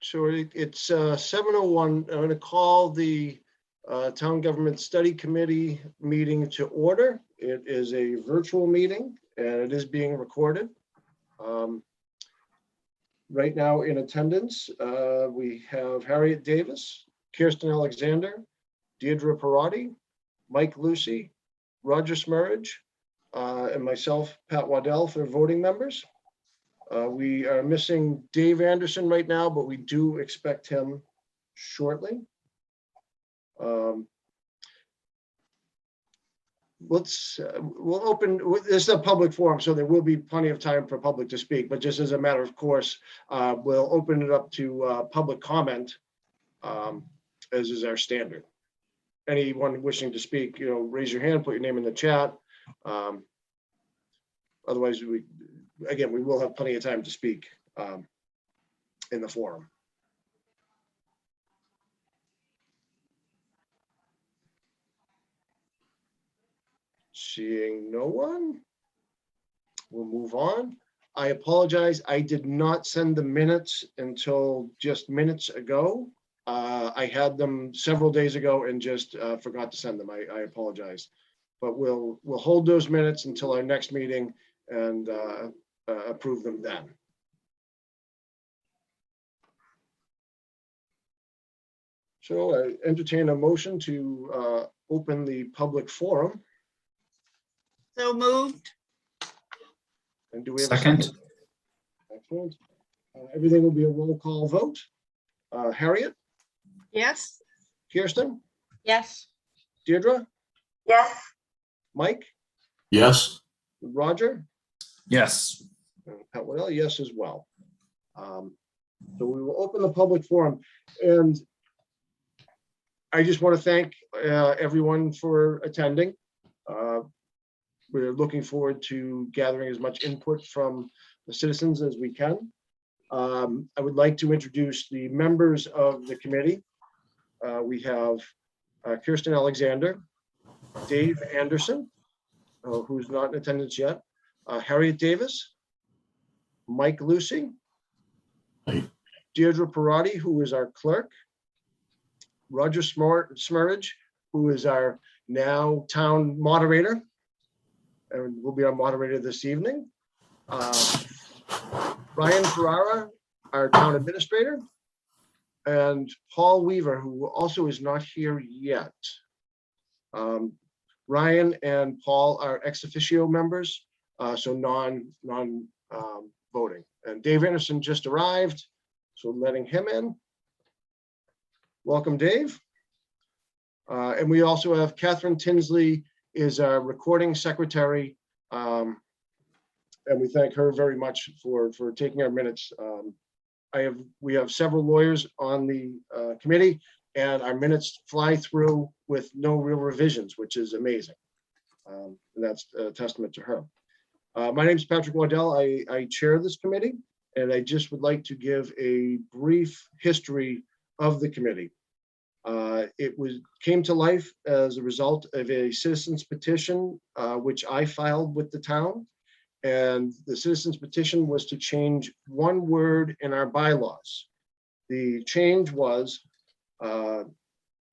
So it's 7:01. I'm going to call the Town Government Study Committee meeting to order. It is a virtual meeting and it is being recorded. Right now in attendance, we have Harriet Davis, Kirsten Alexander, Deirdre Parati, Mike Lucy, Roger Smurridge, and myself, Pat Waddell, for voting members. We are missing Dave Anderson right now, but we do expect him shortly. We'll open, this is a public forum, so there will be plenty of time for public to speak, but just as a matter of course, we'll open it up to public comment, as is our standard. Anyone wishing to speak, raise your hand, put your name in the chat. Otherwise, we will have plenty of time to speak in the forum. Seeing no one, we'll move on. I apologize. I did not send the minutes until just minutes ago. I had them several days ago and just forgot to send them. I apologize. But we'll hold those minutes until our next meeting and approve them then. So I entertain a motion to open the public forum. So moved. And do we have a second? Excellent. Everything will be a roll call vote. Harriet? Yes. Kirsten? Yes. Deirdre? Yes. Mike? Yes. Roger? Yes. And Pat Waddell, yes as well. So we will open the public forum, and I just want to thank everyone for attending. We're looking forward to gathering as much input from the citizens as we can. I would like to introduce the members of the committee. We have Kirsten Alexander, Dave Anderson, who's not in attendance yet, Harriet Davis, Mike Lucy, Hey. Deirdre Parati, who is our clerk, Roger Smurridge, who is our now town moderator, and will be our moderator this evening. Ryan Ferrara, our town administrator, and Paul Weaver, who also is not here yet. Ryan and Paul are ex officio members, so non-voting. And Dave Anderson just arrived, so letting him in. Welcome, Dave. And we also have Catherine Tinsley is our recording secretary, and we thank her very much for taking our minutes. We have several lawyers on the committee, and our minutes fly through with no real revisions, which is amazing. And that's a testament to her. My name is Patrick Waddell. I chair this committee, and I just would like to give a brief history of the committee. It came to life as a result of a citizen's petition, which I filed with the town. And the citizen's petition was to change one word in our bylaws. The change was a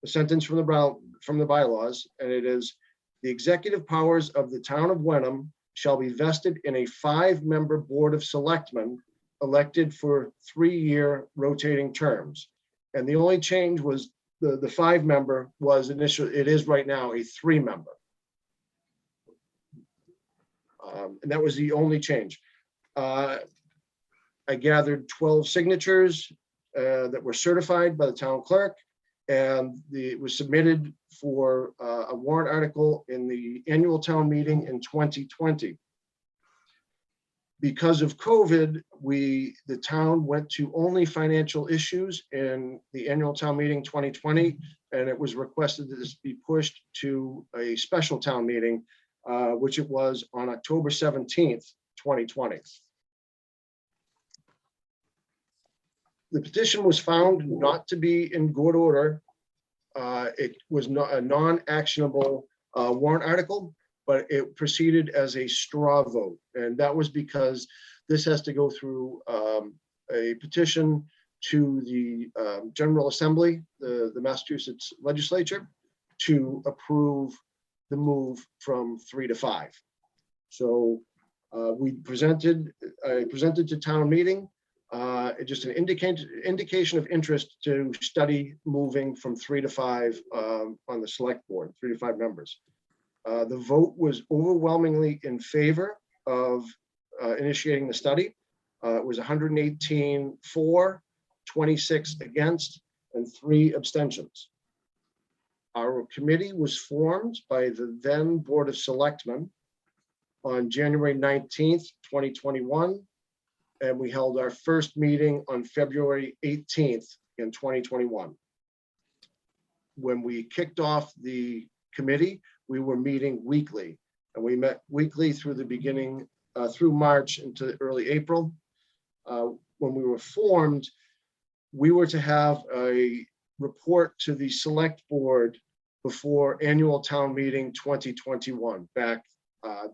sentence from the bylaws, and it is, the executive powers of the town of Wenham shall be vested in a 5-member board of selectmen elected for 3-year rotating terms. And the only change was the 5-member was initially, it is right now a 3-member. And that was the only change. I gathered 12 signatures that were certified by the town clerk, and it was submitted for a warrant article in the annual town meeting in 2020. Because of COVID, the town went to only financial issues in the annual town meeting 2020, and it was requested that this be pushed to a special town meeting, which it was on October 17th, 2020. The petition was found not to be in good order. It was not a non-actionable warrant article, but it proceeded as a straw vote. And that was because this has to go through a petition to the General Assembly, the Massachusetts Legislature, to approve the move from 3 to 5. So I presented to town meeting, just an indication of interest to study moving from 3 to 5 on the select board, 3 to 5 members. The vote was overwhelmingly in favor of initiating the study. It was 118 for, 26 against, and 3 abstentions. Our committee was formed by the then Board of Selectmen on January 19th, 2021, and we held our first meeting on February 18th in 2021. When we kicked off the committee, we were meeting weekly, and we met weekly through the beginning, through March into early April. When we were formed, we were to have a report to the select board before annual town meeting 2021, back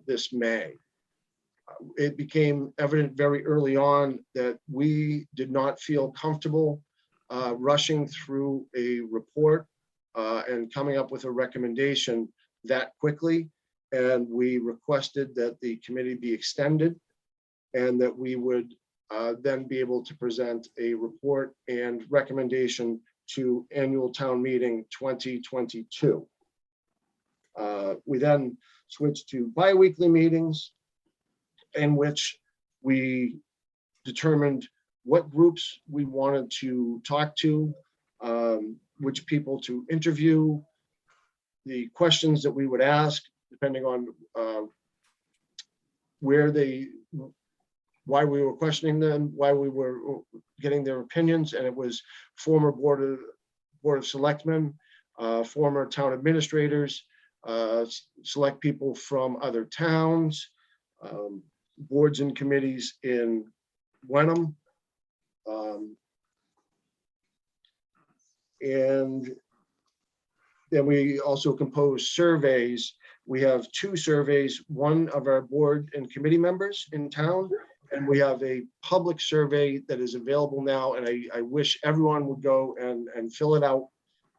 this May. It became evident very early on that we did not feel comfortable rushing through a report and coming up with a recommendation that quickly. And we requested that the committee be extended and that we would then be able to present a report and recommendation to annual town meeting 2022. We then switched to bi-weekly meetings in which we determined what groups we wanted to talk to, which people to interview, the questions that we would ask, depending on why we were questioning them, why we were getting their opinions. And it was former Board of Selectmen, former town administrators, select people from other towns, boards and committees in Wenham. And then we also compose surveys. We have 2 surveys, one of our board and committee members in town, and we have a public survey that is available now, and I wish everyone would go and fill it out.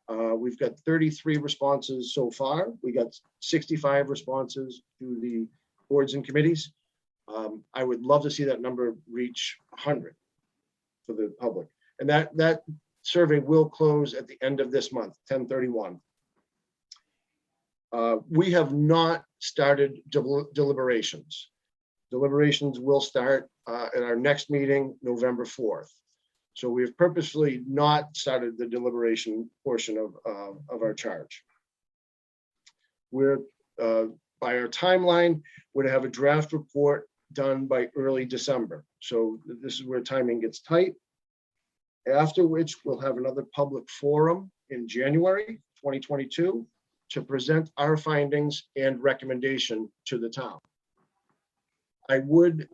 We've got 33 responses so far. We got 65 responses to the boards and committees. I would love to see that number reach 100 for the public. And that survey will close at the end of this month, 10/31. We have not started deliberations. Deliberations will start at our next meeting, November 4th. So we have purposefully not started the deliberation portion of our charge. We're, by our timeline, we're to have a draft report done by early December. So this is where timing gets tight. After which we'll have another public forum in January 2022 to present our findings and recommendation to the town. I would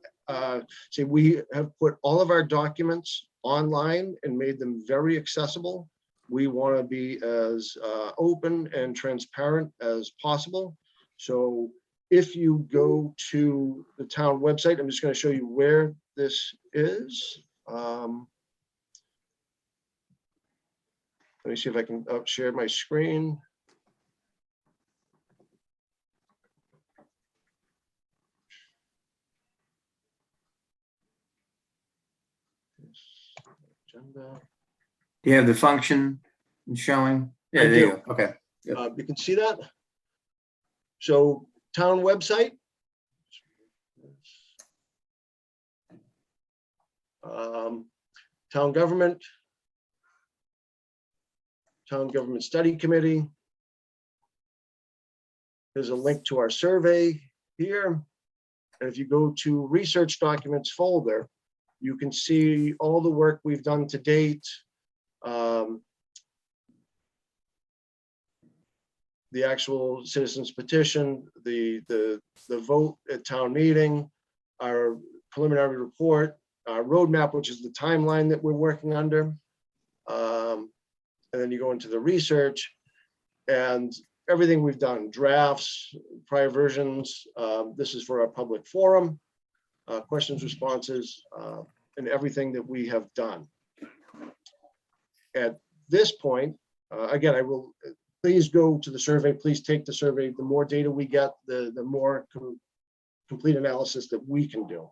say we have put all of our documents online and made them very accessible. We want to be as open and transparent as possible. So if you go to the town website, I'm just going to show you where this is. Let me see if I can share my screen. Agenda. Do you have the function showing? Yeah, I there you do. go. Okay. You can see that. So town website. Town government study committee. There's a link to our survey here. And if you go to research documents folder, you can see all the work we've done to date. The actual citizens petition, the vote at town meeting, our preliminary report, our roadmap, which is the timeline that we're working under. And then you go into the research and everything we've done, drafts, prior versions. This is for our public forum, questions, responses, and everything that we have done. At this point, again, I will, please go to the survey, please take the survey. The more data we get, the more complete analysis that we can do.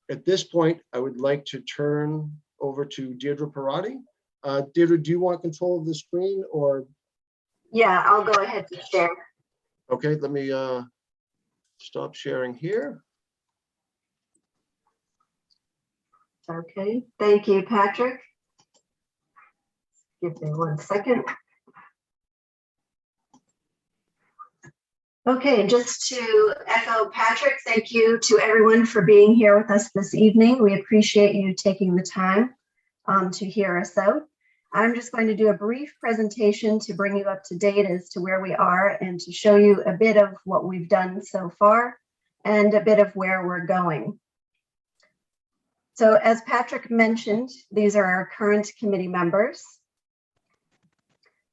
At this point, I would like to turn over to Deirdre Parati. Deirdre, do you want control of the screen or? Yeah, I'll go ahead and share. Okay, let me stop sharing here. Okay, thank you, Patrick. Give me 1 second. Okay, just to echo Patrick, thank you to everyone for being here with us this evening. We appreciate you taking the time to hear us out. I'm just going to do a brief presentation to bring you up to date as to where we are and to show you a bit of what we've done so far and a bit of where we're going. So as Patrick mentioned, these are our current committee members.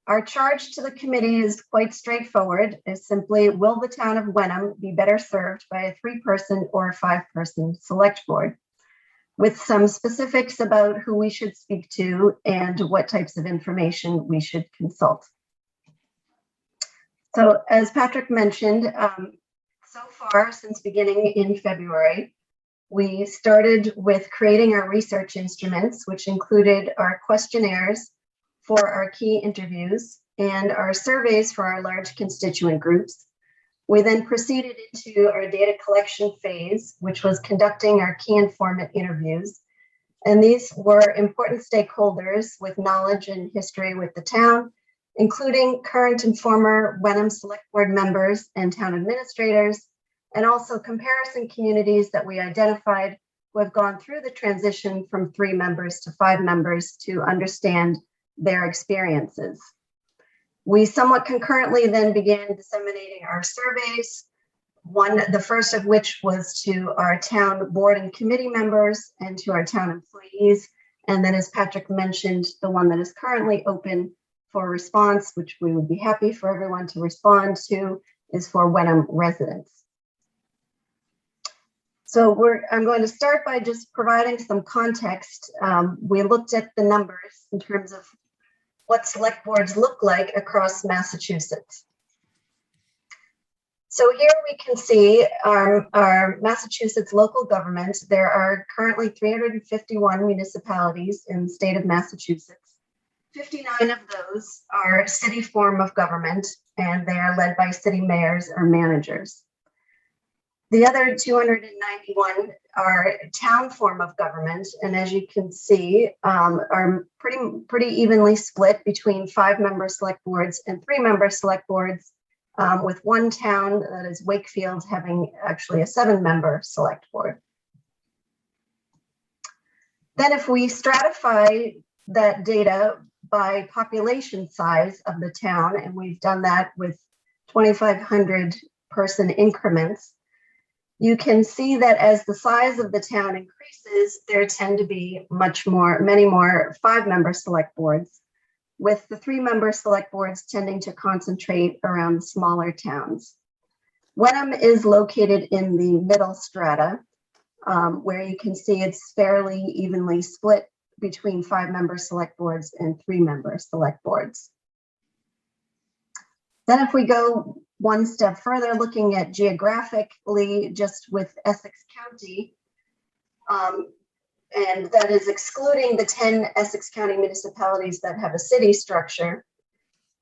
Our charge to the committee is quite straightforward. It's simply, will the town of Wenham be better served by a 3-person or a 5-person select board? With some specifics about who we should speak to and what types of information we should consult. So as Patrick mentioned, so far since beginning in February, we started with creating our research instruments, which included our questionnaires for our key interviews and our surveys for our large constituent groups. We then proceeded into our data collection phase, which was conducting our key informant interviews. And these were important stakeholders with knowledge and history with the town, including current and former Wenham Select Board members and town administrators, and also comparison communities that we identified who have gone through the transition from 3 members to 5 members to understand their experiences. We somewhat concurrently then began disseminating our surveys, the first of which was to our town board and committee members and to our town employees. And then as Patrick mentioned, the one that is currently open for response, which we would be happy for everyone to respond to, is for Wenham residents. So I'm going to start by just providing some context. We looked at the numbers in terms of what select boards look like across Massachusetts. So here we can see our Massachusetts local government. There are currently 351 municipalities in the state of Massachusetts. 59 of those are city form of government, and they are led by city mayors or managers. The other 291 are town form of government, and as you can see, are pretty evenly split between 5-member select boards and 3-member select boards, with one town, that is Wakefield, having actually a 7-member select board. Then if we stratify that data by population size of the town, and we've done that with 2,500 person increments, you can see that as the size of the town increases, there tend to be many more 5-member select boards, with the 3-member select boards tending to concentrate around smaller towns. Wenham is located in the middle strata, where you can see it's fairly evenly split between 5-member select boards and 3-member select boards. Then if we go one step further, looking at geographically just with Essex County, and that is excluding the 10 Essex County municipalities that have a city structure.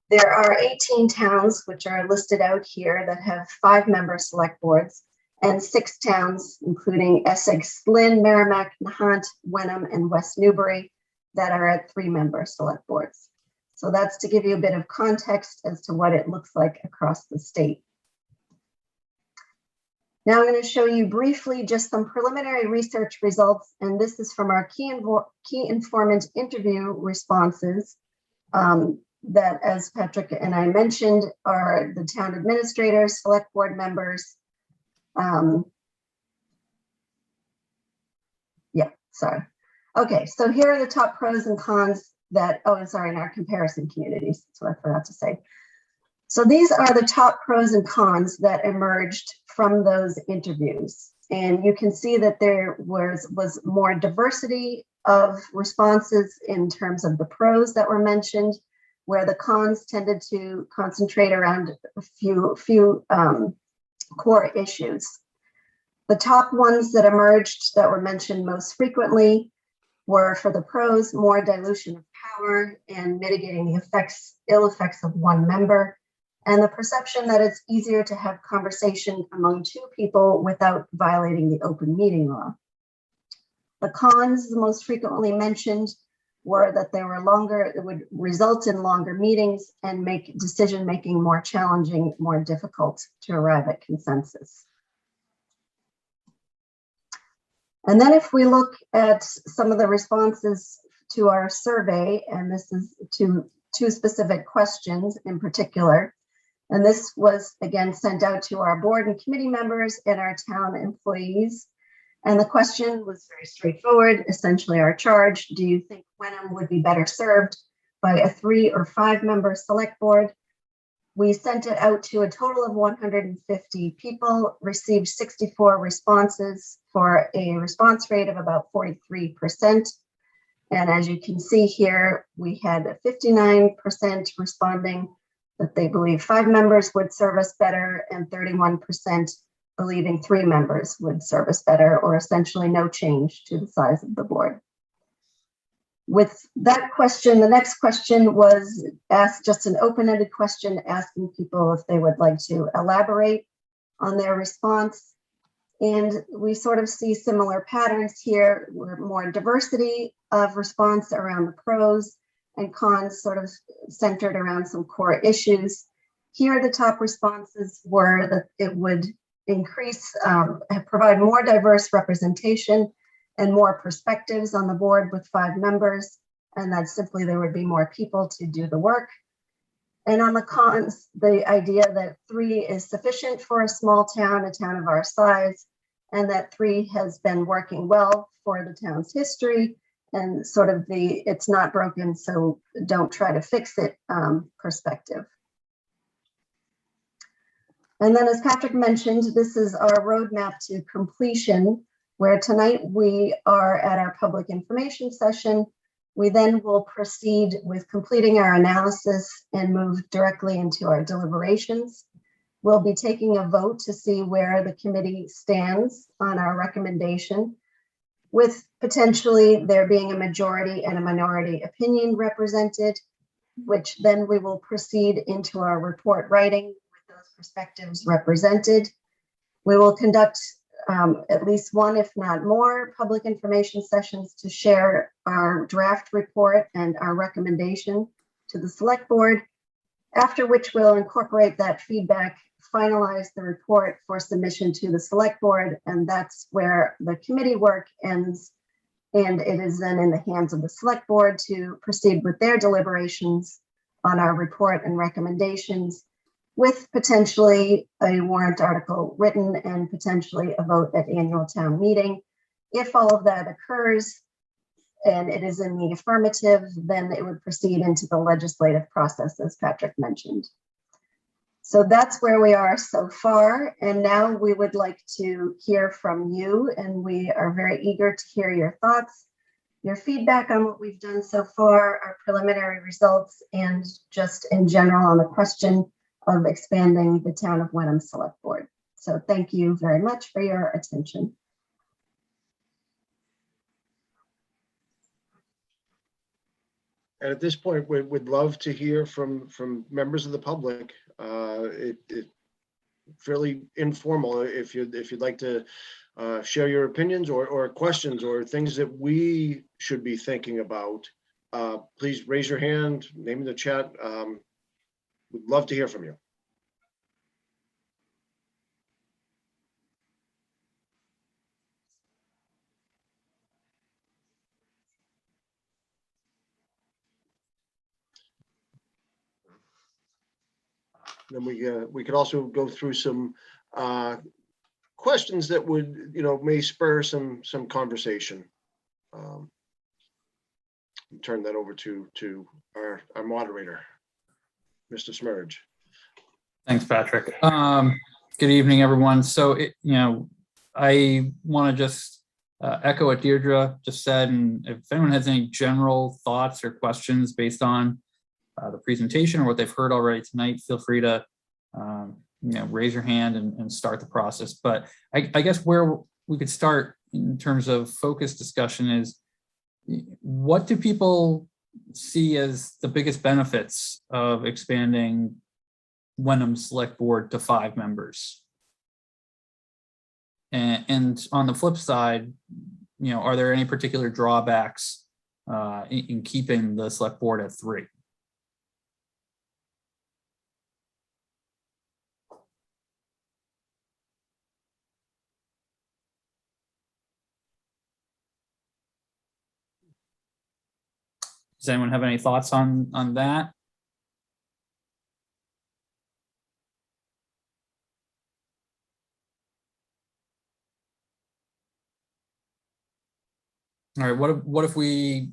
There are 18 towns which are listed out here that have 5-member select boards, and 6 towns, including Essex, Lynn, Merrimack, Nahant, Wenham, and West Newbury, that are at 3-member select boards. So that's to give you a bit of context as to what it looks like across the state. Now I'm going to show you briefly just some preliminary research results, and this is from our key informant interview responses that, as Patrick and I mentioned, are the town administrators, select board members. Okay, so here are the top pros and cons that, in our comparison communities, that's what I forgot to say. So these are the top pros and cons that emerged from those interviews. And you can see that there was more diversity of responses in terms of the pros that were mentioned, where the cons tended to concentrate around a few core issues. The top ones that emerged that were mentioned most frequently were, for the pros, more dilution of power and mitigating the ill effects of one member, and the perception that it's easier to have conversation among two people without violating the open meeting law. The cons, the most frequently mentioned, were that they were longer, it would result in longer meetings and make decision-making more challenging, more difficult to arrive at consensus. And then if we look at some of the responses to our survey, and this is to two specific questions in particular, and this was again sent out to our board and committee members and our town employees. And the question was very straightforward, essentially our charge: do you think Wenham would be better served by a 3 or 5 member select board? We sent it out to a total of 150 people, received 64 responses for a response rate of about 43%. And as you can see here, we had 59% responding that they believe 5 members would serve us better, and 31% believing 3 members would serve us better, or essentially no change to the size of the board. With that question, the next question was asked, just an open-ended question asking people if they would like to elaborate on their response. And we sort of see similar patterns here, where more diversity of response around the pros and cons sort of centered around some core issues. Here, the top responses were that it would increase, provide more diverse representation and more perspectives on the board with 5 members, and that simply there would be more people to do the work. And on the cons, the idea that 3 is sufficient for a small town, a town of our size, and that 3 has been working well for the town's history, and sort of the it's not broken, so don't try to fix it perspective. And then, as Patrick mentioned, this is our roadmap to completion, where tonight we are at our public information session. We then will proceed with completing our analysis and move directly into our deliberations. We'll be taking a vote to see where the committee stands on our recommendation, with potentially there being a majority and a minority opinion represented, which then we will proceed into our report writing with those perspectives represented. We will conduct at least 1, if not more, public information sessions to share our draft report and our recommendation to the select board, after which we'll incorporate that feedback, finalize the report for submission to the select board, and that's where the committee work ends. And it is then in the hands of the select board to proceed with their deliberations on our report and recommendations, with potentially a warrant article written and potentially a vote at annual town meeting. If all of that occurs and it is in the affirmative, then it would proceed into the legislative process, as Patrick mentioned. So that's where we are so far. And now we would like to hear from you, and we are very eager to hear your thoughts, your feedback on what we've done so far, our preliminary results, and just in general on the question of expanding the Town of Wenham Select Board. So thank you very much for your attention. And at this point, we'd love to hear from members of the public. It's fairly informal. If you'd like to share your opinions or questions or things that we should be thinking about, please raise your hand, name in the chat. We'd love to hear from you. Then we could also go through some questions that would, may spur some conversation. Turn that over to our moderator, Mr. Smurge. Thanks, Patrick. Good evening, everyone. So, I want to just echo what Deirdre just said, and if anyone has any general thoughts or questions based on the presentation or what they've heard already tonight, feel free to raise your hand and start the process. But I guess where we could start in terms of focus discussion is, what do people see as the biggest benefits of expanding Wenham Select Board to 5 members? And on the flip side, are there any particular drawbacks in keeping the Select Board at 3? Does anyone have any thoughts on that? All right, what if we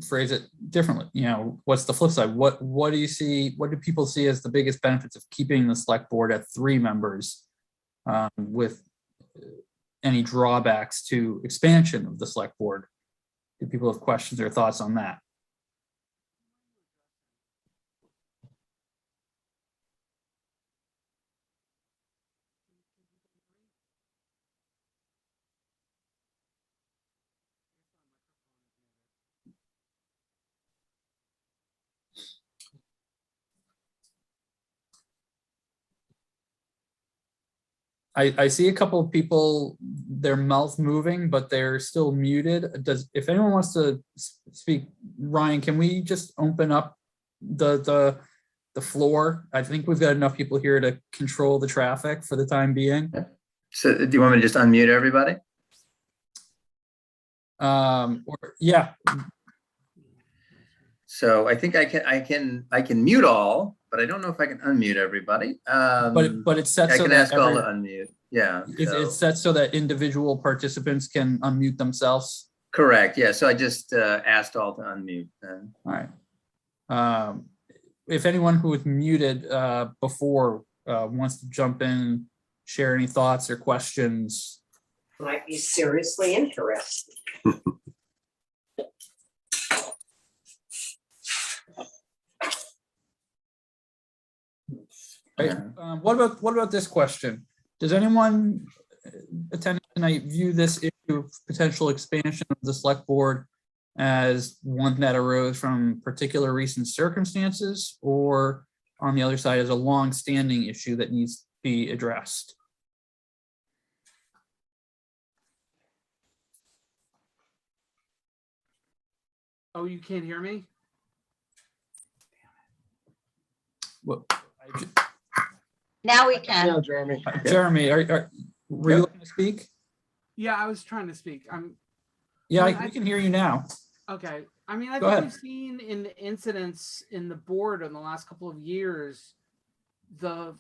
phrase it differently? What's the flip side? What do you see? What do people see as the biggest benefits of keeping the Select Board at 3 members, with any drawbacks to expansion of the Select Board? Do people have questions or thoughts on that? I see a couple of people, their mouth moving, but they're still muted. If anyone wants to speak, Ryan, can we just open up the floor? I think we've got enough people here to control the traffic for the time being. So do you want me to just unmute everybody? Yeah. So I think I can mute all, but I don't know if I can unmute everybody. But it's set I so can that ask all to unmute. Yeah. it's set so that individual participants can unmute themselves. Correct. Yeah. So I just asked all to unmute. All right. If anyone who was muted before wants to jump in, share any thoughts or questions. Might be seriously interested. Right. What about this question? Does anyone attending tonight view this issue of potential expansion of the Select Board as one that arose from particular recent circumstances, or on the other side as a long-standing issue that needs to be addressed? Oh, you can't hear me? Well, Now we Yeah, can. Jeremy. Jeremy, were you looking to speak? Yeah, I was trying to speak. Yeah, Yeah, we can hear you now. Okay. I mean, I Go think ahead. we've seen in the incidents in the board in the last couple of years, the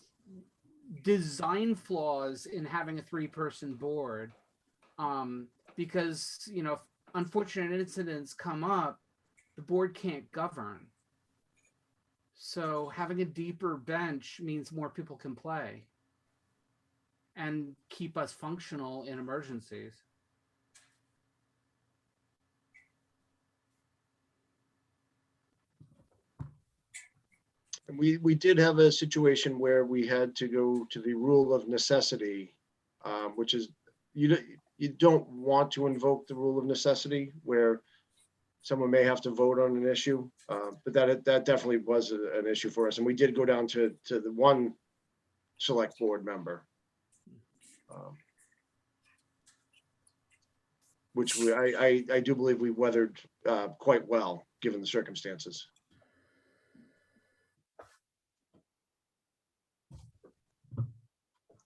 design flaws in having a 3-person board. Because, if unfortunate incidents come up, the board can't govern. So having a deeper bench means more people can play and keep us functional in emergencies. We did have a situation where we had to go to the rule of necessity, which is you don't want to invoke the rule of necessity where someone may have to vote on an issue, but that definitely was an issue for us, and we did go down to the 1 Select Board member, which I do believe we weathered quite well given the circumstances.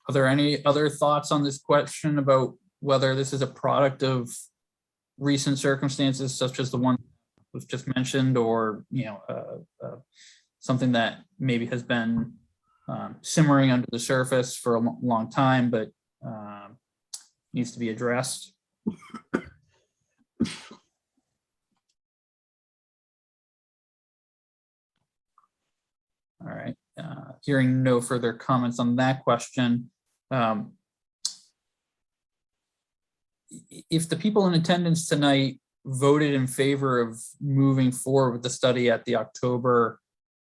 Are there any other thoughts on this question about whether this is a product of recent circumstances such as the one was just mentioned, or something that maybe has been simmering under the surface for a long time, but needs to be addressed? All right. Hearing no further comments on that question, if the people in attendance tonight voted in favor of moving forward with the study at the October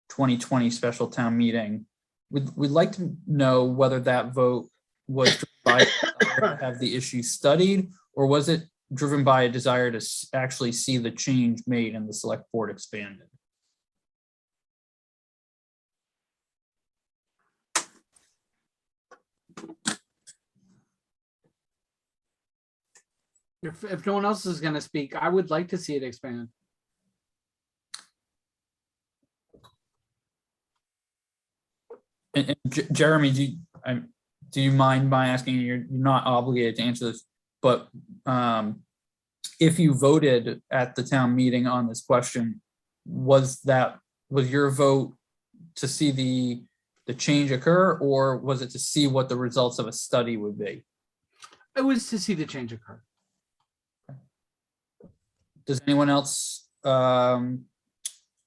2020 special town meeting, we'd like to know whether that vote was driven by a desire to have the issue studied, or was it driven by a desire to actually see the change made and the select board expanded? If no one else is going to speak, I would like to see it expand. And Jeremy, do you mind my asking? You're not obligated to answer this, but if you voted at the town meeting on this question, was your vote to see the change occur, or was it to see what the results of a study would be? It was to see the change occur. Does anyone else want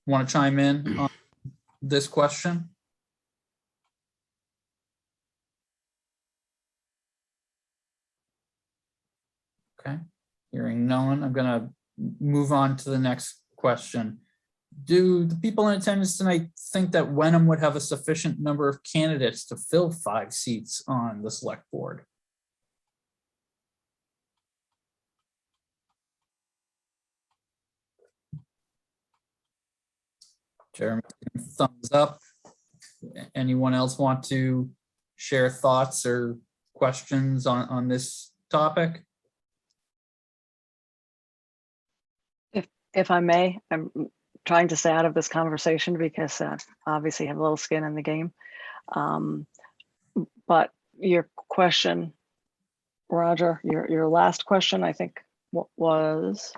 to chime in on this question? Okay, hearing no one, I'm gonna move on to the next question. Do the people in attendance tonight think that Wenham would have a sufficient number of candidates to fill 5 seats on the select board? Jeremy, thumbs up. Anyone else want to share thoughts or questions on this topic? If I may, I'm trying to stay out of this conversation because obviously I have a little skin in the game. But your question, Roger, your last question, I think, what was,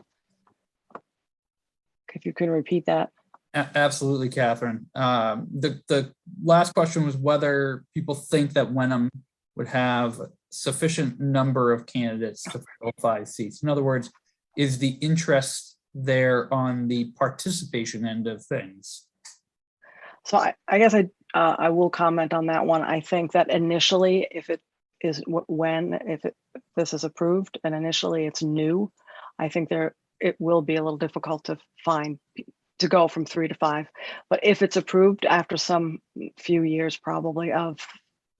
if you can repeat that. Absolutely, Catherine. The last question was whether people think that Wenham would have sufficient number of candidates to fill 5 seats. In other words, is the interest there on the participation end of things? So I guess I will comment on that one. I think that initially, if it is this is approved and initially it's new, I think it will be a little difficult to go from 3 to 5. But if it's approved after some few years probably of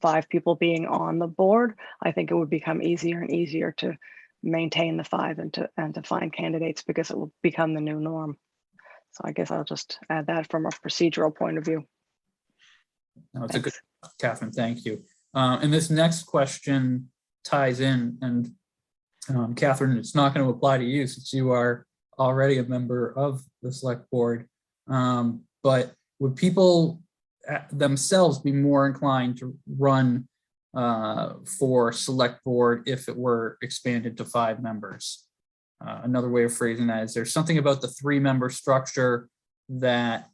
5 people being on the board, I think it would become easier and easier to maintain the 5 and to find candidates, because it will become the new norm. So I guess I'll just add that from a procedural point of view. No, it's a good, Catherine, thank you. And this next question ties in, and Catherine, it's not going to apply to you since you are already a member of the select board. But would people themselves be more inclined to run for select board if it were expanded to 5 members? Another way of phrasing that is, there's something about the 3-member structure that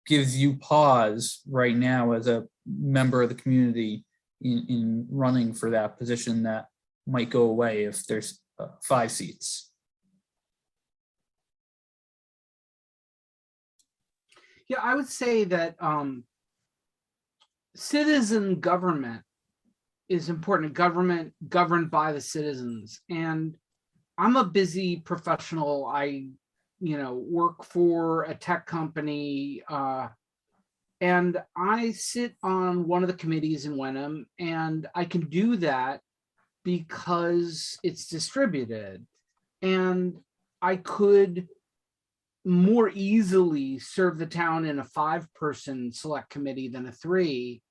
gives you pause right now as a member of the community in running for that position that might go away if there's 5 seats. Yeah, I would say that citizen government is important. Government governed by the citizens. And I'm a busy professional. I, work for a tech company, and I sit on one of the committees in Wenham, and I can do that because it's distributed. And I could more easily serve the town in a 5-person select committee than a 3,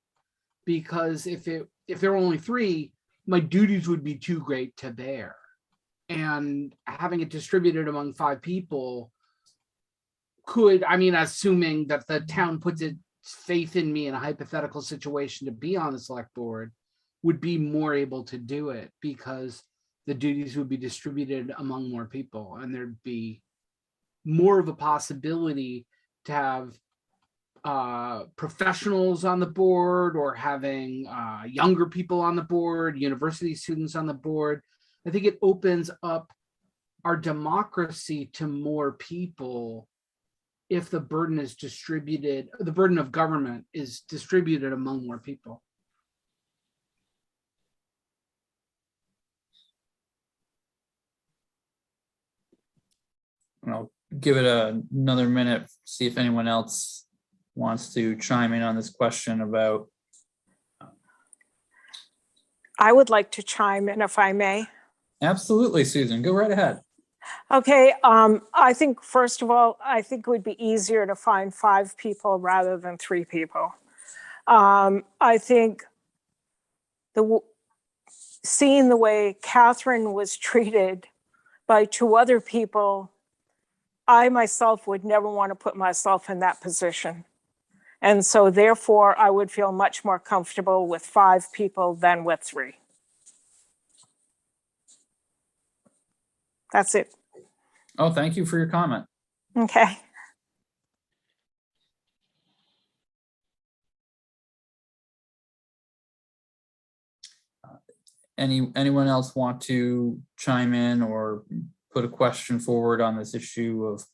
because if there were only 3, my duties would be too great to bear. And having it distributed among 5 people could, assuming that the town puts its faith in me in a hypothetical situation to be on the select board, would be more able to do it, because the duties would be distributed among more people, and there'd be more of a possibility to have professionals on the board, or having younger people on the board, university students on the board. I think it opens up our democracy to more people if the burden is distributed, the burden of government is distributed among more people. I'll give it another minute, see if anyone else wants to chime in on this question about. I would like to chime in if I may. Absolutely, Susan, go right ahead. Okay, I think first of all, I think it would be easier to find 5 people rather than 3 people. I think seeing the way Catherine was treated by 2 other people, I myself would never want to put myself in that position. And so therefore, I would feel much more comfortable with 5 people than with 3. That's it. Oh, thank you for your comment. Okay. Anyone else want to chime in or put a question forward on this issue of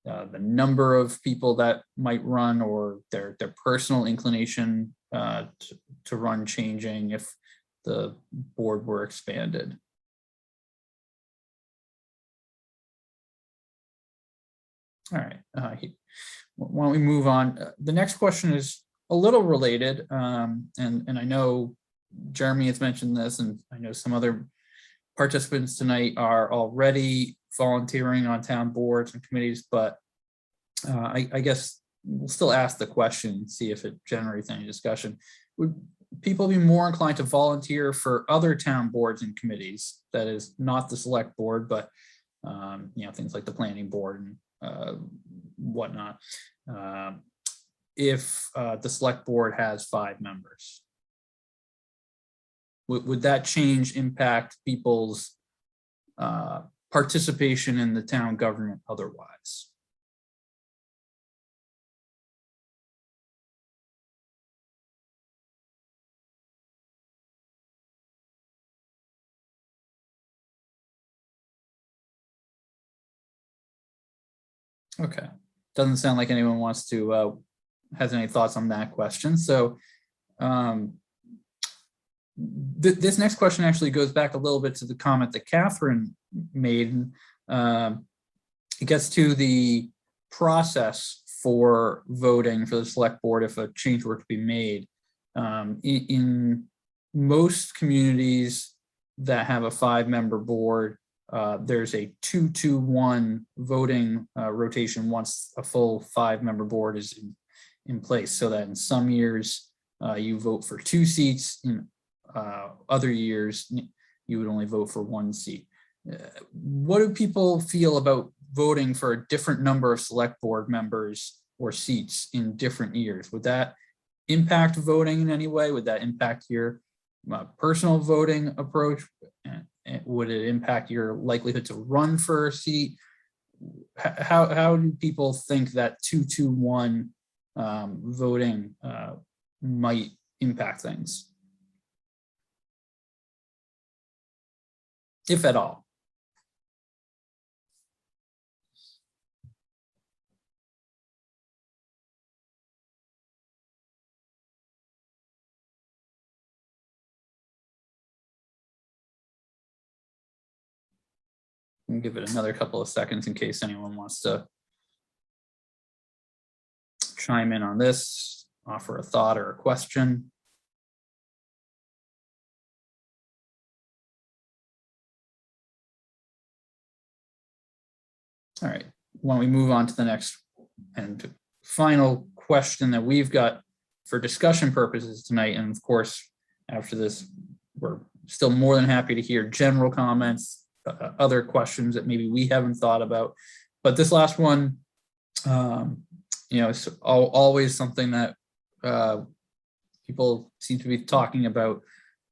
the number of people that might run, or their personal inclination to run changing if the board were expanded? All right, why don't we move on? The next question is a little related, and I know Jeremy has mentioned this, and I know some other participants tonight are already volunteering on town boards and committees, but I guess we'll still ask the question, see if it generates any discussion. Would people be more inclined to volunteer for other town boards and committees, that is not the select board, but things like the planning board and whatnot, if the select board has 5 members? Would that change impact people's participation in the town government otherwise? Okay, doesn't sound like anyone wants to has any thoughts on that question. So this next question actually goes back a little bit to the comment that Catherine made. It gets to the process for voting for the select board if a change were to be made. In most communities that have a 5-member board, there's a 2-to-1 voting rotation once a full 5-member board is in place, so that in some years you vote for 2 seats, in other years you would only vote for 1 seat. What do people feel about voting for a different number of select board members or seats in different years? Would that impact voting in any way? Would that impact your personal voting approach? Would it impact your likelihood to run for a seat? How do people think that 2-to-1 voting might impact things, if at all? We'll give it another couple of seconds in case anyone wants to chime in on this, offer a thought or a question. All right, why don't we move on to the next and final question that we've got for discussion purposes tonight. And of course, after this, we're still more than happy to hear general comments, other questions that maybe we haven't thought about. But this last one, it's always something that people seem to be talking about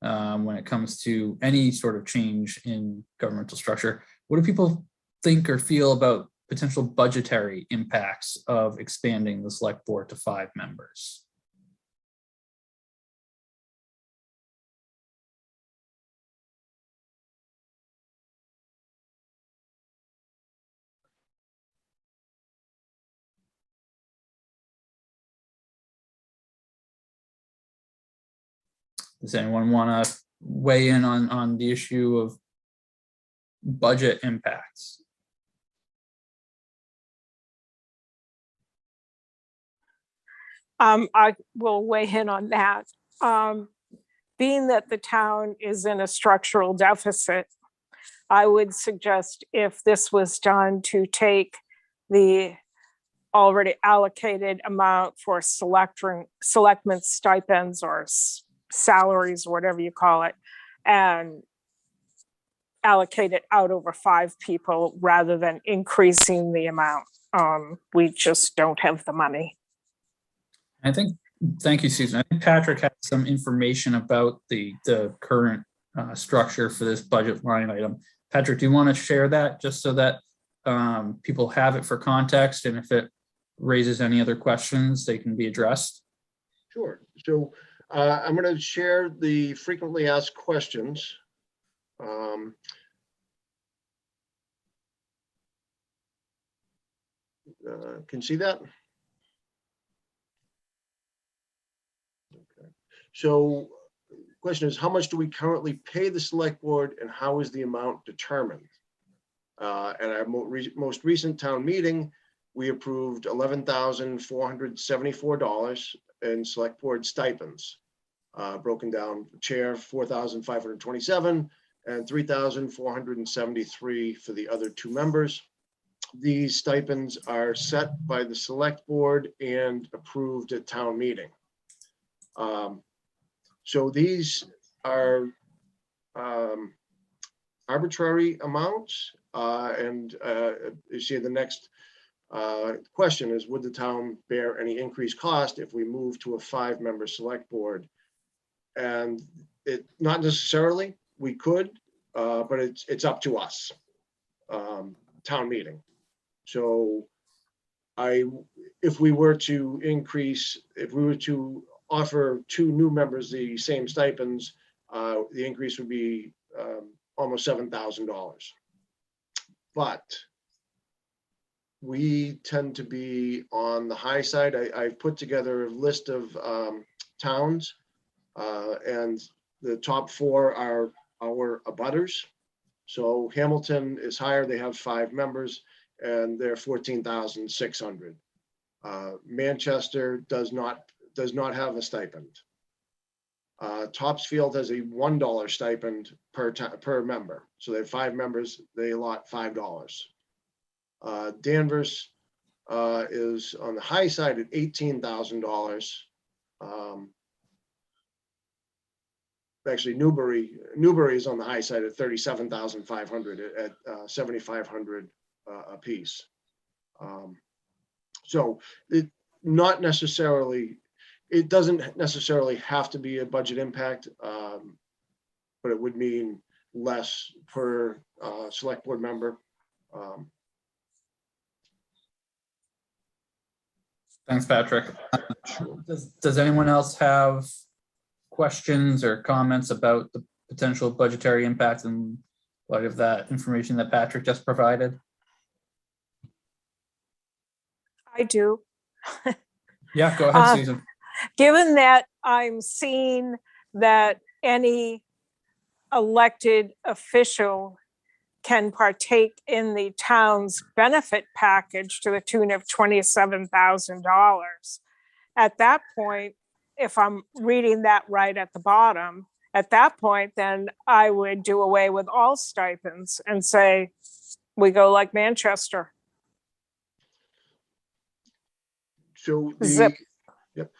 when it comes to any sort of change in governmental structure. What do people think or feel about potential budgetary impacts of expanding the select board to 5 members? Does anyone want to weigh in on the issue of budget impacts? I will weigh in on that. Being that the town is in a structural deficit, I would suggest if this was done to take the already allocated amount for selectmen stipends or salaries, or whatever you call it, and allocate it out over 5 people rather than increasing the amount. We just don't have the money. I think, thank you, Susan. I think Patrick has some information about the current structure for this budget line item. Patrick, do you want to share that just so that people have it for context, and if it raises any other questions, they can be addressed? Sure. So I'm going to share the frequently asked questions. Can you see that? Okay. So question is, how much do we currently pay the select board and how is the amount determined? At our most recent town meeting, we approved $11,474 in select board stipends, broken down: chair $4,527 and $3,473 for the other 2 members. These stipends are set by the select board and approved at town meeting. So these are arbitrary amounts. You see the next question is, would the town bear any increased cost if we move to a 5-member select board? And not necessarily, we could, but it's up to us, town meeting. So if we were to offer 2 new members the same stipends, the increase would be almost $7,000. But we tend to be on the high side. I've put together a list of towns, and the top 4 are our abutters. So Hamilton is higher, they have 5 members and they're 14,600. Manchester does not have a stipend. Topsfield has a $1 stipend per member. So they have 5 members, they allot $5. Danvers is on the high side at $18,000. Actually, Newbury is on the high side at $37,500 at $7,500 a piece. So it doesn't necessarily have to be a budget impact, but it would mean less per select board member. Thanks, Patrick. Does anyone else have questions or comments about the potential budgetary impact in light of that information that Patrick just provided? I do. Yeah, go ahead, Susan. Given that I'm seeing that any elected official can partake in the town's benefit package to the tune of $27,000. At that point, if I'm reading that right at the bottom, at that point, then I would do away with all stipends and say, we go like Manchester. So Zip. Yep.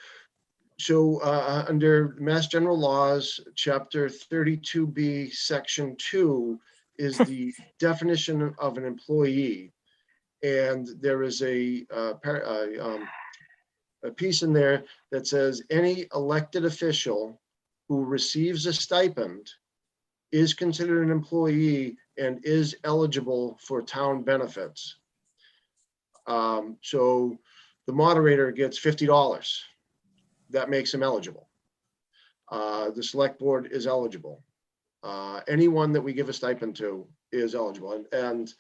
So under Mass General Laws, Chapter 32B, Section 2 is the definition of an employee. And there is a piece in there that says any elected official who receives a stipend is considered an employee and is eligible for town benefits. So the moderator gets $50. That makes him eligible. The select board is eligible. Anyone that we give a stipend to is eligible. And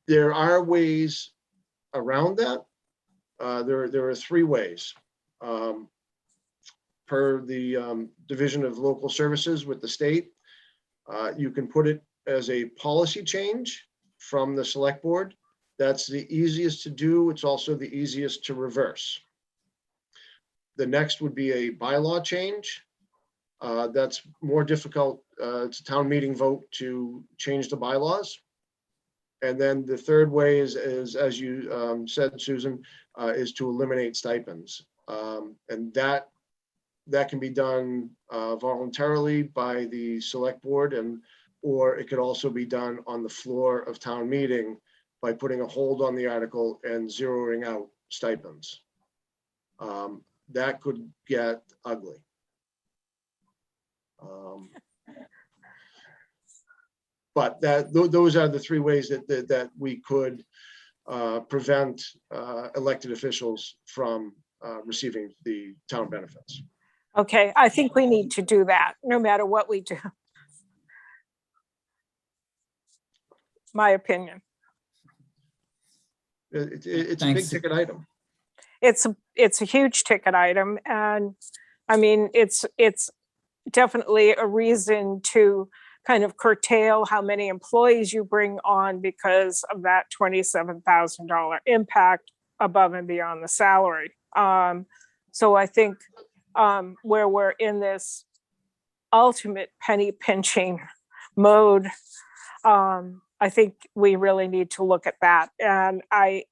there are ways around that. There are 3 ways. Per the Division of Local Services with the state, you can put it as a policy change from the select board That's the easiest to do. It's also the easiest to reverse. The next would be a bylaw change. That's more difficult. It's a town meeting vote to change the bylaws. And then the third way is as you said, Susan, is to eliminate stipends. And that can be done voluntarily by the select board, or it could also be done on the floor of town meeting by putting a hold on the article and zeroing out stipends. That could get ugly. But those are the three ways that we could prevent elected officials from receiving the town benefits. Okay, I think we need to do that, no matter what we do. My opinion. It's a Thanks. big ticket item. It's a huge ticket item, and I mean, it's definitely a reason to kind of curtail how many employees you bring on because of that $27,000 impact above and beyond the salary. So I think where we're in this ultimate penny pinching mode, I think we really need to look at that. And I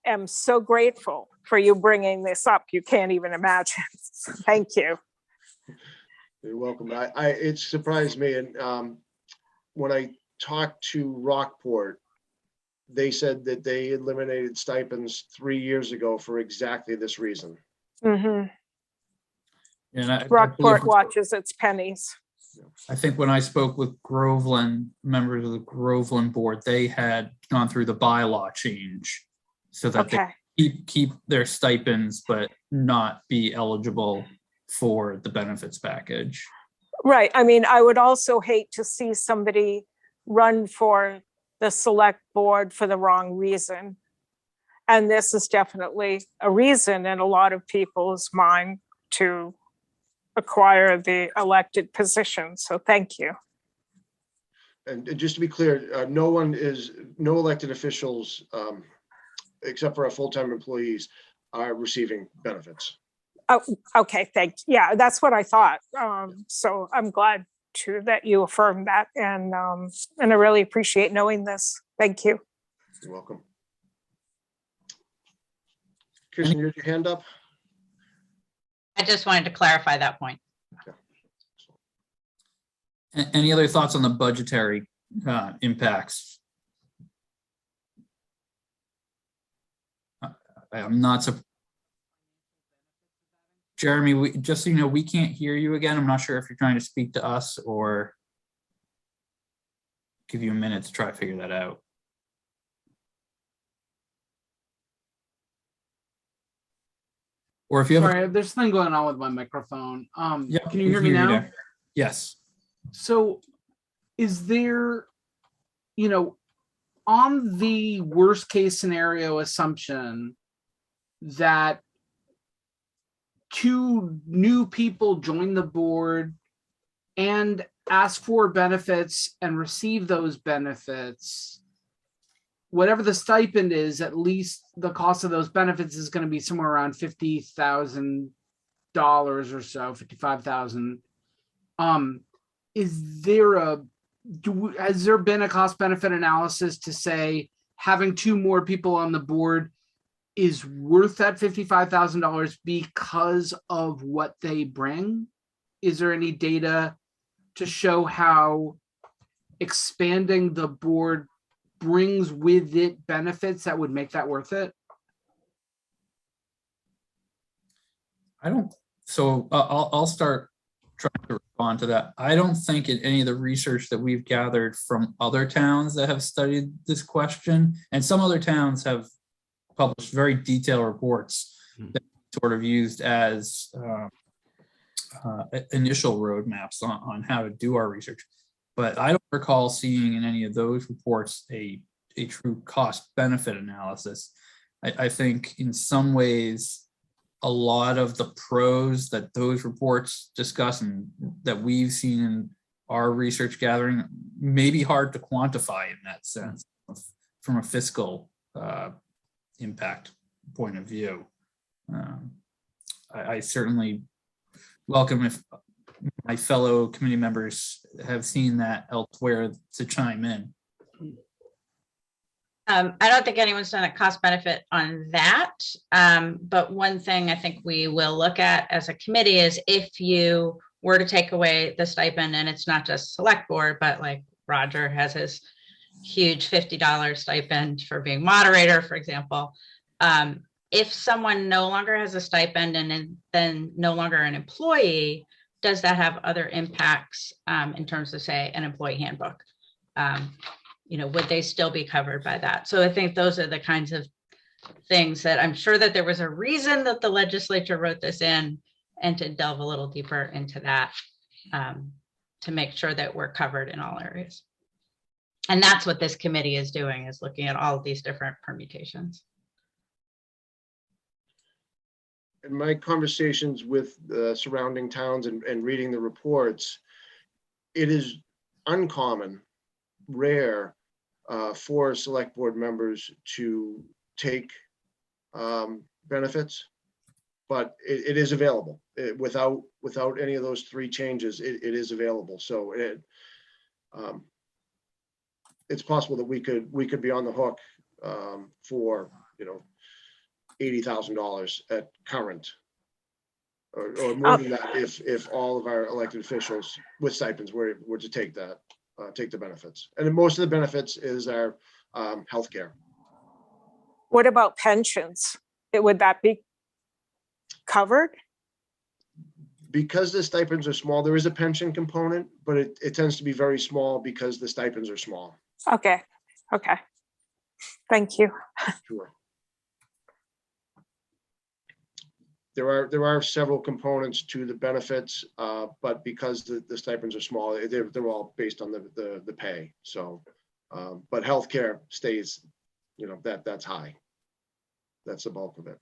am so grateful for you bringing this up. You can't even imagine. Thank you. You're welcome. It surprised me, and when I talked to Rockport, they said that they eliminated stipends 3 years ago for exactly this reason. Mm-hmm. And I Rockport believe- watches its pennies. I think when I spoke with Groveland, members of the Groveland board, they had gone through the bylaw change so that Okay. they keep their stipends, but not be eligible for the benefits package. Right. I mean, I would also hate to see somebody run for the select board for the wrong reason. And this is definitely a reason in a lot of people's mind to acquire the elected position. So thank you. And just to be clear, no elected officials, except for our full-time employees, are receiving benefits. Oh, okay, thanks. Yeah, that's what I thought. So I'm glad that you affirmed that, and I really appreciate knowing this. Thank you. You're welcome. Kirsten, you had your hand up? I just wanted to clarify that point. Any other thoughts on the budgetary impacts? I'm not so. Jeremy, just so you know, we can't hear you again. I'm not sure if you're trying to speak to us or give you a minute to try to figure that out. Or if you have. Sorry, there's something going on with my microphone. Yeah, can you hear me now? there. Yes. So is there, on the worst case scenario assumption that 2 new people join the board and ask for benefits and receive those benefits, whatever the stipend is, at least the cost of those benefits is going to be somewhere around $50,000 or so, $55,000. Has there been a cost benefit analysis to say having 2 more people on the board is worth that $55,000 because of what they bring? Is there any data to show how expanding the board brings with it benefits that would make that worth it? I'll start trying to respond to that. I don't think in any of the research that we've gathered from other towns that have studied this question, and some other towns have published very detailed reports that sort of used as initial roadmaps on how to do our research. But I don't recall seeing in any of those reports a true cost benefit analysis. I think in some ways, a lot of the pros that those reports discuss and that we've seen in our research gathering may be hard to quantify in that sense from a fiscal impact point of view. I certainly welcome if my fellow committee members have seen that elsewhere to chime in. I don't think anyone's done a cost benefit on that. But one thing I think we will look at as a committee is if you were to take away the stipend, and it's not just select board, but like Roger has his huge $50 stipend for being moderator, for example. If someone no longer has a stipend and then no longer an employee, does that have other impacts in terms of, say, an employee handbook? Would they still be covered by that? So I think those are the kinds of things that I'm sure that there was a reason that the legislature wrote this in, and to delve a little deeper into that to make sure that we're covered in all areas. And that's what this committee is doing, is looking at all of these different permutations. In my conversations with surrounding towns and reading the reports, it is uncommon, rare for select board members to take benefits, but it is available. Without any of those three changes, it is available. So it's possible that we could be on the hook for $80,000 at current, or more than that if all of our elected officials with stipends were to take the benefits. And then most of the benefits is our healthcare. What about pensions? Would that be covered? Because the stipends are small, there is a pension component, but it tends to be very small because the stipends are small. Okay. Thank you. Sure. There are several components to the benefits, but because the stipends are small, they're all based on the pay. So, but healthcare stays, that's high. That's the bulk of it.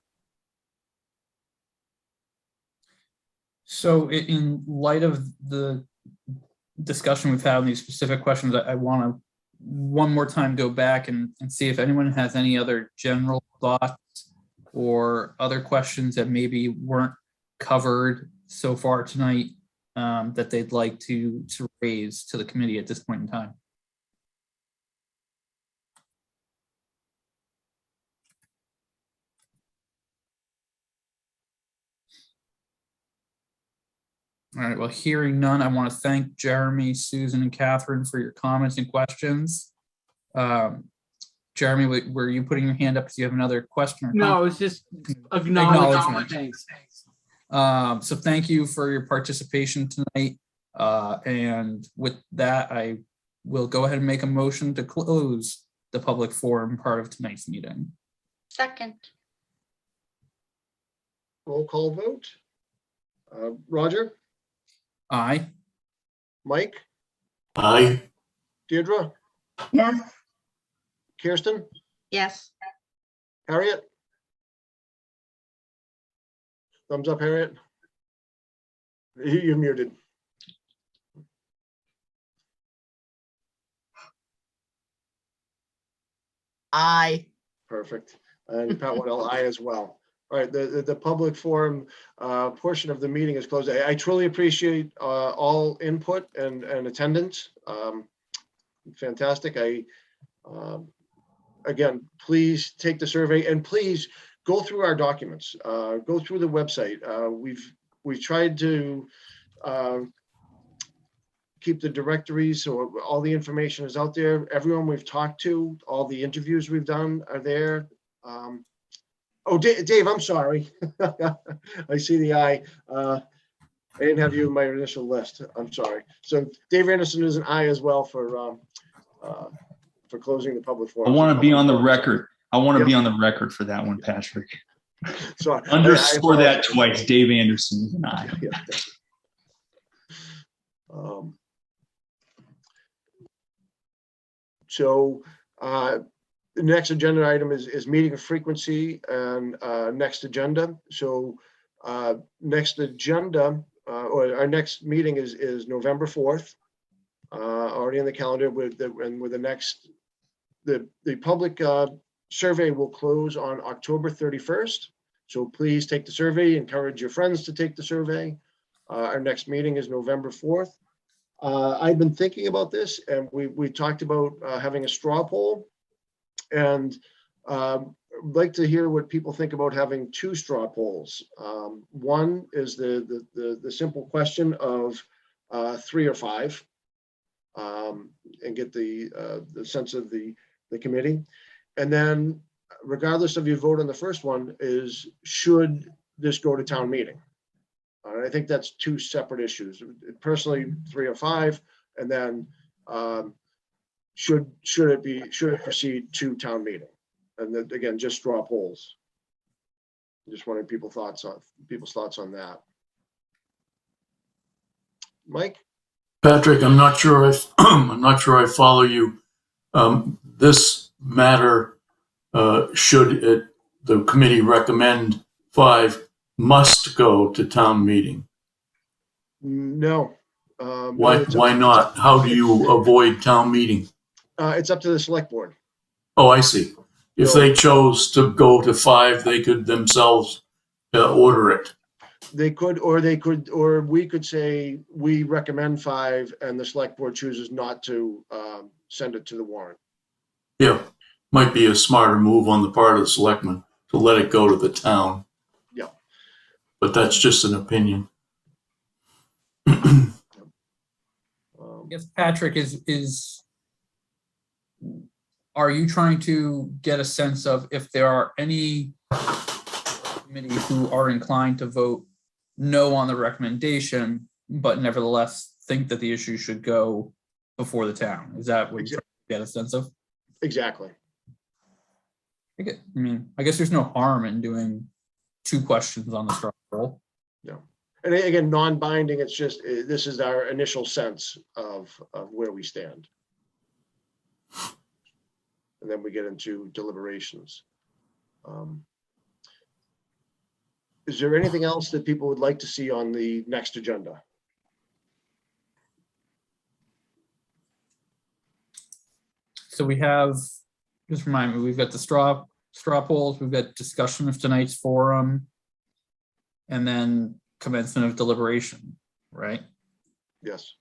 So in light of the discussion we've had on these specific questions, I want to one more time go back and see if anyone has any other general thoughts or other questions that maybe weren't covered so far tonight that they'd like to raise to the committee at this point in time. All right, well, hearing none, I want to thank Jeremy, Susan, and Catherine for your comments and questions. Jeremy, were you putting your hand up because you have another question? Or No, it's just acknowledgement. Thanks. So thank you for your participation tonight. And with that, I will go ahead and make a motion to close the public forum part of tonight's meeting. Second. Roll call vote. Roger? Aye. Mike? Aye. Deirdre? Yes. Kirsten? Yes. Harriet? Thumbs up, Harriet. You're muted. Aye. Perfect. And Pat Waddell, aye as well. All right, the public forum portion of the meeting is closed. I truly appreciate all input and attendance. Fantastic. Again, please take the survey and please go through our documents. Go through the website. We've tried to keep the directories so all the information is out there. Everyone we've talked to, all the interviews we've done are there. Oh, Dave, I'm sorry. I see the eye. I didn't have you in my initial list. I'm sorry. So Dave Anderson is an aye as well for closing the public forum. I want to be on the record. I want to be on the record for that one, Patrick. So Underscore that twice. Dave Anderson is an aye. Yeah. So the next agenda item is meeting frequency and next agenda. So next agenda or our next meeting is November 4th, already in the calendar with the the public survey will close on October 31st. So please take the survey, encourage your friends to take the survey. Our next meeting is November 4th. I've been thinking about this, and we talked about having a straw poll, and I'd like to hear what people think about having 2 straw polls. One is the simple question of 3 or 5, and get the sense of the committee. And then regardless of your vote on the first one is, should this go to town meeting? And I think that's 2 separate issues. Personally, 3 or 5, and then should it proceed to town meeting? And then again, just straw polls. Just wanting people's thoughts on that. Mike? Patrick, I'm not sure I follow you. This matter, should the committee recommend 5, must go to town meeting. No. Why not? How do you avoid town meeting? It's up to the select board. Oh, I see. If they chose to go to 5, they could themselves order it. They could, or we could say, we recommend 5 and the select board chooses not to send it to the warrant. Yeah, might be a smarter move on the part of the selectmen to let it go to the town. Yeah. But that's just an opinion. I guess Patrick are you trying to get a sense of if there are any committees who are inclined to vote no on the recommendation, but nevertheless think that the issue should go before the town? Is that what you're trying to get a sense of? Exactly. I guess there's no harm in doing 2 questions on the straw poll. No. And again, non-binding, it's just, this is our initial sense of where we stand. And then we get into deliberations. Is there anything else that people would like to see on the next agenda? So we have, just remind me, we've got the straw polls, we've got discussion of tonight's forum, and then commencement of deliberation, right? Yes.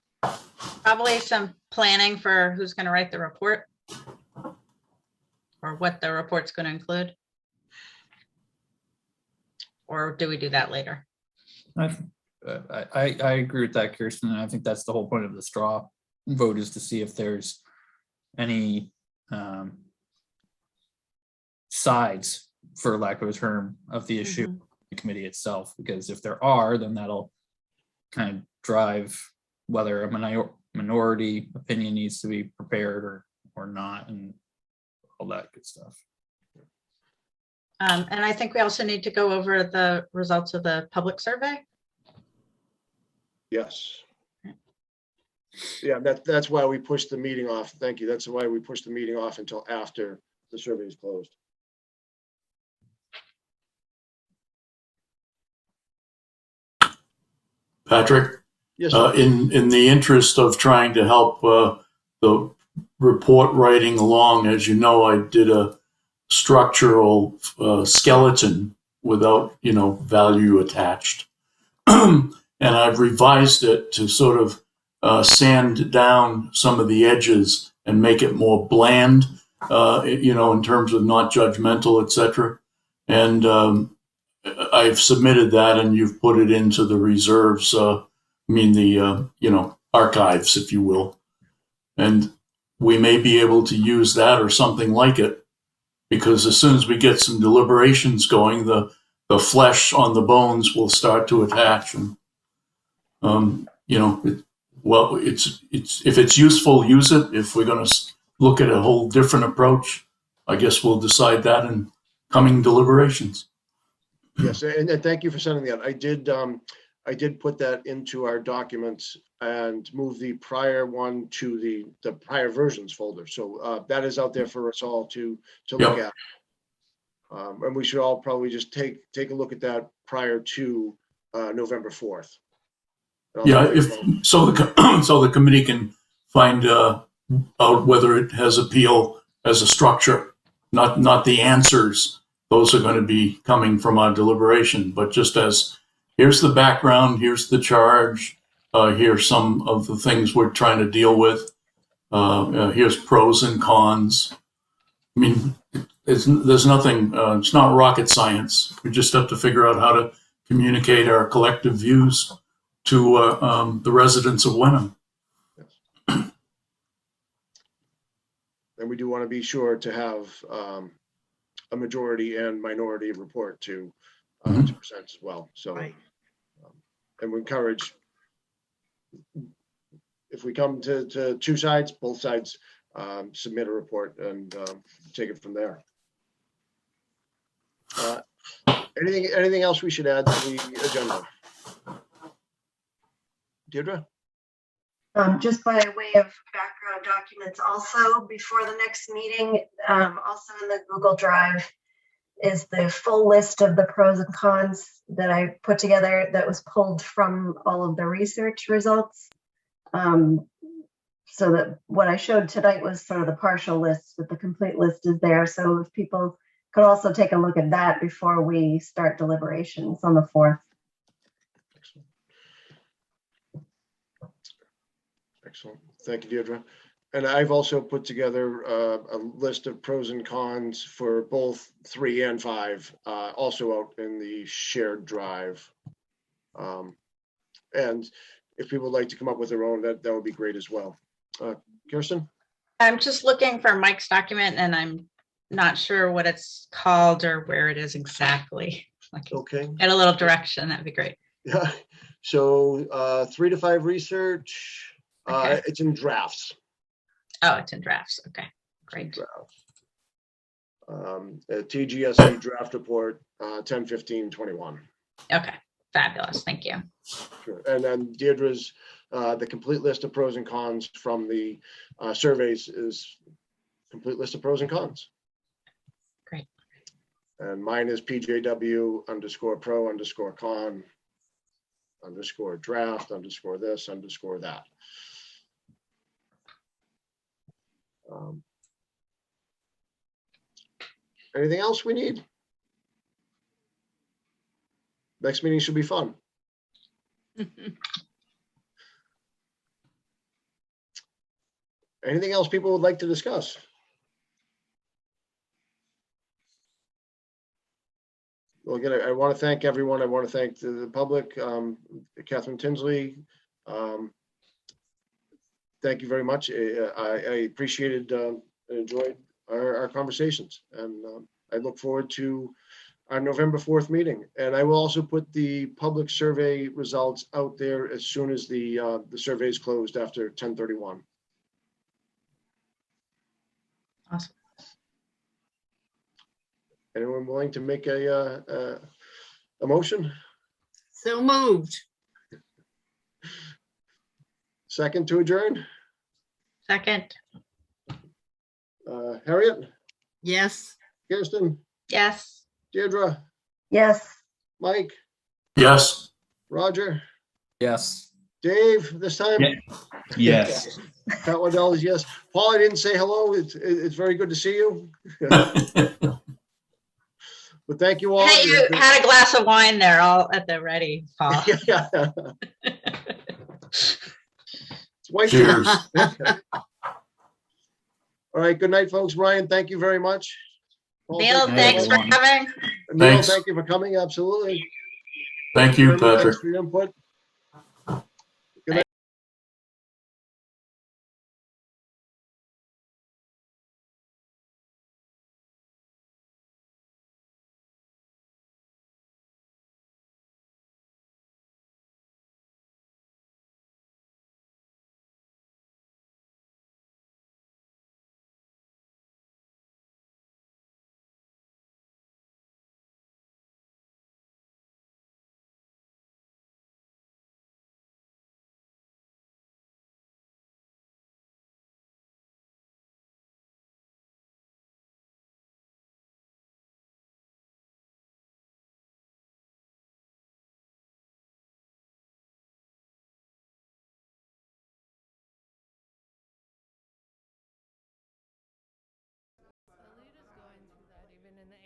Probably some planning for who's going to write the report or what the report's going to include. Or do we do that later? I agree with that, Kirsten, and I think that's the whole point of the straw vote, is to see if there's any sides, for lack of a term, of the issue, the committee itself, because if there are, then that'll kind of drive whether a minority opinion needs to be prepared or not, and all that good stuff. And I think we also need to go over the results of the public survey. Yes. Yeah, that's why we pushed the meeting off. Thank you. That's why we pushed the meeting off until after the survey is closed. Patrick? Yes, sir. In the interest of trying to help the report writing along, as you know, I did a structural skeleton without, value attached. And I've revised it to sort of sand down some of the edges and make it more bland, in terms of not judgmental, etc. And I've submitted that, and you've put it into the reserves, archives, if you will. And we may be able to use that or something like it, because as soon as we get some deliberations going, the flesh on the bones will start to attach. And, if it's useful, use it. If we're going to look at a whole different approach, I guess we'll decide that in coming deliberations. Yes, and thank you for sending that. I did put that into our documents and move the prior one to the prior versions folder. So that is out there for us all to look at. And we should all probably just take a look at that prior to November 4th. Yeah, so the committee can find out whether it has appeal as a structure, not the answers. Those are going to be coming from our deliberation, but just as here's the background, here's the charge, here's some of the things we're trying to deal with. Here's pros and cons. I mean, there's nothing, it's not rocket science. We just have to figure out how to communicate our collective views to the residents of Wenham. And we do want to be sure to have a majority and minority report to present as well. So, Right. And we encourage, if we come to two sides, both sides submit a report and take it from there. Anything else we should add to the agenda? Deirdre? Just by way of background documents, also before the next meeting, also in the Google Drive is the full list of the pros and cons that I put together that was pulled from all of the research results. So that what I showed tonight was sort of the partial list, but the complete list is there. So if people could also take a look at that before we start deliberations on the 4th. Excellent. Thank you, Deirdre. And I've also put together a list of pros and cons for both 3 and 5, also out in the shared drive. And if people would like to come up with their own, that would be great as well. Kirsten? I'm just looking for Mike's document and I'm not sure what it's called or where it is exactly. Like, Okay. get a little direction, that'd be great. Yeah. So 3 to 5 research. Okay. It's in drafts. Oh, it's in drafts. Okay, great. A TGSE draft report, 10/15/21. Okay, fabulous. Thank you. Sure. And then Deirdre's, the complete list of pros and cons from the surveys is complete list of pros and cons. Great. And mine is PJW_pro_con_draft_this_that. Anything else we need? Next meeting should be fun. Anything else people would like to discuss? Well, again, I want to thank everyone. I want to thank the public, Catherine Tinsley. Thank you very much. I appreciated and enjoyed our conversations, and I look forward to our November 4th meeting. And I will also put the public survey results out there as soon as the survey is closed after 10/31. Awesome. Anyone willing to make a motion? So moved. Second to adjourn? Second, Harriet, Yes. Kirsten, yes. Deirdre, Yes. Mike, Yes. Roger, Yes. Dave, this time? Yeah. Yes. Pat Waddell is yes. Paul, I didn't say hello. It's very good to see you. But thank you all. Hey, you had a glass of wine there all at the ready, Paul. Yeah. It's white. Cheers. All right. Good night, folks. Ryan, thank you very much. Paul, Neil, thank you. thanks for everyone. coming. Neil, Thanks. thank you for coming. Absolutely. Thank you, Thanks Patrick. for your input.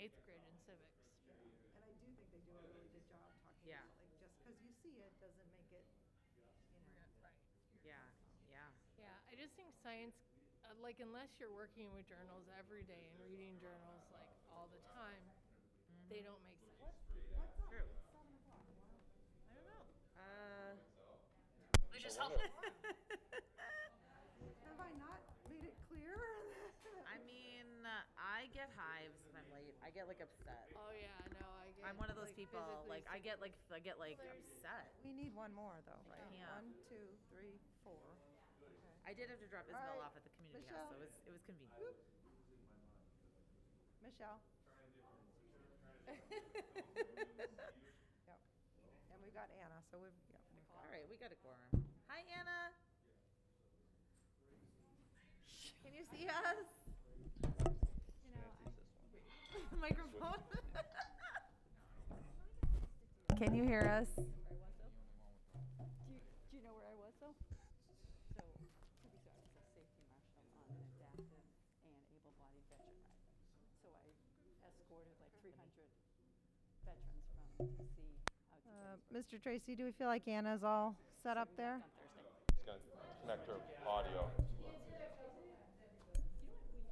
8th grade in civics. And I do think they do a really good job talking Yeah. about, like, just because you see it doesn't make it, you know. Right. Yeah, yeah. Yeah, I just think science, like, unless you're working with journals every day and reading journals like all the time, they don't make sense. What's up? True. It's 7 o'clock. Wow. I don't know. We just hope. Have I not made it clear? I mean, I get hives if I'm late. I get like upset. Oh yeah, no, I get. I'm one of those like, people. physically Like I sick. get like upset. We need one more though, right? can't. 1, 2, 3, 4. I did have to drop Isabel right, off at the community Michelle. house, so it was convenient. Whoop. Michelle. Yep. And we've got Anna, so we've, yep. All right, we got a quorum. Hi, Anna. Can you see us? You know, Microphone. Can you hear us? Do you know where I was though? So, 2 weeks ago, I was a safety marshal on an adaptive and able-bodied veteran ride. So I escorted like 300 veterans from DC out to Gettysburg. Mr. Tracy, do we feel like Anna's all set up there? On Thursday. It's going to connect her audio. You know what, we should do it again.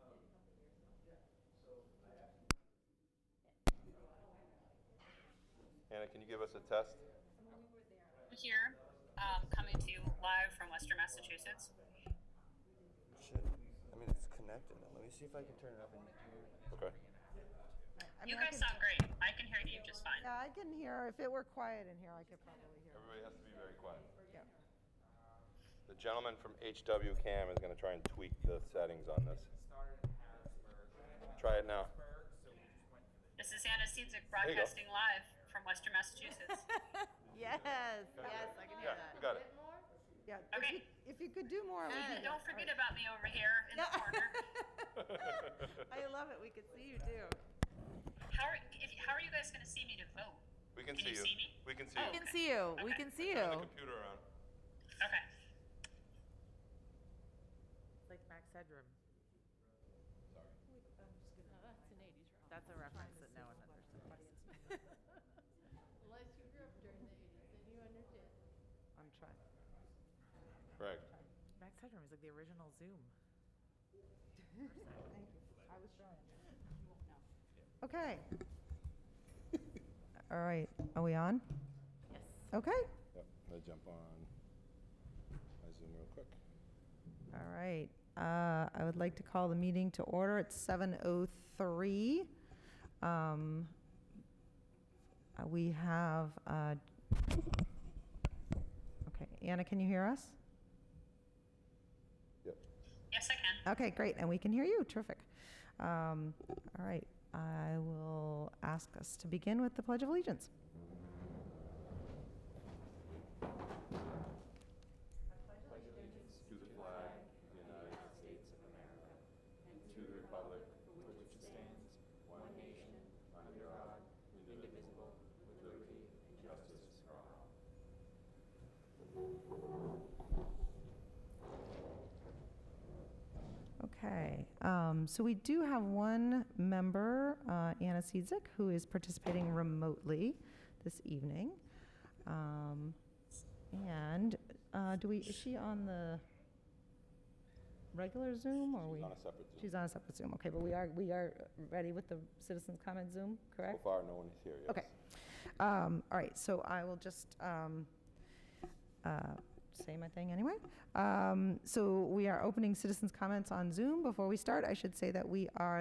Dan and I did a couple of years ago. Anna, can you give us a test? Here, coming to you live from Western Massachusetts. Shit. I mean, it's connected. Let me see if I can turn it up. Okay. You guys sound great. I can hear you just fine. Yeah, I can hear. If it were quiet in here, I could probably hear. Everybody has to be very quiet. Yeah. The gentleman from HW Cam is going to try and tweak the settings on this. Try it now. This is Anna Siedzik broadcasting live from Western Massachusetts. Yes, yes, I can hear Yeah, that. we got it. Yeah. Okay. If you could do more, it would be And good. don't forget about me over here in the corner. I love it. We could see you too. How are you guys going to see me to vote? We can Can see you you. see me? We can see Oh, you. We can see you. We Okay. can see Turn the you. computer around. Okay. It's like Max Headroom. Oh, that's an 80s reference. That's a reference that no one understands. Unless you grew up during the 80s, then you understand. I'm trying. Greg. Max Headroom is like the original Zoom. Thank you. I was trying. Okay. All right. Are we on? Yes. Okay. Yep. I'm going to jump on my Zoom real quick. All right. I would like to call the meeting to order at 7:03. We have, okay, Anna, can you hear us? Yep. Yes, I can. Okay, great, and we can hear you, terrific. All right, I will ask us to begin with the Pledge of Allegiance. To the flag of the United States of America and to the republic for which it stands, one nation, under God, indivisible, with liberty and justice for all. Okay, so we do have one member, Anna Siedzik, who is participating remotely this evening. And is she on the regular Zoom or She's on a separate Zoom. She's on a separate Zoom, okay, but we are ready with the citizens comment Zoom, correct? So far, no one is here yet. Okay. All right, so I will just say my thing anyway. So we are opening citizens' comments on Zoom. Before we start, I should say that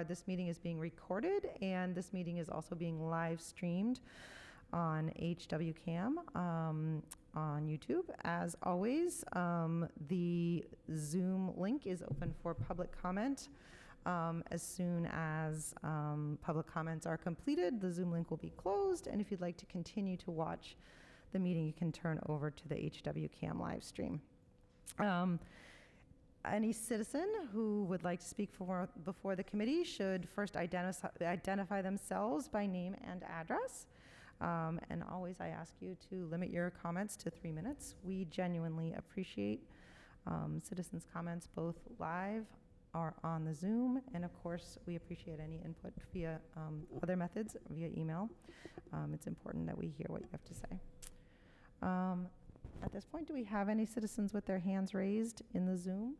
this meeting is being recorded, and this meeting is also being live streamed on HW Cam on YouTube. As always, the Zoom link is open for public comment. As soon as public comments are completed, the Zoom link will be closed, and if you'd like to continue to watch the meeting, you can turn over to the HW Cam live stream. Any citizen who would like to speak before the committee should first identify themselves by name and address. And always I ask you to limit your comments to 3 minutes. We genuinely appreciate citizens' comments both live are on the Zoom. And of course, we appreciate any input via other methods, via email. It's important that we hear what you have to say. At this point, do we have any citizens with their hands raised in the Zoom?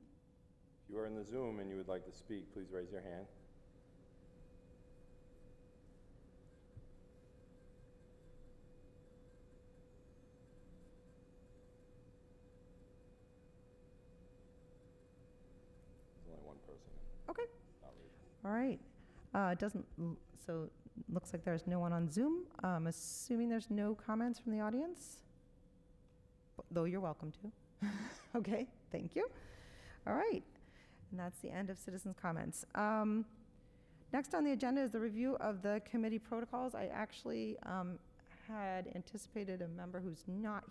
If you are in the Zoom and you would like to speak, please raise your hand. There's only one person. Okay. Not raising. All right. It doesn't, so looks like there's no one on Zoom. Assuming there's no comments from the audience, though you're welcome to. Okay, thank you. All right. And that's the end of citizens' comments. Next on the agenda is the review of the committee protocols. I actually had anticipated a member who's not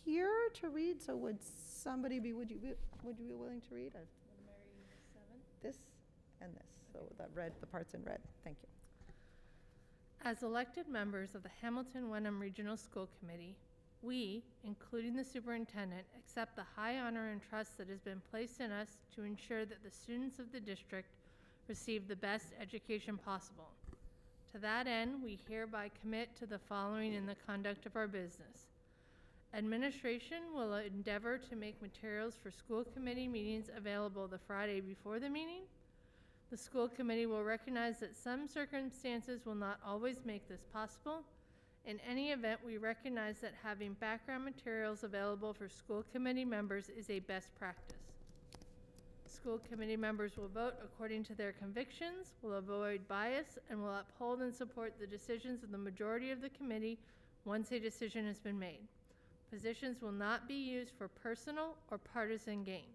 here to read, so would somebody be, would you be willing to read? This and this, so that red, the parts in red. Thank you. As elected members of the Hamilton Wenham Regional School Committee, we, including the superintendent, accept the high honor and trust that has been placed in us to ensure that the students of the district receive the best education possible. To that end, we hereby commit to the following in the conduct of our business. Administration will endeavor to make materials for school committee meetings available the Friday before the meeting. The school committee will recognize that some circumstances will not always make this possible. In any event, we recognize that having background materials available for school committee members is a best practice. School committee members will vote according to their convictions, will avoid bias, and will uphold and support the decisions of the majority of the committee once a decision has been made. Positions will not be used for personal or partisan gain.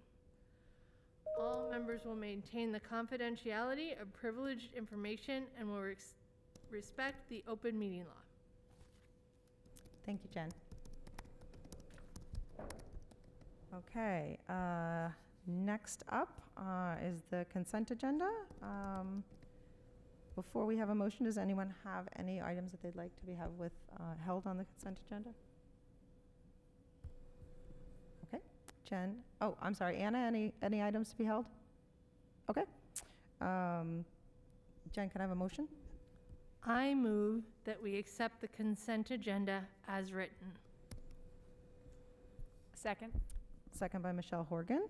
All members will maintain the confidentiality of privileged information and will respect the open meeting law. Thank you, Jen. Okay, next up is the consent agenda. Before we have a motion, does anyone have any items that they'd like to be held on the consent agenda? Okay, Jen. Oh, I'm sorry, Anna. Any items to be held? Okay. Jen, can I have a motion? I move that we accept the consent agenda as written. Second. Second by Michelle Horgan.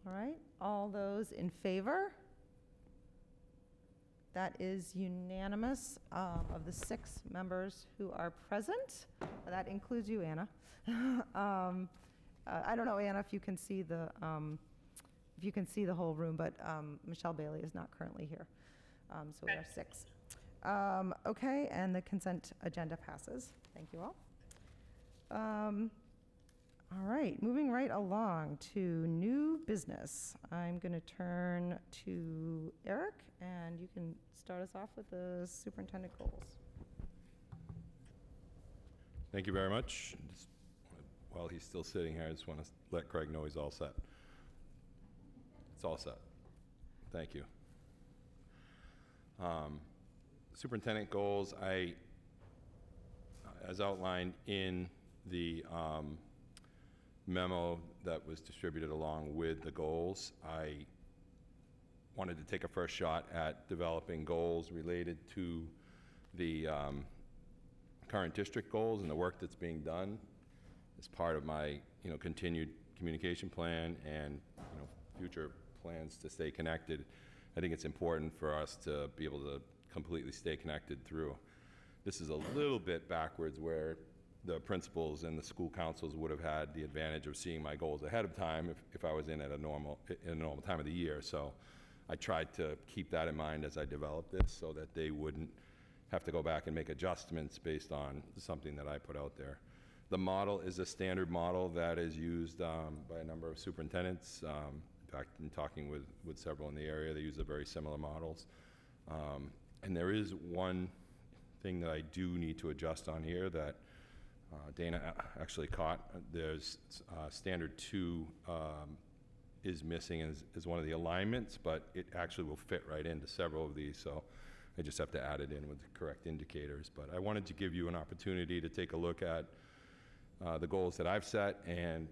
All right, all those in favor? That is unanimous of the 6 members who are present. That includes you, Anna. I don't know, Anna, if you can see the whole room, but Michelle Bailey is not currently here. So we are 6. Okay, and the consent agenda passes. Thank you all. All right, moving right along to new business. I'm going to turn to Eric, and you can start us off with the superintendent goals. Thank you very much. Just, while he's still sitting here, I just want to let Craig know he's all set. It's all set. Thank you. Superintendent goals, as outlined in the memo that was distributed along with the goals, I wanted to take a first shot at developing goals related to the current district goals and the work that's being done as part of my continued communication plan and future plans to stay connected. I think it's important for us to be able to completely stay connected through. This is a little bit backwards where the principals and the school councils would have had the advantage of seeing my goals ahead of time if I was in at a normal time of the year. So I tried to keep that in mind as I developed this so that they wouldn't have to go back and make adjustments based on something that I put out there. The model is a standard model that is used by a number of superintendents. In fact, in talking with several in the area, they use a very similar models. And there is one thing that I do need to adjust on here that Dana actually caught. There's standard 2 is missing as one of the alignments, but it actually will fit right into several of these. So I just have to add it in with the correct indicators. But I wanted to give you an opportunity to take a look at the goals that I've set and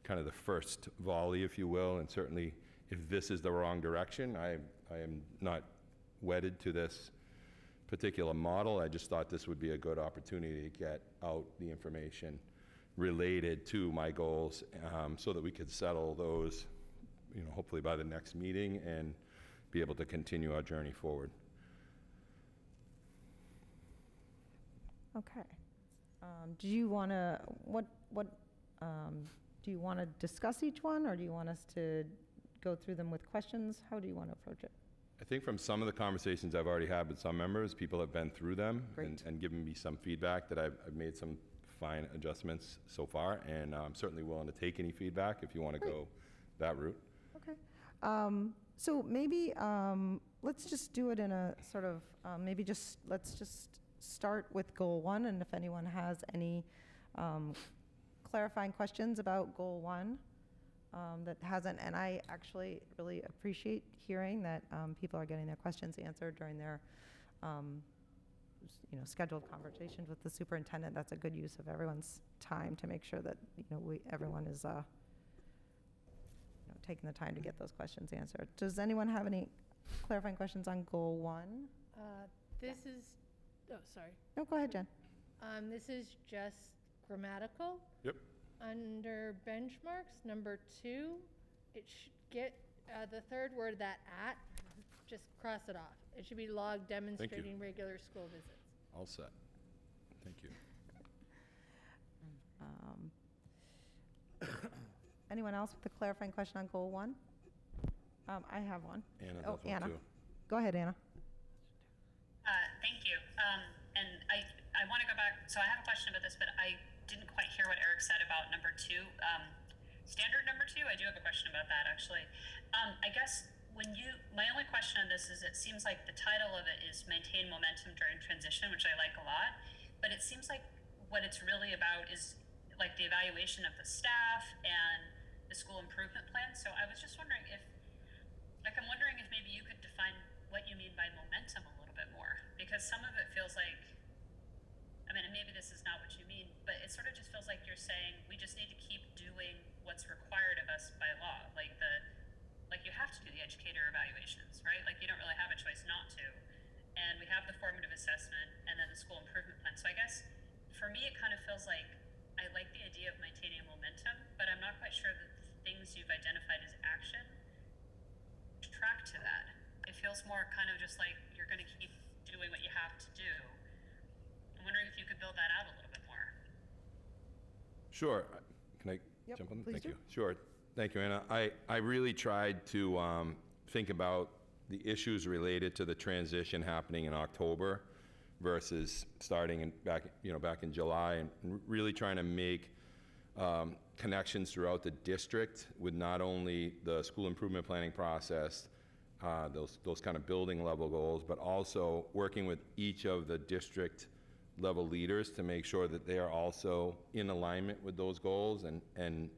kind of the first volley, if you will, and certainly if this is the wrong direction. I am not wedded to this particular model. I just thought this would be a good opportunity to get out the information related to my goals, so that we could settle those, hopefully by the next meeting, and be able to continue our journey forward. Okay. Do you want to, do you want to discuss each one, or do you want us to go through them with questions? How do you want to approach it? I think from some of the conversations I've already had with some members, people have been through them and given me some feedback that I've made some fine adjustments so far, and I'm certainly willing to take any feedback if you want to go that route. Okay. So maybe let's just do it in a sort of, let's just start with goal 1, and if anyone has any clarifying questions about goal 1 that hasn't, and I actually really appreciate hearing that people are getting their questions answered during their scheduled conversations with the superintendent. That's a good use of everyone's time to make sure that everyone is taking the time to get those questions answered. Does anyone have any clarifying questions on goal 1? This is, oh, sorry. No, go ahead, Jen. This is just grammatical. Yep. Under benchmarks, number 2, it should get the third word, that at, just cross it off. It should be log demonstrating regular school visits. All set. Thank you. Anyone else with a clarifying question on goal 1? I have one. Anna Oh, does one Anna. too. Go ahead, Anna. Thank you. And I want to go back. So I have a question about this, but I didn't quite hear what Eric said about number 2. Standard number 2, I do have a question about that, actually. I guess my only question on this is, it seems like the title of it is Maintain Momentum During Transition, which I like a lot, but it seems like what it's really about is like the evaluation of the staff and the school improvement plan. So I was just wondering if maybe you could define what you mean by momentum a little bit more, because some of it feels like, and maybe this is not what you mean, but it sort of just feels like you're saying we just need to keep doing what's required of us by law. Like you have to do the educator evaluations, right? Like you don't really have a choice not to. And we have the formative assessment and then the school improvement plan. So I guess for me, it kind of feels like I like the idea of maintaining momentum, but I'm not quite sure that the things you've identified as action track to that. It feels more kind of just like you're going to keep doing what you have to do. I'm wondering if you could build that out a little bit more. Sure. Can I jump on? Thank you. Sure. Thank you, Anna. I really tried to think about the issues related to the transition happening in October versus starting back in July, and really trying to make connections throughout the district with not only the school improvement planning process, those kind of building level goals, but also working with each of the district level leaders to make sure that they are also in alignment with those goals. And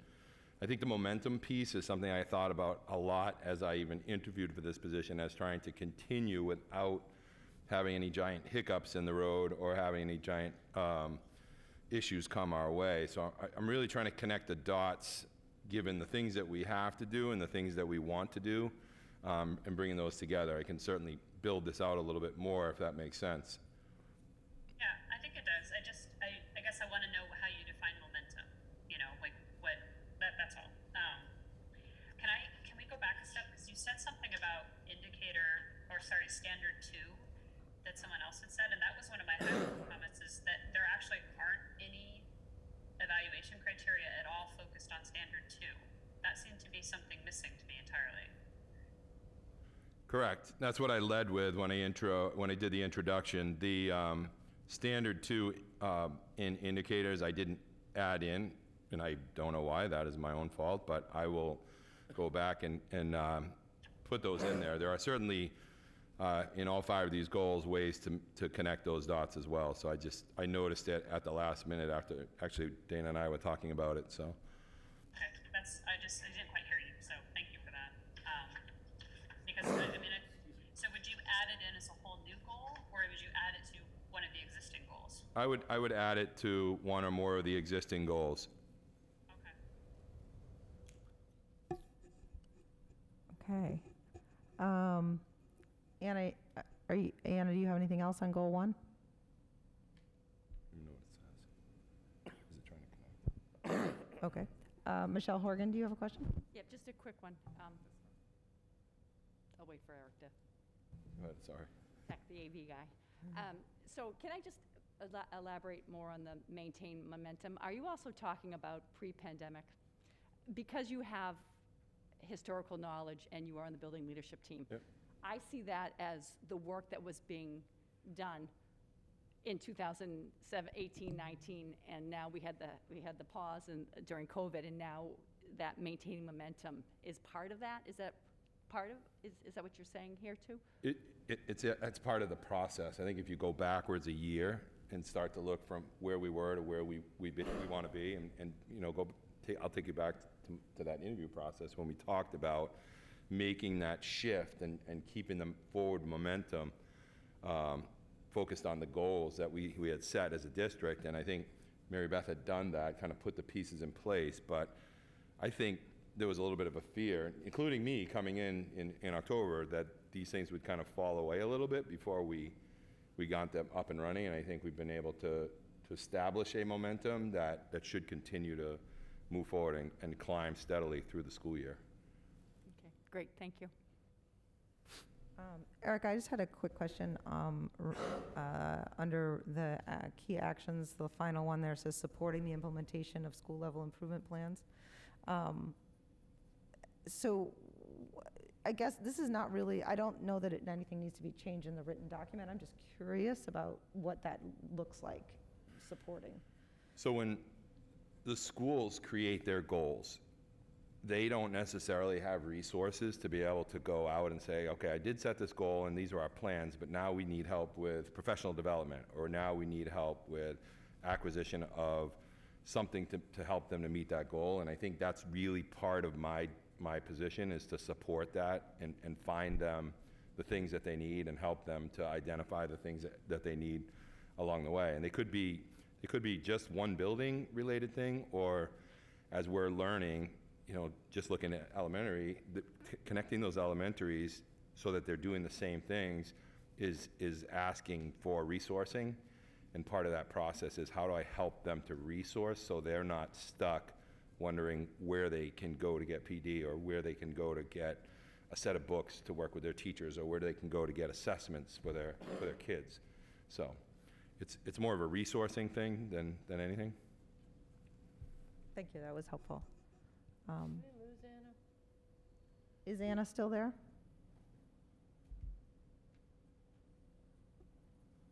I think the momentum piece is something I thought about a lot as I even interviewed for this position, as trying to continue without having any giant hiccups in the road or having any giant issues come our way. So I'm really trying to connect the dots, given the things that we have to do and the things that we want to do, and bringing those together. I can certainly build this out a little bit more, if that makes sense. Yeah, I think it does. I guess I want to know how you define momentum. Like what that's all. Can we go back a step, because you said something about standard 2 that someone else had said, and that was one of my comments, is that there actually aren't any evaluation criteria at all focused on standard 2. That seemed to be something missing to me entirely. Correct. That's what I led with when I did the introduction. The standard 2 in indicators I didn't add in, and I don't know why. That is my own fault, but I will go back and put those in there. There are certainly in all 5 of these goals ways to connect those dots as well. So I noticed it at the last minute after actually Dana and I were talking about it. So. Okay, I didn't quite hear you, so thank you for that. Because so would you add it in as a whole new goal, or would you add it to one of the existing goals? I would add it to one or more of the existing goals. Okay. Anna, Anna, do you have anything else on goal 1? You know what it says. Is it trying to connect? Okay. Michelle Horgan, do you have a question? Yeah, just a quick one. I'll wait for Eric to Go ahead, sorry. tech the AV guy. So can I just elaborate more on the maintain momentum? Are you also talking about pre-pandemic? Because you have historical knowledge and you are on the building leadership team, Yep. I see that as the work that was being done in 2018, 19, and now we had the pause during COVID, and now that maintaining momentum is part of that. Is that part of? Is that what you're saying here too? It's part of the process. I think if you go backwards a year and start to look from where we were to where we want to be, and you know, I'll take you back to that interview process when we talked about making that shift and keeping the forward momentum focused on the goals that we had set as a district. And I think Mary Beth had done that, kind of put the pieces in place. But I think there was a little bit of a fear, including me coming in October, that these things would kind of fall away a little bit before we got them up and running. And I think we've been able to establish a momentum that should continue to move forward and climb steadily through the school year. Okay, great, thank you. Eric, I just had a quick question. Under the key actions, the final one there says supporting the implementation of school level improvement plans. So I guess this is not really, I don't know that anything needs to be changed in the written document. I'm just curious about what that looks like, supporting. So when the schools create their goals, they don't necessarily have resources to be able to go out and say, okay, I did set this goal and these are our plans, but now we need help with professional development, or now we need help with acquisition of something to help them to meet that goal. And I think that's really part of my position, is to support that and find them the things that they need and help them to identify the things that they need along the way. And it could be just one building related thing, or as we're learning, you know, just looking at elementary, connecting those elementaries so that they're doing the same things is asking for resourcing. And part of that process is, how do I help them to resource so they're not stuck wondering where they can go to get PD, or where they can go to get a set of books to work with their teachers, or where they can go to get assessments for their kids. So it's more of a resourcing thing than anything. Thank you, that was helpful. Did we lose Anna? Is Anna still there?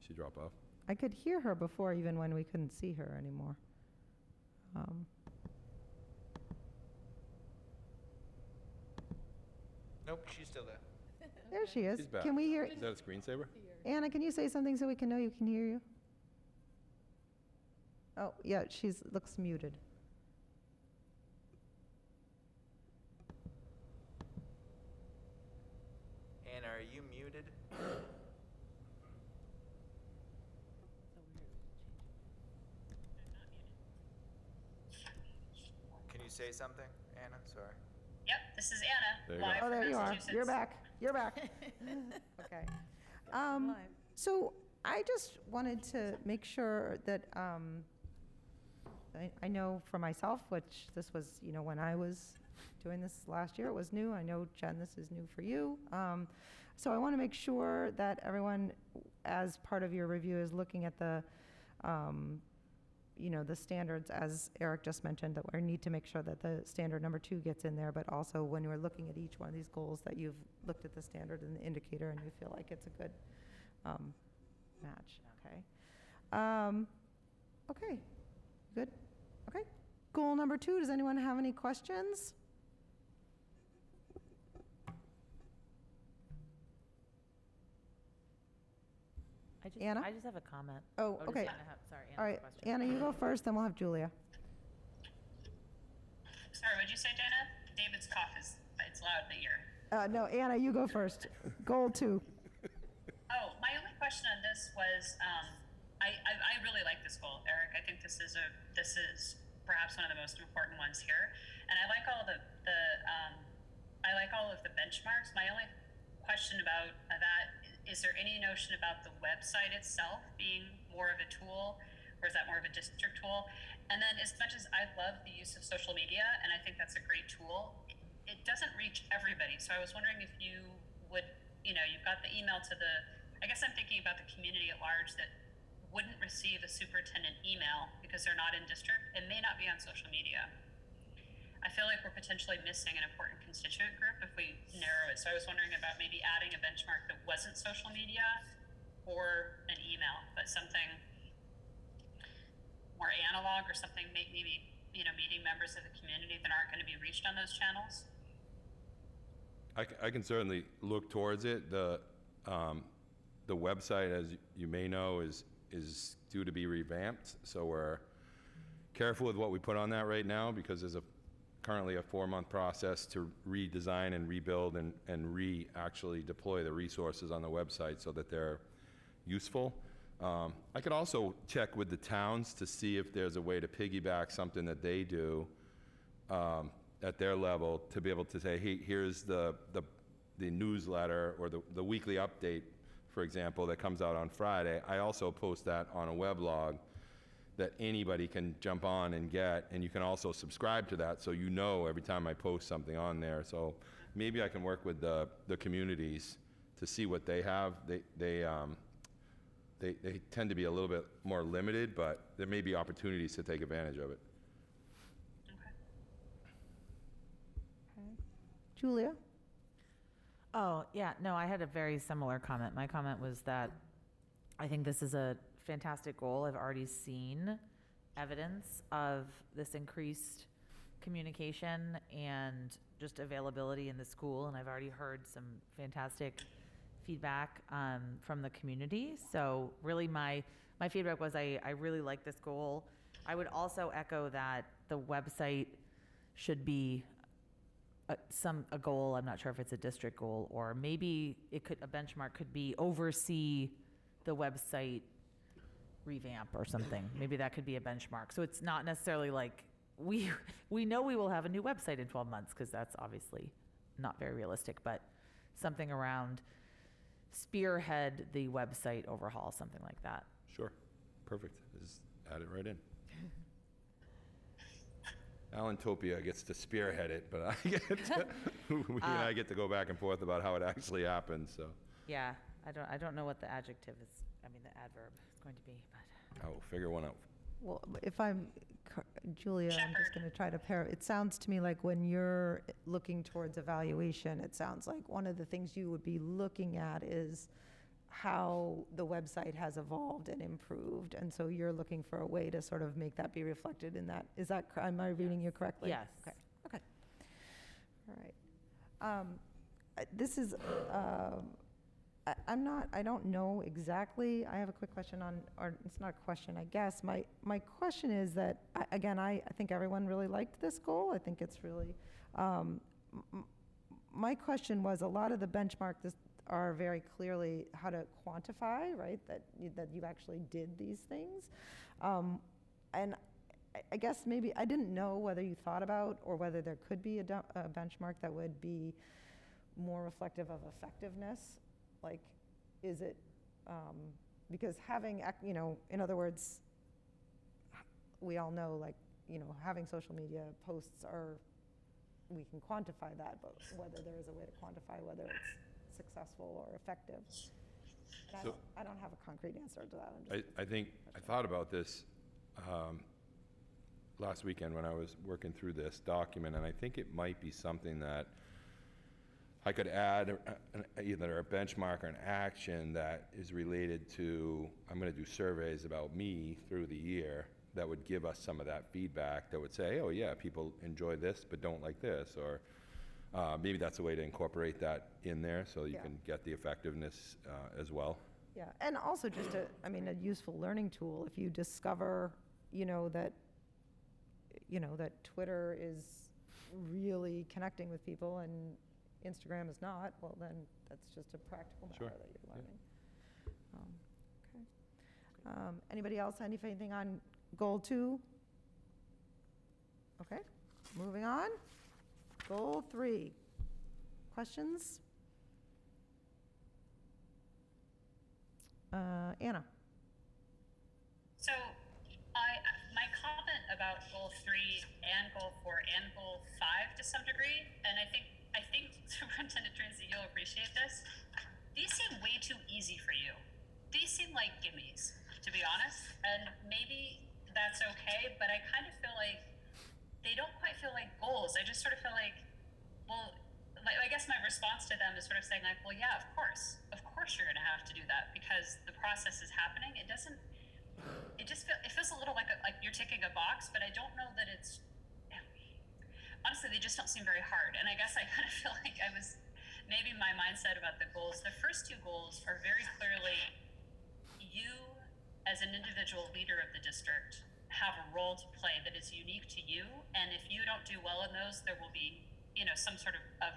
She drop off. I could hear her before, even when we couldn't see her anymore. Nope, she's still there. There she is. She's back. Can we hear? Is that a screensaver? Anna, can you say something so we can know you can hear you? Oh, yeah, looks muted. Anna, are you muted? Can you say something, Anna? Sorry. Yep, this is Anna. There you live go. Oh, there from you are. Massachusetts. You're back. You're back. Okay. So I just wanted to make sure that I know for myself, which this was, you know, when I was doing this last year, it was new. I know, Jen, this is new for you. So I want to make sure that everyone, as part of your review, is looking at the, you know, the standards, as Eric just mentioned, that we need to make sure that the standard number 2 gets in there, but also when you're looking at each one of these goals, that you've looked at the standard and the indicator and you feel like it's a good match. Okay. Okay. Good. Okay. Goal number 2, does anyone have any questions? Anna? I just have a comment. Oh, just okay. Sorry, Anna, All right, question. Anna, you go first, then we'll have Julia. Sorry, what'd you say, Dana? David's cough it's loud in the ear. No, Anna, you go first. Goal 2. Oh, my only question on this was, I really like this goal, Eric. I think this is perhaps one of the most important ones here, and I like all I like all of the benchmarks. My only question about that. Is there any notion about the website itself being more of a tool, or is that more of a district tool? And then, as much as I love the use of social media, and I think that's a great tool, it doesn't reach everybody. So I was wondering if you would, you've got the email to the, I guess I'm thinking about the community at large that wouldn't receive a superintendent email because they're not in district and may not be on social media. I feel like we're potentially missing an important constituent group if we narrow it. So I was wondering about maybe adding a benchmark that wasn't social media or an email, but something more analog or something maybe, meeting members of the community that aren't going to be reached on those channels. I can certainly look towards it. The website, as you may know, is due to be revamped. So we're careful with what we put on that right now because there's currently a 4-month process to redesign and rebuild and actually deploy the resources on the website so that they're useful. I could also check with the towns to see if there's a way to piggyback something that they do at their level to be able to say, hey, here's the newsletter or the weekly update, for example, that comes out on Friday. I also post that on a weblog that anybody can jump on and get, and you can also subscribe to that so you know every time I post something on there. So maybe I can work with the communities to see what they have. They tend to be a little bit more limited, but there may be opportunities to take advantage of it. Julia? Oh, yeah, no, I had a very similar comment. My comment was that I think this is a fantastic goal. I've already seen evidence of this increased communication and just availability in the school, and I've already heard some fantastic feedback from the community. So really my feedback was I really like this goal. I would also echo that the website should be a goal. I'm not sure if it's a district goal, or maybe a benchmark could be oversee the website revamp or something. Maybe that could be a benchmark. So it's not necessarily like we know we will have a new website in 12 months because that's obviously not very realistic, but something around spearhead the website overhaul, something like that. Sure. Perfect. Just add it right in. Alan Topia gets to spearhead it, but I get to go back and forth about how it actually happens. So Yeah, I don't know what the adjective is. I mean, the adverb is going to be, but I will figure one out. Well, if I'm, Julia, I'm just going to try to pair. It sounds to me like when you're looking towards evaluation, it sounds like one of the things you would be looking at is how the website has evolved and improved. And so you're looking for a way to sort of make that be reflected in that. Is that, am I reading you correctly? Yes. Okay. All right. This is, I don't know exactly. I have a quick question on, or it's not a question, I guess. My question is that, again, I think everyone really liked this goal. I think it's really, my question was, a lot of the benchmarks are very clearly how to quantify, right? That you actually did these things. And I guess maybe, I didn't know whether you thought about or whether there could be a benchmark that would be more reflective of effectiveness. Like, is it, because having, in other words, we all know, like, having social media posts we can quantify that, but whether there is a way to quantify whether it's successful or effective. I don't have a concrete answer to that. I think I thought about this last weekend when I was working through this document, and I think it might be something that I could add either a benchmark or an action that is related to, I'm going to do surveys about me through the year that would give us some of that feedback that would say, oh yeah, people enjoy this but don't like this, or maybe that's a way to incorporate that in there so you can get the effectiveness as well. Yeah, and also just a useful learning tool. If you discover, that Twitter is really connecting with people and Instagram is not, well then that's just a practical matter that you're learning. Okay. Anybody else, anything on goal 2? Okay, moving on. Goal 3. Questions? Anna. So my comment about goal 3 and goal 4 and goal 5 to some degree, and I think Superintendent Tracy, you'll appreciate this. These seem way too easy for you. These seem like gimmies, to be honest, and maybe that's okay, but I kind of feel like they don't quite feel like goals. I just sort of feel like, well, I guess my response to them is sort of saying like, well, yeah, of course you're going to have to do that because the process is happening. It feels a little like you're ticking a box, but I don't know that it's, honestly, they just don't seem very hard. And I guess I kind of feel like maybe my mindset about the goals, the first two goals are very clearly you as an individual leader of the district have a role to play that is unique to you. And if you don't do well in those, there will be, some sort of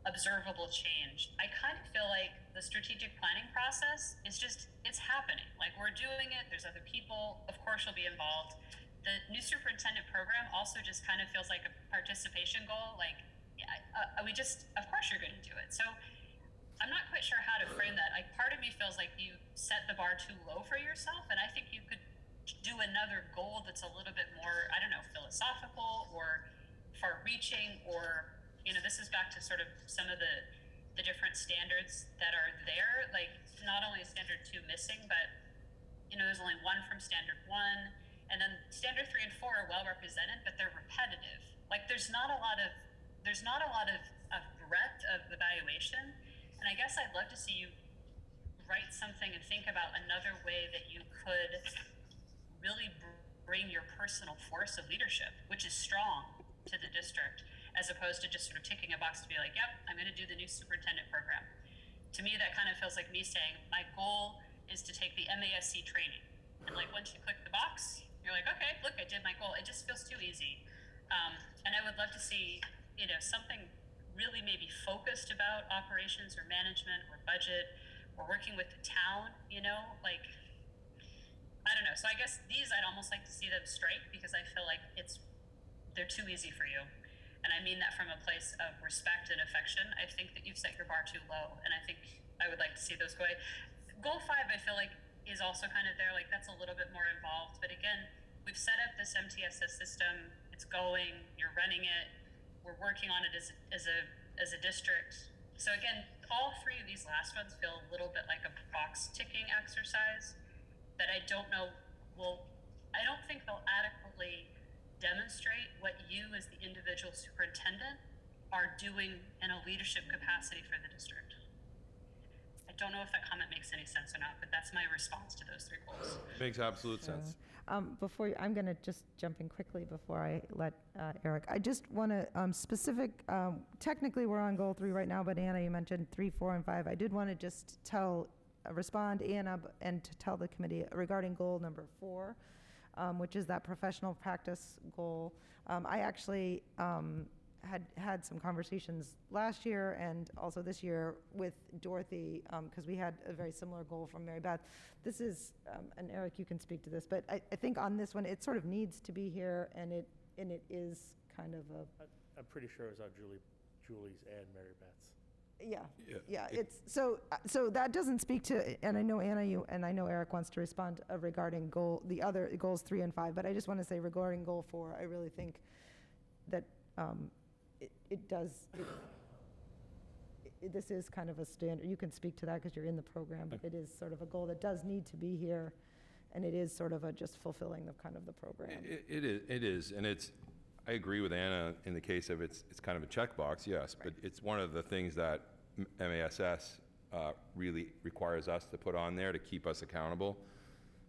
observable change. I kind of feel like the strategic planning process is it's happening. Like we're doing it, there's other people, of course you'll be involved. The new superintendent program also just kind of feels like a participation goal. Like, of course you're going to do it. So I'm not quite sure how to frame that. Like part of me feels like you set the bar too low for yourself. And I think you could do another goal that's a little bit more, I don't know, philosophical or far reaching, or, this is back to sort of some of the different standards that are there. Like not only is standard 2 missing, but, there's only one from standard 1. And then standard 3 and 4 are well represented, but they're repetitive. Like there's not a lot of breadth of evaluation. And I guess I'd love to see you write something and think about another way that you could really bring your personal force of leadership, which is strong, to the district, as opposed to just sort of ticking a box to be like, yep, I'm going to do the new superintendent program. To me, that kind of feels like me saying, my goal is to take the MASC training. And like once you click the box, you're like, okay, look, I did my goal. It just feels too easy. And I would love to see, something really maybe focused about operations or management or budget or working with the town, like, I don't know. So I guess these, I'd almost like to see them strike because I feel like they're too easy for you. And I mean that from a place of respect and affection. I think that you've set your bar too low. And I think I would like to see those go away. Goal 5, I feel like, is also kind of there. Like that's a little bit more involved. But again, we've set up this MTSS system. It's going, you're running it. We're working on it as a district. So again, all 3 of these last ones feel a little bit like a box ticking exercise that I don't think they'll adequately demonstrate what you as the individual superintendent are doing in a leadership capacity for the district. I don't know if that comment makes any sense or not, but that's my response to those 3 goals. Makes absolute sense. I'm going to just jump in quickly before I let Eric. I just want to technically we're on goal 3 right now, but Anna, you mentioned 3, 4, and 5. I did want to just respond Anna and to tell the committee regarding goal number 4, which is that professional practice goal. I actually had some conversations last year and also this year with Dorothy because we had a very similar goal from Mary Beth. This is, and Eric, you can speak to this, but I think on this one, it sort of needs to be here, and it is kind of a. I'm pretty sure it's on Julie's and Mary Beth's. Yeah. It's so that doesn't speak to, and I know Anna, you and I know Eric wants to respond regarding the other goals 3 and 5, but I just want to say regarding goal 4, I really think that this is kind of a standard. You can speak to that because you're in the program, but it is sort of a goal that does need to be here, and it is sort of just fulfilling the kind of the program. It is, and I agree with Anna in the case of it's kind of a checkbox, yes, but it's one of the things that MASS really requires us to put on there to keep us accountable,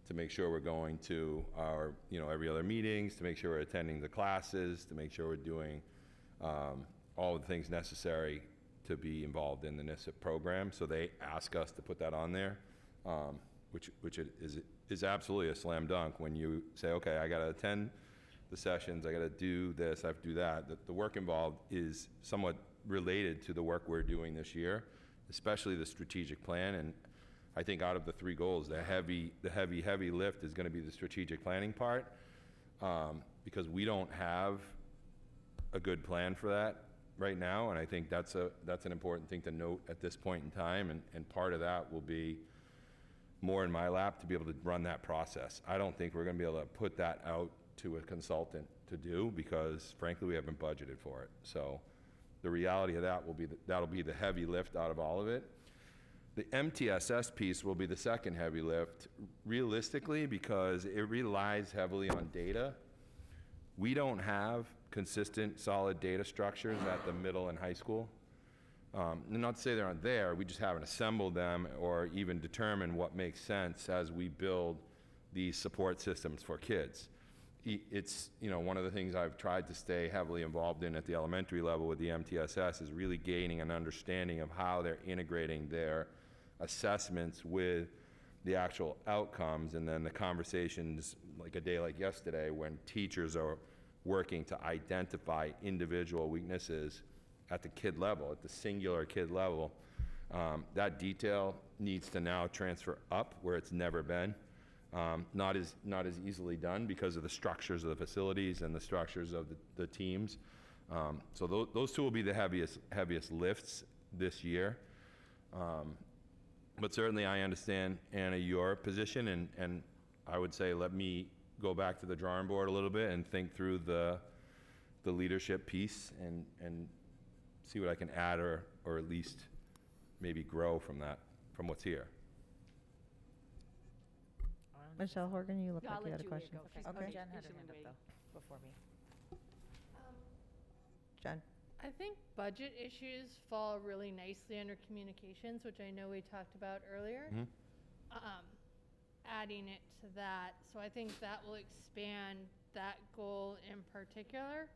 to make sure we're going to our every other meetings, to make sure we're attending the classes, to make sure we're doing all the things necessary to be involved in the NISIP program. So they ask us to put that on there, which is absolutely a slam dunk when you say, okay, I got to attend the sessions, I got to do this, I have to do that. The work involved is somewhat related to the work we're doing this year, especially the strategic plan. And I think out of the 3 goals, the heavy lift is going to be the strategic planning part, because we don't have a good plan for that right now, and I think that's an important thing to note at this point in time, and part of that will be more in my lap to be able to run that process. I don't think we're going to be able to put that out to a consultant to do because frankly, we haven't budgeted for it. So the reality of that will be that'll be the heavy lift out of all of it. The MTSS piece will be the second heavy lift, realistically, because it relies heavily on data. We don't have consistent, solid data structures at the middle and high school. Not to say they aren't there, we just haven't assembled them or even determined what makes sense as we build these support systems for kids. It's, you know, one of the things I've tried to stay heavily involved in at the elementary level with the MTSS is really gaining an understanding of how they're integrating their assessments with the actual outcomes, and then the conversations like a day like yesterday when teachers are working to identify individual weaknesses at the kid level, at the singular kid level. That detail needs to now transfer up where it's never been. Not as easily done because of the structures of the facilities and the structures of the teams. So those two will be the heaviest lifts this year. But certainly I understand, Anna, your position, and I would say let me go back to the drawing board a little bit and think through the leadership piece and see what I can add or at least maybe grow from that, from what's here. Michelle Horgan, you look I'll like you let had a Julia question. go. She's- Okay. Jen had her hand up though, before me. Jen. I think budget issues fall really nicely under communications, which I know we talked about earlier. Adding it to that, so I think that will expand that goal in particular.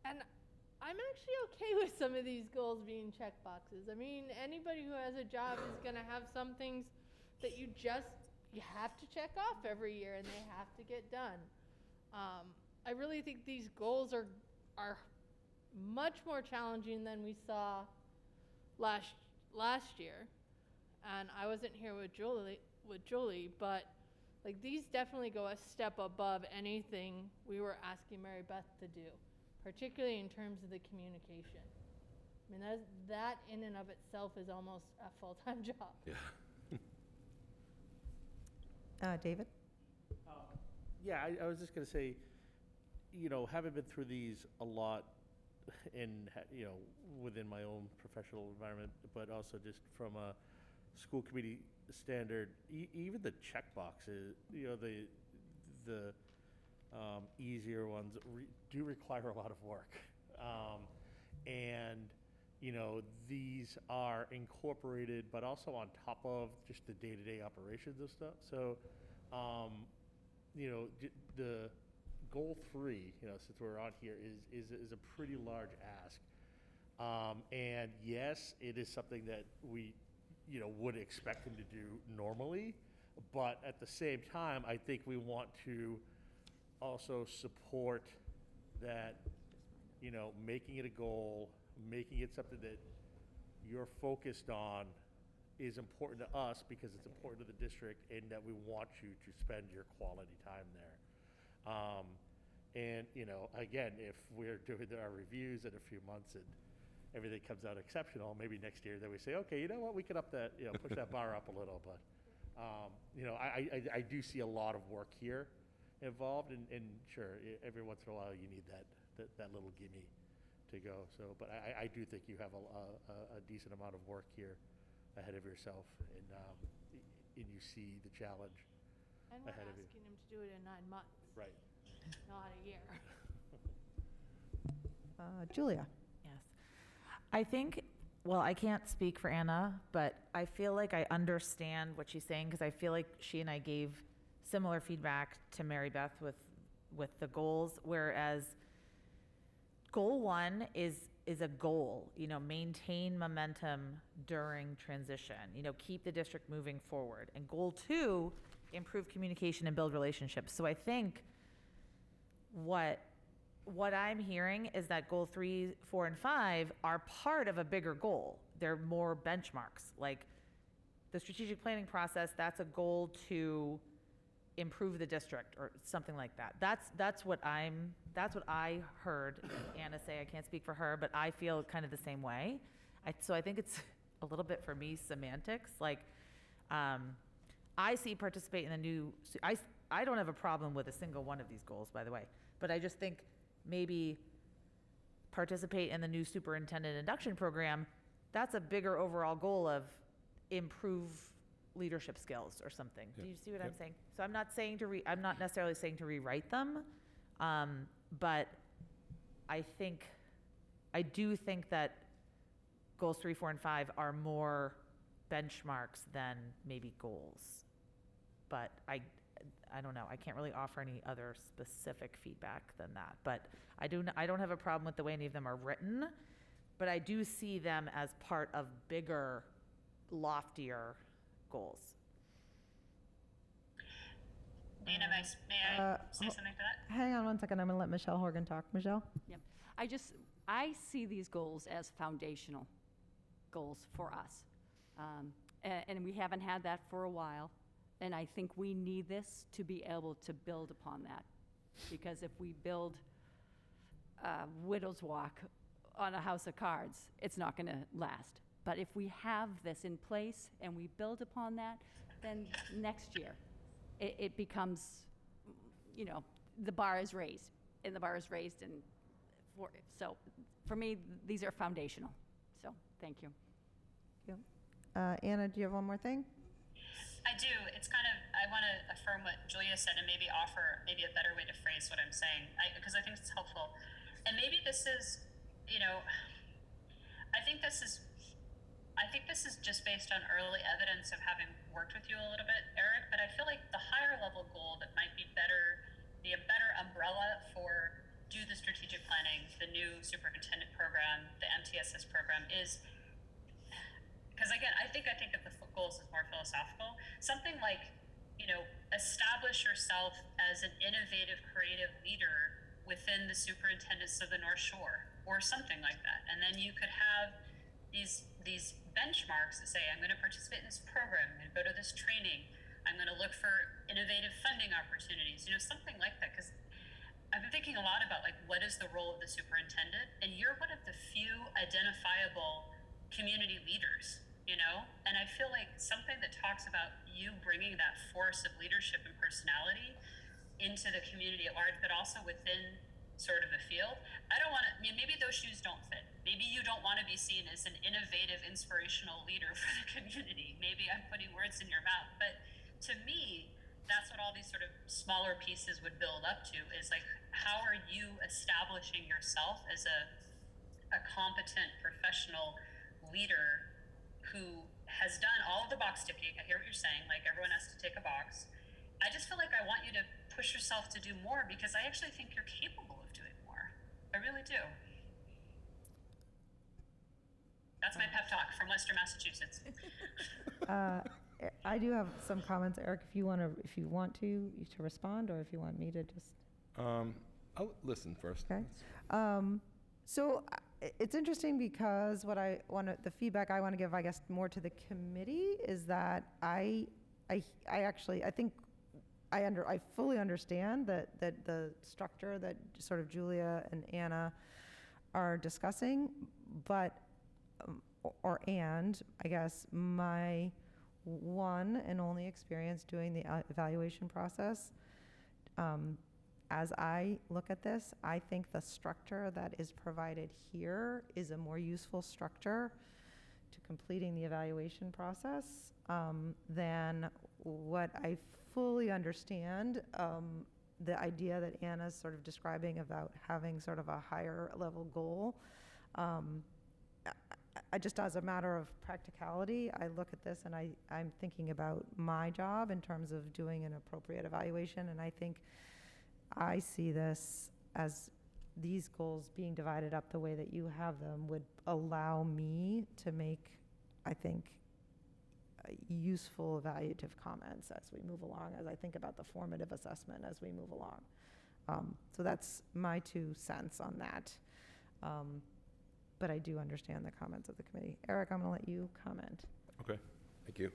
And I'm actually okay with some of these goals being check boxes. I mean, anybody who has a job is gonna have some things that you have to check off every year and they have to get done. I really think these goals are much more challenging than we saw last year. And I wasn't here with Julie, but like these definitely go a step above anything we were asking Mary Beth to do, particularly in terms of the communication. I mean, that in and of itself is almost a full-time job. Yeah. David? Yeah, I was just going to say, you know, having been through these a lot in, you know, within my own professional environment, but also just from a school committee standard, even the check boxes, you know, the easier ones do require a lot of work. And, you know, these are incorporated, but also on top of just the day-to-day operations of stuff. So, you know, the goal 3, you know, since we're on here, is a pretty large ask. And yes, it is something that we, you know, would expect them to do normally, but at the same time, I think we want to also support that, you know, making it a goal, making it something that you're focused on is important to us because it's important to the district and that we want you to spend your quality time there. And, you know, again, if we're doing our reviews in a few months and everything comes out exceptional, maybe next year then we say, okay, you know what, we can up that, you know, push that bar up a little. But, you know, I do see a lot of work here involved, and sure, every once in a while you need that little gimme to go. So, but I do think you have a decent amount of work here ahead of yourself, and you see the challenge And we're ahead of you. asking him to do it in 9 months. Right. Not a year. Julia? Yes. I think, well, I can't speak for Anna, but I feel like I understand what she's saying because I feel like she and I gave similar feedback to Mary Beth with the goals, whereas goal 1 is a goal, you know, maintain momentum during transition, you know, keep the district moving forward. And goal 2, improve communication and build relationships. So I think what I'm hearing is that goal 3, 4, and 5 are part of a bigger goal. They're more benchmarks. Like the strategic planning process, that's a goal to improve the district or something like that. That's what I heard Anna say. I can't speak for her, but I feel kind of the same way. So I think it's a little bit for me semantics. Like, I see participate in the new, I don't have a problem with a single one of these goals, by the way, but I just think maybe participate in the new superintendent induction program, that's a bigger overall goal of improve leadership skills or something. Do you see what I'm saying? So I'm not saying I'm not necessarily saying to rewrite them, but I do think that goals 3, 4, and 5 are more benchmarks than maybe goals. But I don't know. I can't really offer any other specific feedback than that. But I don't have a problem with the way any of them are written, but I do see them as part of bigger, loftier goals. Dana, may I say something to that? Hang on one second. I'm going to let Michelle Horgan talk. Michelle? Yep. I see these goals as foundational goals for us. And we haven't had that for a while. And I think we need this to be able to build upon that. Because if we build Widow's Walk on a house of cards, it's not going to last. But if we have this in place and we build upon that, then next year it becomes, the bar is raised. And the bar is raised. So for me, these are foundational. So thank you. Anna, do you have one more thing? I do. It's I want to affirm what Julia said and maybe offer maybe a better way to phrase what I'm saying, because I think it's helpful. And maybe this is, I think this is just based on early evidence of having worked with you a little bit, Eric, but I feel like the higher level goal that might be a better umbrella for do the strategic planning, the new superintendent program, the MTSS program is, because again, I think of the goals as more philosophical. Something like, establish yourself as an innovative, creative leader within the superintendents of the North Shore, or something like that. And then you could have these benchmarks that say, I'm going to participate in this program, I'm going to go to this training, I'm going to look for innovative funding opportunities, something like that. Because I've been thinking a lot about what is the role of the superintendent, and you're one of the few identifiable community leaders. And I feel like something that talks about you bringing that force of leadership and personality into the community at large, but also within sort of the field. I don't want to, maybe those shoes don't fit. Maybe you don't want to be seen as an innovative, inspirational leader for the community. Maybe I'm putting words in your mouth, but to me, that's what all these sort of smaller pieces would build up to, is how are you establishing yourself as a competent professional leader who has done all of the box ticking. I hear what you're saying, everyone has to tick a box. I just feel like I want you to push yourself to do more, because I actually think you're capable of doing more. I really do. That's my pep talk from Worcester, Massachusetts. I do have some comments, Eric, if you want to respond, or if you want me to just. I'll listen first. Okay. So it's interesting, because the feedback I want to give, I guess, more to the committee is that I think I fully understand that the structure that sort of Julia and Anna are discussing, but I guess my one and only experience doing the evaluation process, as I look at this, I think the structure that is provided here is a more useful structure to completing the evaluation process than what I fully understand, the idea that Anna's sort of describing about having sort of a higher level goal. I just, as a matter of practicality, I look at this and I'm thinking about my job in terms of doing an appropriate evaluation, and I think I see this as these goals being divided up the way that you have them would allow me to make, I think, useful evaluative comments as we move along, as I think about the formative assessment as we move along. So that's my 2 cents on that. But I do understand the comments of the committee. Eric, I'm going to let you comment. Okay, thank you.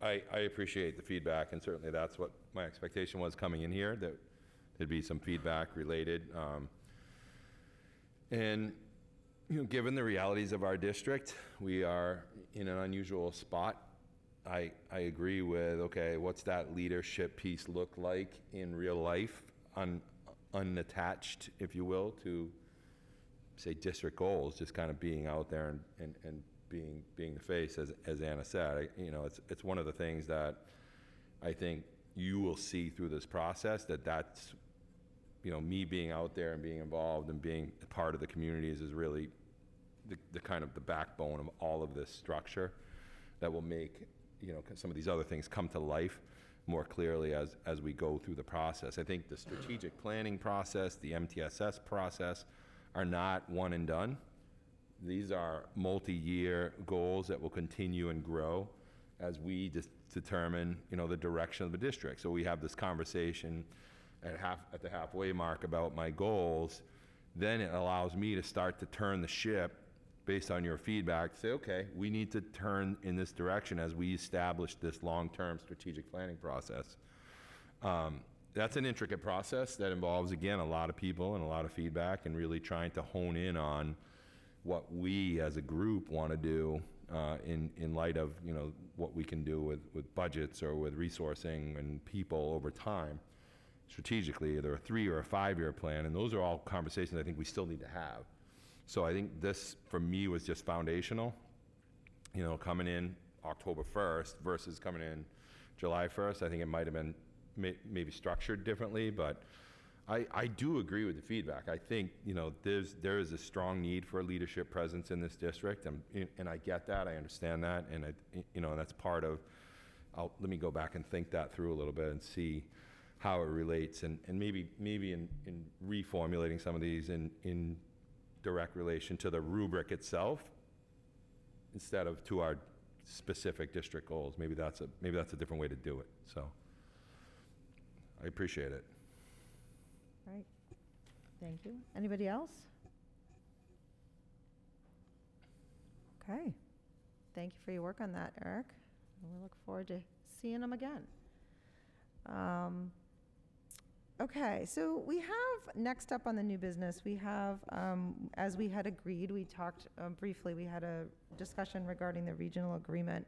I appreciate the feedback, and certainly that's what my expectation was coming in here, that there'd be some feedback related. And given the realities of our district, we are in an unusual spot. I agree with, okay, what's that leadership piece look like in real life, unattached, if you will, to, say, district goals, just kind of being out there and being the face, as Anna said. It's one of the things that I think you will see through this process, that's me being out there and being involved and being a part of the communities is really the kind of the backbone of all of this structure that will make, some of these other things come to life more clearly as we go through the process. I think the strategic planning process, the MTSS process are not one and done. These are multi-year goals that will continue and grow as we determine, the direction of the district. So we have this conversation at the halfway mark about my goals. Then it allows me to start to turn the ship based on your feedback, say, okay, we need to turn in this direction as we establish this long-term strategic planning process. That's an intricate process that involves, again, a lot of people and a lot of feedback and really trying to hone in on what we as a group want to do in light of, what we can do with budgets or with resourcing and people over time. Strategically, either a 3 or a 5-year plan, and those are all conversations I think we still need to have. So I think this, for me, was just foundational, coming in October 1st versus coming in July 1st. I think it might have been maybe structured differently, but I do agree with the feedback. I think, there is a strong need for a leadership presence in this district, and I get that, I understand that, and that's part of, let me go back and think that through a little bit and see how it relates, and maybe in reformulating some of these in direct relation to the rubric itself instead of to our specific district goals. Maybe that's a different way to do it. So I appreciate it. Right. Thank you. Anybody else? Okay. Thank you for your work on that, Eric. And we look forward to seeing them again. Okay, so we have, next up on the new business, we have, as we had agreed, we talked briefly, we had a discussion regarding the regional agreement,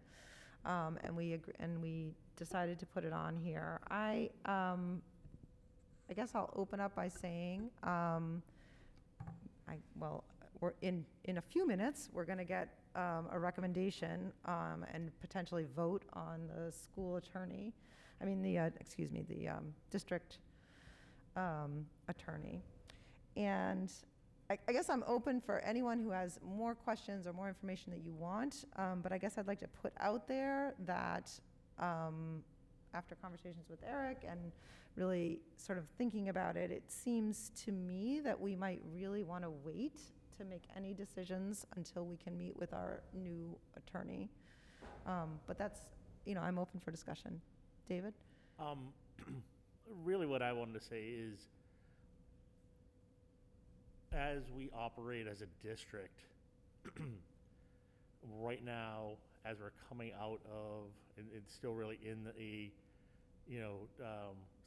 and we decided to put it on here. I guess I'll open up by saying, we're in a few minutes, we're going to get a recommendation and potentially vote on the school attorney. The district attorney. And I guess I'm open for anyone who has more questions or more information that you want, but I guess I'd like to put out there that after conversations with Eric and really sort of thinking about it, it seems to me that we might really want to wait to make any decisions until we can meet with our new attorney. But that's, I'm open for discussion. David? Really what I wanted to say is, as we operate as a district, right now, as we're coming out of, and it's still really in a,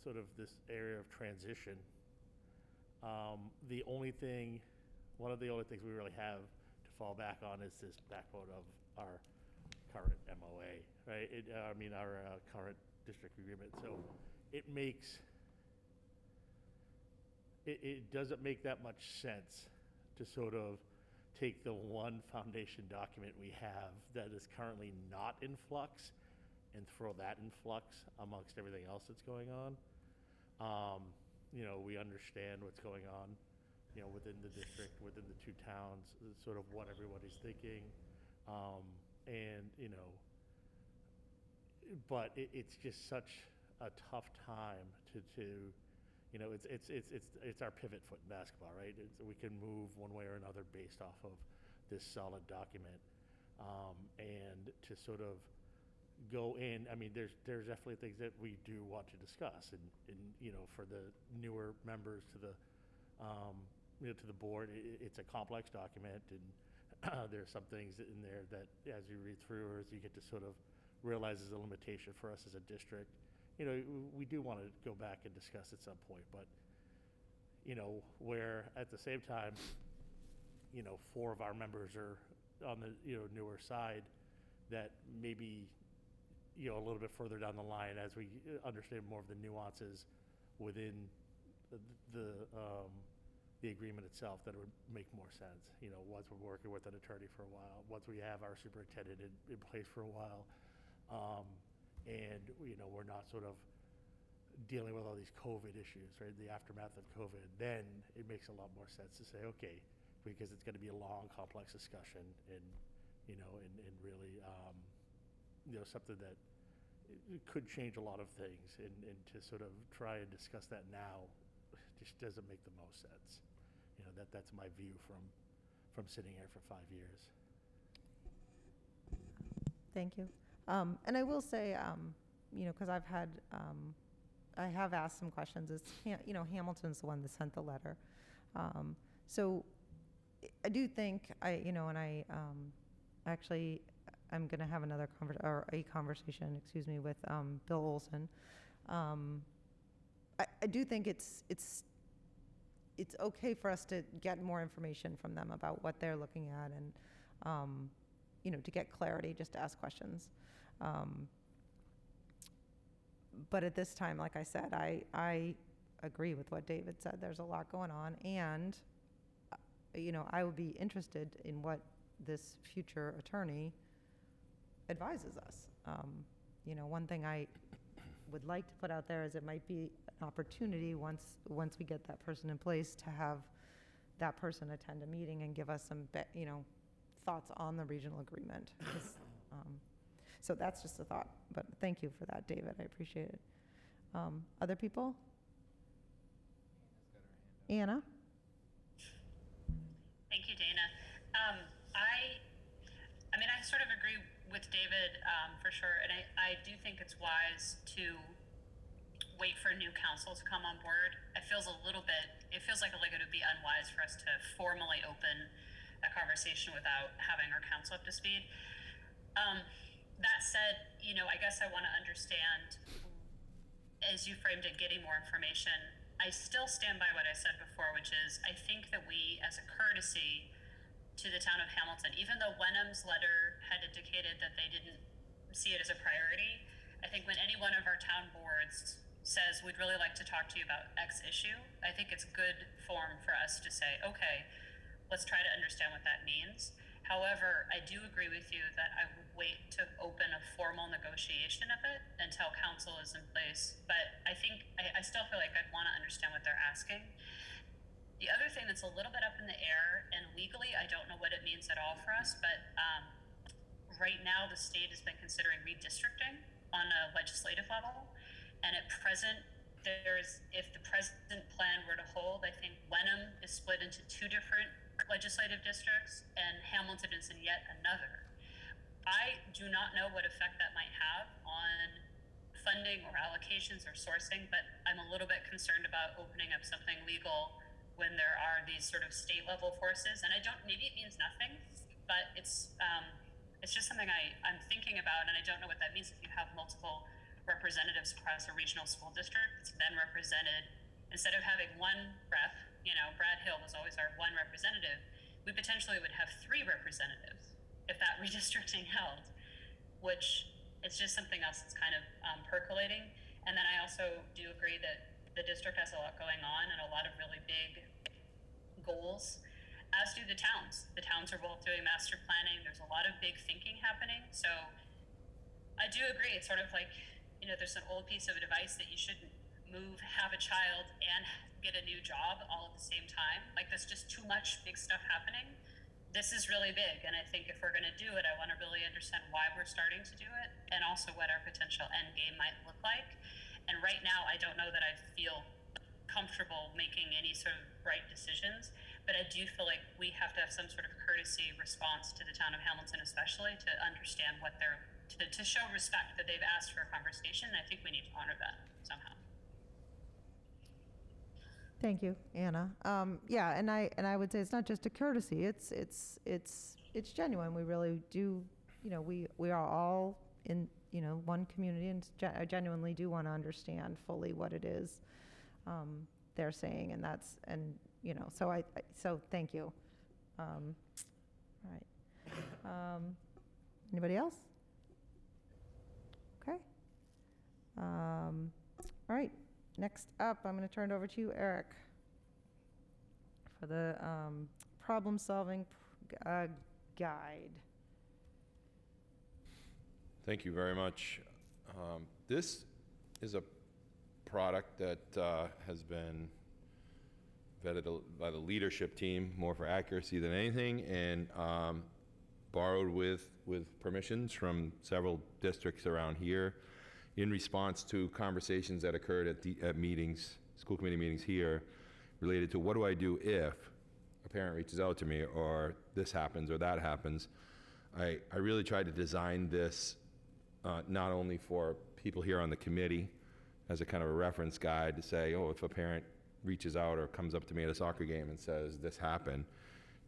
sort of this area of transition, one of the only things we really have to fall back on is this backbone of our current MOA, right? Our current district agreement. So it doesn't make that much sense to sort of take the one foundation document we have that is currently not in flux and throw that in flux amongst everything else that's going on. We understand what's going on, within the district, within the two towns, sort of what everybody's thinking. But it's just such a tough time to it's our pivot foot in basketball, right? We can move one way or another based off of this solid document, and to sort of go in. There's definitely things that we do want to discuss, and for the newer members to the to the board, it's a complex document, and there's some things in there that as you read through or as you get to sort of realize is a limitation for us as a district. We do want to go back and discuss at some point, but where at the same time, 4 of our members are on the, newer side, that maybe, a little bit further down the line, as we understand more of the nuances within the agreement itself, that it would make more sense, once we're working with an attorney for a while, once we have our superintendent in place for a while, and, we're not sort of dealing with all these COVID issues, right, the aftermath of COVID, then it makes a lot more sense to say, okay, because it's going to be a long, complex discussion, and, and really, something that it could change a lot of things, and to sort of try and discuss that now just doesn't make the most sense. That's my view from sitting here for 5 years. Thank you. And I will say, because I have asked some questions. It's, Hamilton's the one that sent the letter. So I do think actually, I'm going to have another conversation, with Bill Olson. I do think it's okay for us to get more information from them about what they're looking at, and to get clarity, just to ask questions. But at this time, like I said, I agree with what David said. There's a lot going on, and I would be interested in what this future attorney advises us. One thing I would like to put out there is it might be an opportunity once we get that person in place to have that person attend a meeting and give us some thoughts on the regional agreement. So that's just a thought, but thank you for that, David. I appreciate it. Other people? Anna? Thank you, Dana. I sort of agree with David for sure, and I do think it's wise to wait for new council to come on board. It feels like it would be unwise for us to formally open a conversation without having our council up to speed. That said, I guess I want to understand, as you framed it, getting more information. I still stand by what I said before, which is I think that we, as a courtesy to the town of Hamilton, even though Wenham's letter had indicated that they didn't see it as a priority, I think when any one of our town boards says, we'd really like to talk to you about X issue, I think it's good form for us to say, okay, let's try to understand what that means. However, I do agree with you that I would wait to open a formal negotiation of it until council is in place. But I think I still feel like I'd want to understand what they're asking. The other thing that's a little bit up in the air, and legally I don't know what it means at all for us, but right now the state has been considering redistricting on a legislative level. And at present, if the present plan were to hold, I think Wenham is split into 2 different legislative districts, and Hamilton is in yet another. I do not know what effect that might have on funding or allocations or sourcing, but I'm a little bit concerned about opening up something legal when there are these sort of state level forces. And maybe it means nothing, but it's just something I'm thinking about, and I don't know what that means. If you have multiple representatives across a regional school district, it's then represented, instead of having one rep, Brad Hill was always our one representative, we potentially would have 3 representatives if that redistricting held, which it's just something else that's kind of percolating. And then I also do agree that the district has a lot going on and a lot of really big goals, as do the towns. The towns are both doing master planning. There's a lot of big thinking happening. So I do agree. It's sort of like, there's an old piece of advice that you shouldn't have a child and get a new job all at the same time. Like, there's just too much big stuff happening. This is really big, and I think if we're going to do it, I want to really understand why we're starting to do it, and also what our potential end game might look like. And right now, I don't know that I feel comfortable making any sort of right decisions, but I do feel like we have to have some sort of courtesy response to the town of Hamilton, especially to understand what they're, to show respect that they've asked for a conversation. And I think we need to honor that somehow. Thank you, Anna. Yeah, and I would say it's not just a courtesy. It's genuine. We really do. We are all in one community, and I genuinely do want to understand fully what it is they're saying, and so thank you. All right. Anybody else? Okay. All right. Next up, I'm going to turn it over to you, Eric, for the problem-solving guide. Thank you very much. This is a product that has been vetted by the leadership team, more for accuracy than anything, and borrowed with permissions from several districts around here in response to conversations that occurred at meetings, school committee meetings here, related to what do I do if a parent reaches out to me or this happens or that happens. I really tried to design this not only for people here on the committee as a kind of a reference guide to say, oh, if a parent reaches out or comes up to me at a soccer game and says this happened,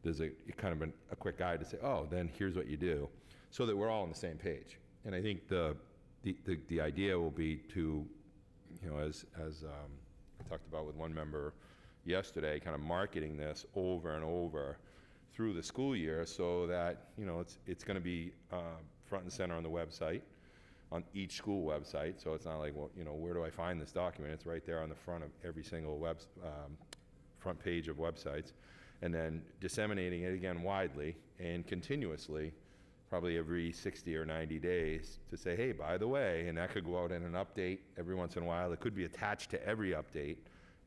there's a kind of a quick guide to say, oh, then here's what you do, so that we're all on the same page. And I think the idea will be to, as I talked about with one member yesterday, kind of marketing this over and over through the school year, so that it's going to be front and center on the website, on each school website. So it's not like, well, where do I find this document? It's right there on the front of every single front page of websites, and then disseminating it again widely and continuously, probably every 60 or 90 days, to say, hey, by the way, and that could go out in an update every once in a while. It could be attached to every update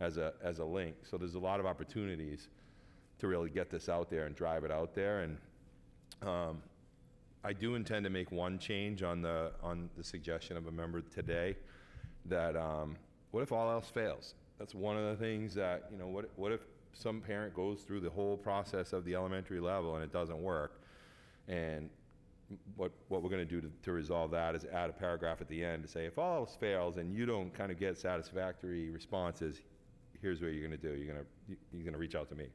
as a link. So there's a lot of opportunities to really get this out there and drive it out there. And I do intend to make one change on the suggestion of a member today, that what if all else fails? That's one of the things that, what if some parent goes through the whole process of the elementary level and it doesn't work? And what we're going to do to resolve that is add a paragraph at the end to say, if all else fails and you don't kind of get satisfactory responses, here's what you're going to do. You're going to reach out to me,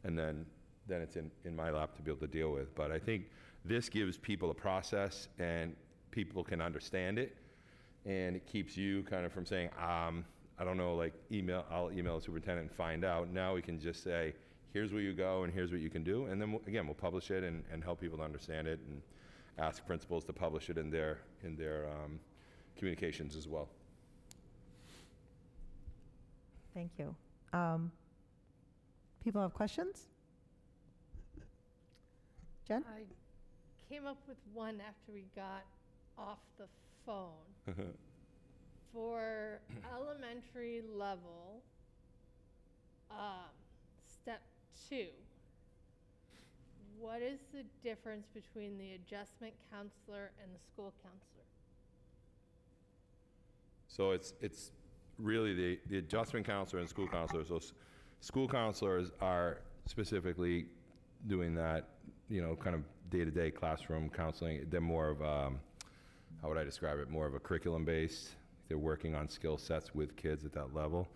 and then it's in my lap to be able to deal with. But I think this gives people a process and people can understand it, and it keeps you kind of from saying, I don't know, like I'll email the superintendent and find out. Now we can just say, here's where you go and here's what you can do. And then we'll publish it and help people to understand it, and ask principals to publish it in their communications as well. Thank you. People have questions? Jen? I came up with one after we got off the phone. For elementary level, step 2, what is the difference between the adjustment counselor and the school counselor? So it's really the adjustment counselor and school counselor. So school counselors are specifically doing that, kind of day-to-day classroom counseling. They're more of, how would I describe it, more of a curriculum-based. They're working on skill sets with kids at that level.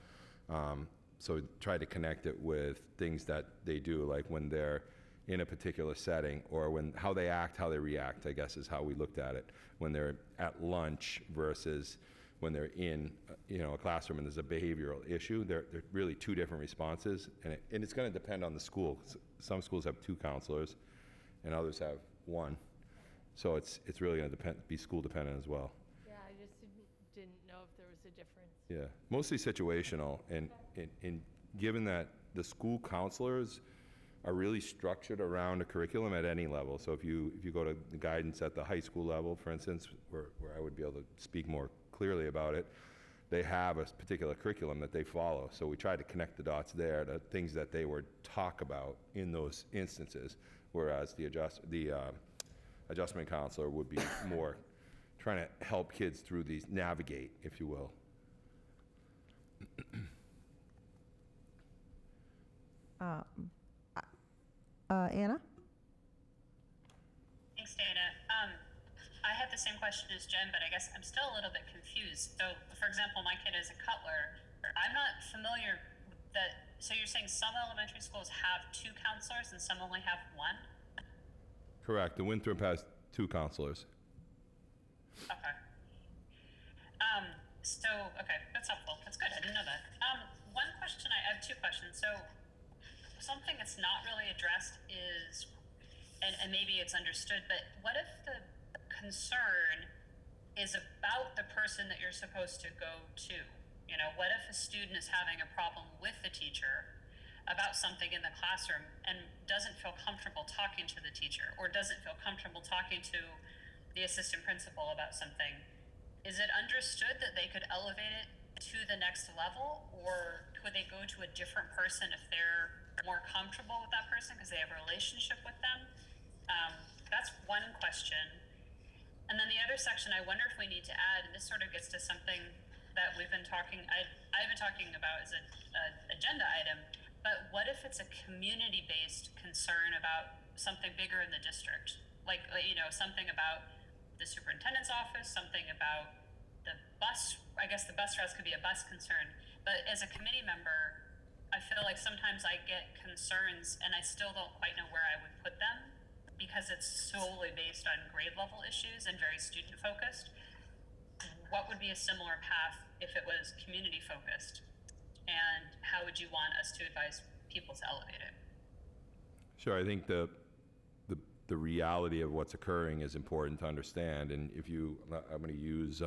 So try to connect it with things that they do, like when they're in a particular setting, or how they act, how they react, I guess is how we looked at it. When they're at lunch versus when they're in a classroom and there's a behavioral issue, they're really two different responses. And it's going to depend on the school. Some schools have 2 counselors and others have 1. So it's really going to be school dependent as well. Yeah, I just didn't know if there was a difference. Yeah, mostly situational, and given that the school counselors are really structured around a curriculum at any level. So if you go to the guidance at the high school level, for instance, where I would be able to speak more clearly about it, they have a particular curriculum that they follow. So we try to connect the dots there to things that they would talk about in those instances, whereas the adjustment counselor would be more trying to help kids through these, navigate, if you will. Anna? Thanks, Dana. I had the same question as Jen, but I guess I'm still a little bit confused. So, for example, my kid is a Cutler. I'm not familiar with that. So you're saying some elementary schools have 2 counselors and some only have 1? Correct. The Winthrop has 2 counselors. Okay. Okay, that's helpful. That's good. I didn't know that. One question, I have 2 questions. So something that's not really addressed is, and maybe it's understood, but what if the concern is about the person that you're supposed to go to? You know, what if a student is having a problem with the teacher about something in the classroom and doesn't feel comfortable talking to the teacher, or doesn't feel comfortable talking to the assistant principal about something? Is it understood that they could elevate it to the next level, or could they go to a different person if they're more comfortable with that person because they have a relationship with them? That's one question. And then the other section, I wonder if we need to add, and this sort of gets to something that we've been talking, I've been talking about as an agenda item, but what if it's a community-based concern about something bigger in the district? Like, you know, something about the superintendent's office, something about the bus, I guess the bus routes could be a bus concern. But as a committee member, I feel like sometimes I get concerns and I still don't quite know where I would put them because it's solely based on grade level issues and very student focused. What would be a similar path if it was community focused? And how would you want us to advise people to elevate it? Sure, I think the reality of what's occurring is important to understand. And if you, I'm going to use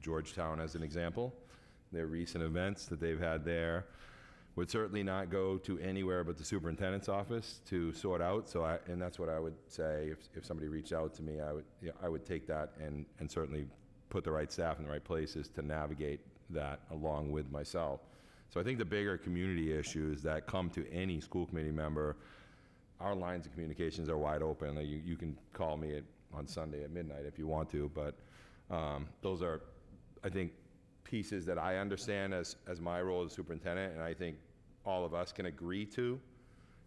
Georgetown as an example. Their recent events that they've had there would certainly not go to anywhere but the superintendent's office to sort out. So, and that's what I would say if somebody reached out to me, I would take that and certainly put the right staff in the right places to navigate that along with myself. So I think the bigger community issues that come to any school committee member, our lines of communications are wide open. You can call me on Sunday at midnight if you want to, but those are, I think, pieces that I understand as my role as superintendent, and I think all of us can agree to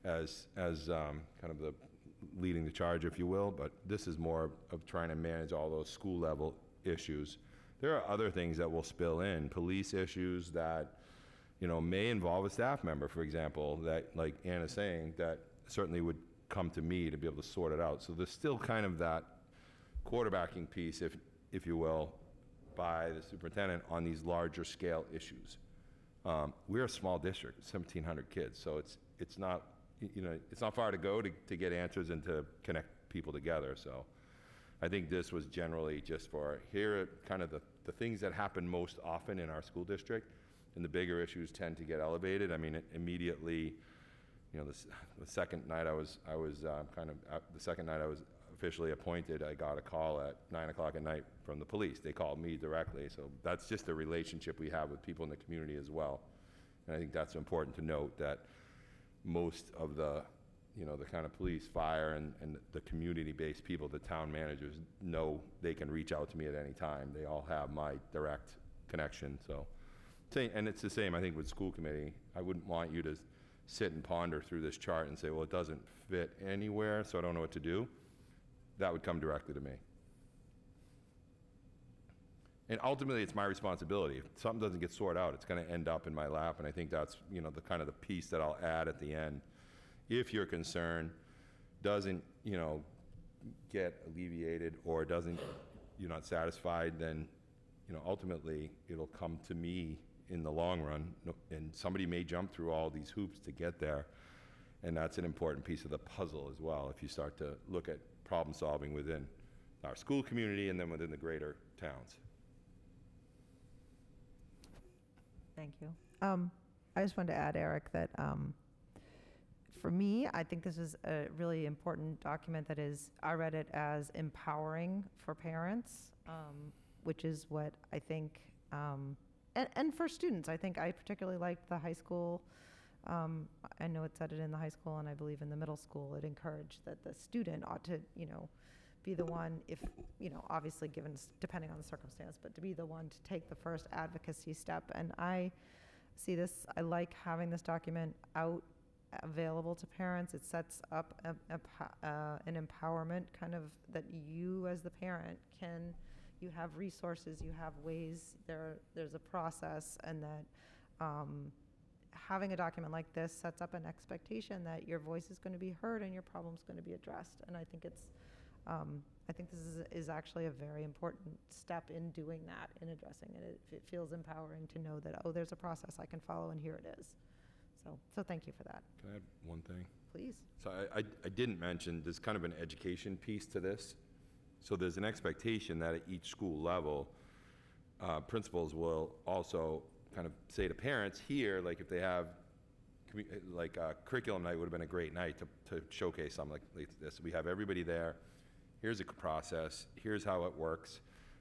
as kind of the leading the charge, if you will. But this is more of trying to manage all those school level issues. There are other things that will spill in, police issues that, you know, may involve a staff member, for example, that, like Anna's saying, that certainly would come to me to be able to sort it out. So there's still kind of that quarterbacking piece, if you will, by the superintendent on these larger scale issues. We're a small district, 1,700 kids, so it's not, you know, it's not far to go to get answers and to connect people together. So I think this was generally just for here are kind of the things that happen most often in our school district, and the bigger issues tend to get elevated. I mean, immediately, you know, the second night I was the second night I was officially appointed, I got a call at 9 o'clock at night from the police. They called me directly. So that's just the relationship we have with people in the community as well. And I think that's important to note, that most of the, you know, the kind of police, fire, and the community-based people, the town managers, know they can reach out to me at any time. They all have my direct connection. So, and it's the same, I think, with school committee. I wouldn't want you to sit and ponder through this chart and say, well, it doesn't fit anywhere, so I don't know what to do. That would come directly to me. And ultimately, it's my responsibility. If something doesn't get sorted out, it's going to end up in my lap, and I think that's, you know, the kind of the piece that I'll add at the end. If your concern doesn't, you know, get alleviated, or doesn't, you're not satisfied, then, you know, ultimately it'll come to me in the long run, and somebody may jump through all these hoops to get there, and that's an important piece of the puzzle as well. If you start to look at problem solving within our school community and then within the greater towns. Thank you. I just wanted to add, Eric, that for me, I think this is a really important document that is, I read it as empowering for parents, which is what I think, and for students. I think I particularly liked the high school. I know it said it in the high school, and I believe in the middle school, it encouraged that the student ought to, you know, be the one, if, you know, obviously given, depending on the circumstance, but to be the one to take the first advocacy step. And I see this, I like having this document out, available to parents. It sets up an empowerment kind of, that you as the parent can, you have resources, you have ways, there's a process, and that having a document like this sets up an expectation that your voice is going to be heard and your problem's going to be addressed. And I think it's, I think this is actually a very important step in doing that, in addressing it. It feels empowering to know that, oh, there's a process I can follow, and here it is. So thank you for that. Can I add one thing? Please. So I didn't mention, there's kind of an education piece to this. So there's an expectation that at each school level, principals will also kind of say to parents here, like if they have, like curriculum night would have been a great night to showcase something like this. We have everybody there. Here's a process. Here's how it works.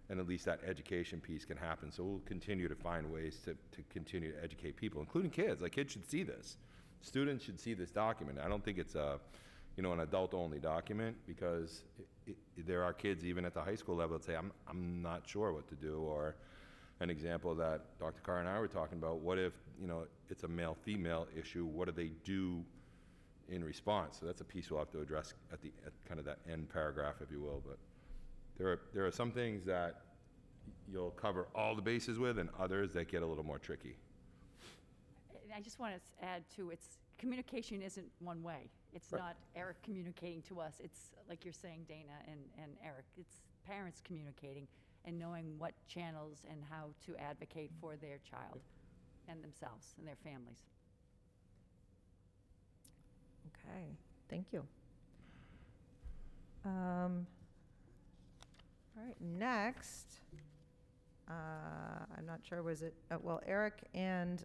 And at least that education piece can happen. So we'll continue to find ways to continue to educate people, including kids. Like kids should see this. Students should see this document. I don't think it's a, an adult-only document, because there are kids even at the high school level that say, I'm not sure what to do. Or an example that Dr. Carr and I were talking about, what if, it's a male-female issue, what do they do in response? So that's a piece we'll have to address at kind of that end paragraph, if you will. But there are some things that you'll cover all the bases with, and others that get a little more tricky. I just want to add to, communication isn't one way. It's Right. not Eric communicating to us. It's like you're saying, Dana and Eric, it's parents communicating and knowing what channels and how to advocate for their child and themselves and their families. Okay, thank you. All right, next, I'm not sure, was it, well, Eric and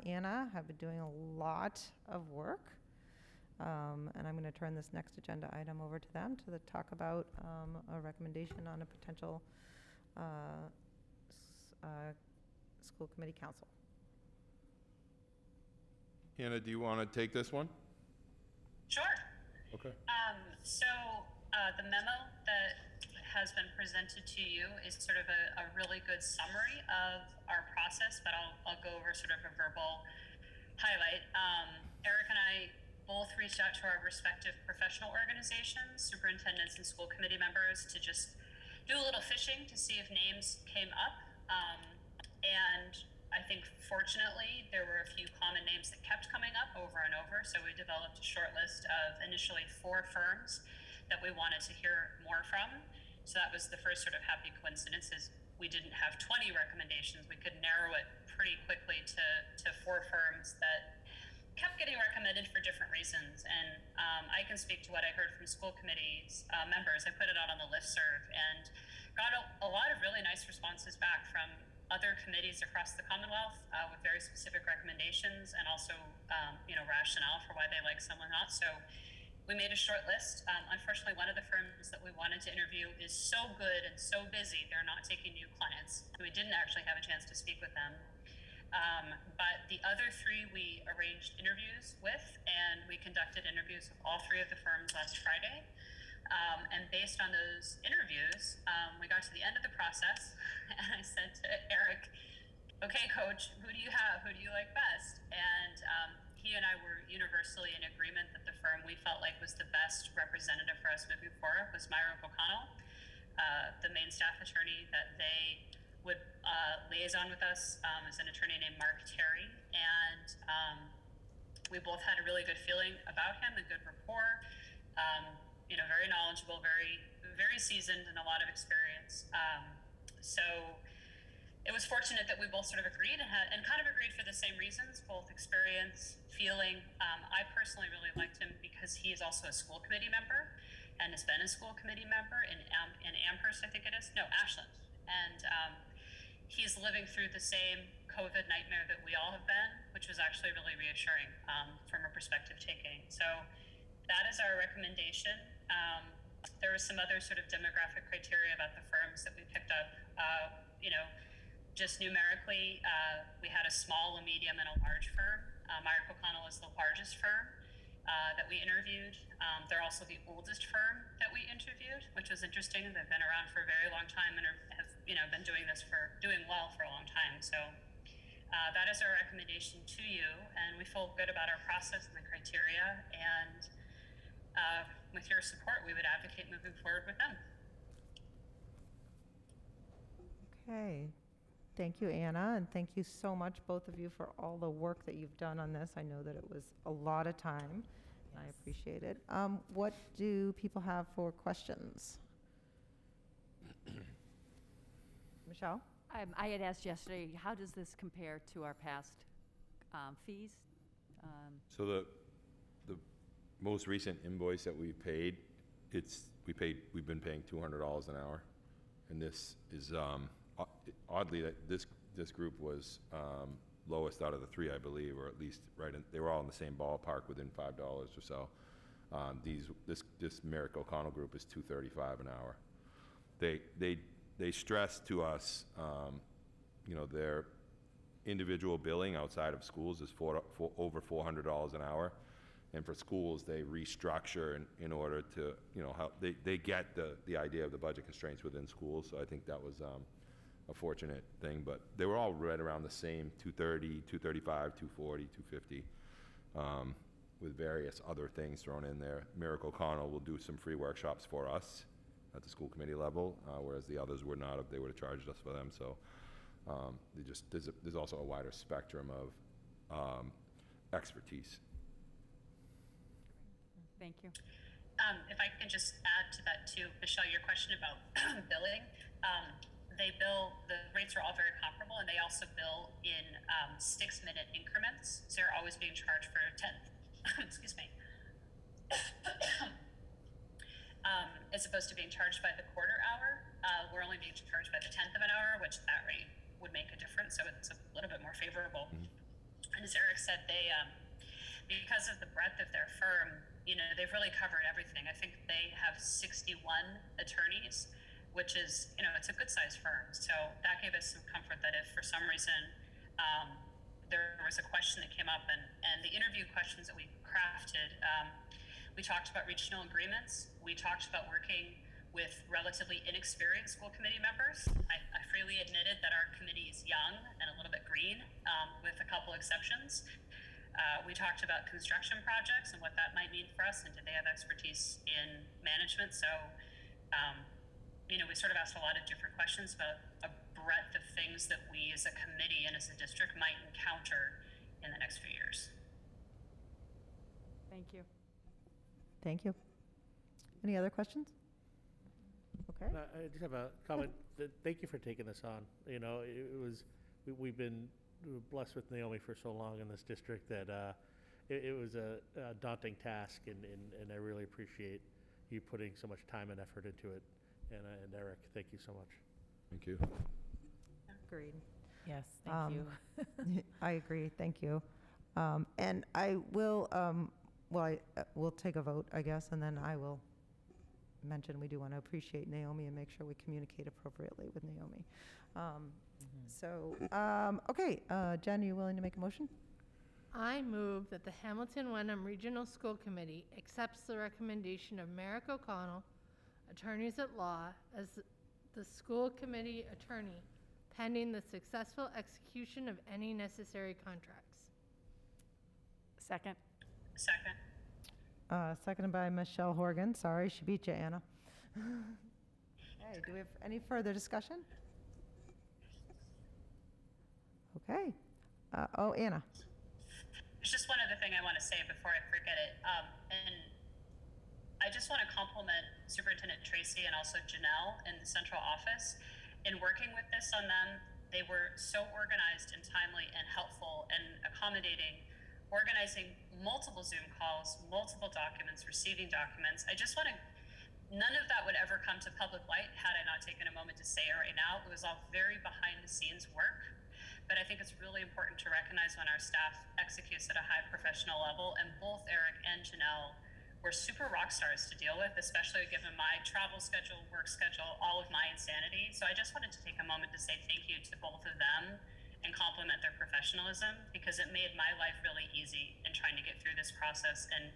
Anna have been doing a lot of work. And I'm going to turn this next agenda item over to them to talk about a recommendation on a potential school committee council. Hannah, do you want to take this one? Sure. Okay. So the memo that has been presented to you is sort of a really good summary of our process, but I'll go over sort of a verbal highlight. Eric and I both reached out to our respective professional organizations, superintendents and school committee members, to just do a little fishing to see if names came up. And I think fortunately there were a few common names that kept coming up over and over. So we developed a short list of initially 4 firms that we wanted to hear more from. So that was the first sort of happy coincidence, is we didn't have 20 recommendations. We could narrow it pretty quickly to 4 firms that kept getting recommended for different reasons. And I can speak to what I heard from school committees members. I put it out on the listserv and got a lot of really nice responses back from other committees across the Commonwealth with very specific recommendations, and also rationale for why they like someone not. So we made a short list. Unfortunately, one of the firms that we wanted to interview is so good and so busy, they're not taking new clients. We didn't actually have a chance to speak with them. But the other 3 we arranged interviews with, and we conducted interviews with all 3 of the firms last Friday. And based on those interviews, we got to the end of the process, and I said to Eric, okay, coach, who do you have? Who do you like best? And he and I were universally in agreement that the firm we felt like was the best representative for us moving forward was Myra O'Connell, the main staff attorney that they would liaison with us is an attorney named Mark Terry. And we both had a really good feeling about him, a good rapport, very knowledgeable, very, very seasoned, and a lot of experience. So it was fortunate that we both sort of agreed and kind of agreed for the same reasons, both experience, feeling. I personally really liked him because he is also a school committee member and has been a school committee member in Amherst, I think it is. No, Ashland. And he's living through the same COVID nightmare that we all have been, which was actually really reassuring from a perspective taking. So that is our recommendation. There were some other sort of demographic criteria about the firms that we picked up. Just numerically, we had a small, a medium, and a large firm. Myra O'Connell is the largest firm that we interviewed. They're also the oldest firm that we interviewed, which was interesting. They've been around for a very long time and have been doing well for a long time. So that is our recommendation to you, and we feel good about our process and the criteria. And with your support, we would advocate moving forward with them. Okay. Thank you, Anna, and thank you so much, both of you, for all the work that you've done on this. I know that it was a lot of time. Yes. I appreciate it. What do people have for questions? Michelle? I had asked yesterday, how does this compare to our past fees? So the most recent invoice that we paid, we've been paying $200 an hour, and this is oddly that this group was lowest out of the three, I believe, or at least they were all in the same ballpark within $5 or so. This Merrick O'Connell group is $235 an hour. They stress to us, their individual billing outside of schools is over $400 an hour, and for schools they restructure in order to how they get the idea of the budget constraints within schools. So I think that was a fortunate thing, but they were all right around the same 230, 235, 240, 250, with various other things thrown in there. Miracle O'Connell will do some free workshops for us at the school committee level, whereas the others would not if they would have charged us for them. So there's also a wider spectrum of expertise. Thank you. If I can just add to that too, Michelle, your question about billing. The rates are all very comparable, and they also bill in 6-minute increments. So you're always being charged for 10, excuse me, as opposed to being charged by the quarter hour. We're only being charged by the 10th of an hour, which that rate would make a difference. So it's a little bit more favorable. And as Eric said, they, because of the breadth of their firm, they've really covered everything. I think they have 61 attorneys, which is, it's a good sized firm. So that gave us some comfort that if for some reason there was a question that came up, and the interview questions that we crafted, we talked about regional agreements. We talked about working with relatively inexperienced school committee members. I freely admitted that our committee is young and a little bit green, with a couple exceptions. We talked about construction projects and what that might mean for us, and did they have expertise in management? So, we sort of asked a lot of different questions about a breadth of things that we as a committee and as a district might encounter in the next few years. Thank you. Thank you. Any other questions? Okay. I just have a comment. Thank you for taking this on. We've been blessed with Naomi for so long in this district that it was a daunting task, and I really appreciate you putting so much time and effort into it. And Eric, thank you so much. Thank you. Agreed. Yes, thank you. I agree. Thank you. And I will, we'll take a vote, I guess, and then I will mention we do want to appreciate Naomi and make sure we communicate appropriately with Naomi. Okay, Jen, are you willing to make a motion? I move that the Hamilton Wenham Regional School Committee accepts the recommendation of Merrick O'Connell, attorneys at law, as the school committee attorney, pending the successful execution of any necessary contracts. Second. Seconded by Michelle Horgan. Sorry, she beat you, Anna. Okay, do we have any further discussion? Okay. Anna. There's just one other thing I want to say before I forget it. And I just want to compliment Superintendent Tracy and also Janelle in the central office. In working with this on them, they were so organized and timely and helpful and accommodating, organizing multiple Zoom calls, multiple documents, receiving documents. I just want to, none of that would ever come to public light had I not taken a moment to say it right now. It was all very behind the scenes work. But I think it's really important to recognize when our staff executes at a high professional level, and both Eric and Janelle were super rock stars to deal with, especially given my travel schedule, work schedule, all of my insanity. So I just wanted to take a moment to say thank you to both of them and compliment their professionalism, because it made my life really easy in trying to get through this process and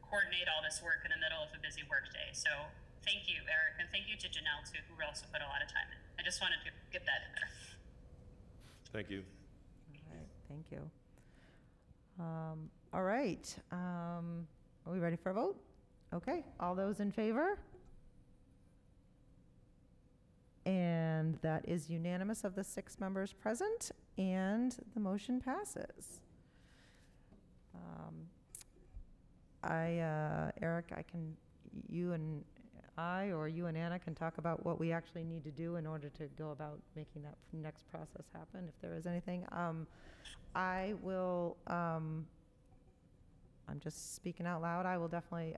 coordinate all this work in the middle of a busy work day. So thank you, Eric, and thank you to Janelle too, who also put a lot of time in. I just wanted to get that in there. Thank you. All right, thank you. All right. Are we ready for a vote? Okay, all those in favor? And that is unanimous of the 6 members present, and the motion passes. Eric, you and Anna can talk about what we actually need to do in order to go about making that next process happen, if there is anything. I will I'm just speaking out loud. I will definitely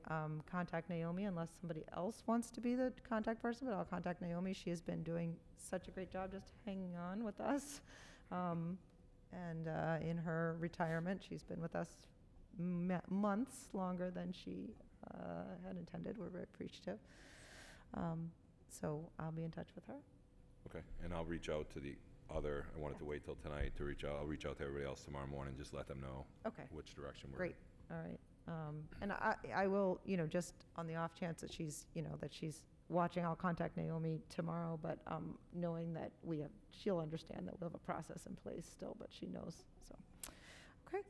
contact Naomi unless somebody else wants to be the contact person, but I'll contact Naomi. She has been doing such a great job just hanging on with us. And in her retirement, she's been with us months longer than she had intended. We're very appreciative. So I'll be in touch with her. Okay, and I'll reach out to the other, I wanted to wait till tonight to reach out. I'll reach out to everybody else tomorrow morning, just let them know Okay. which direction we're Great. All right. And I will, just on the off chance that she's, that she's watching, I'll contact Naomi tomorrow, but knowing that she'll understand that we'll have a process in place still, but she knows, so. Okay.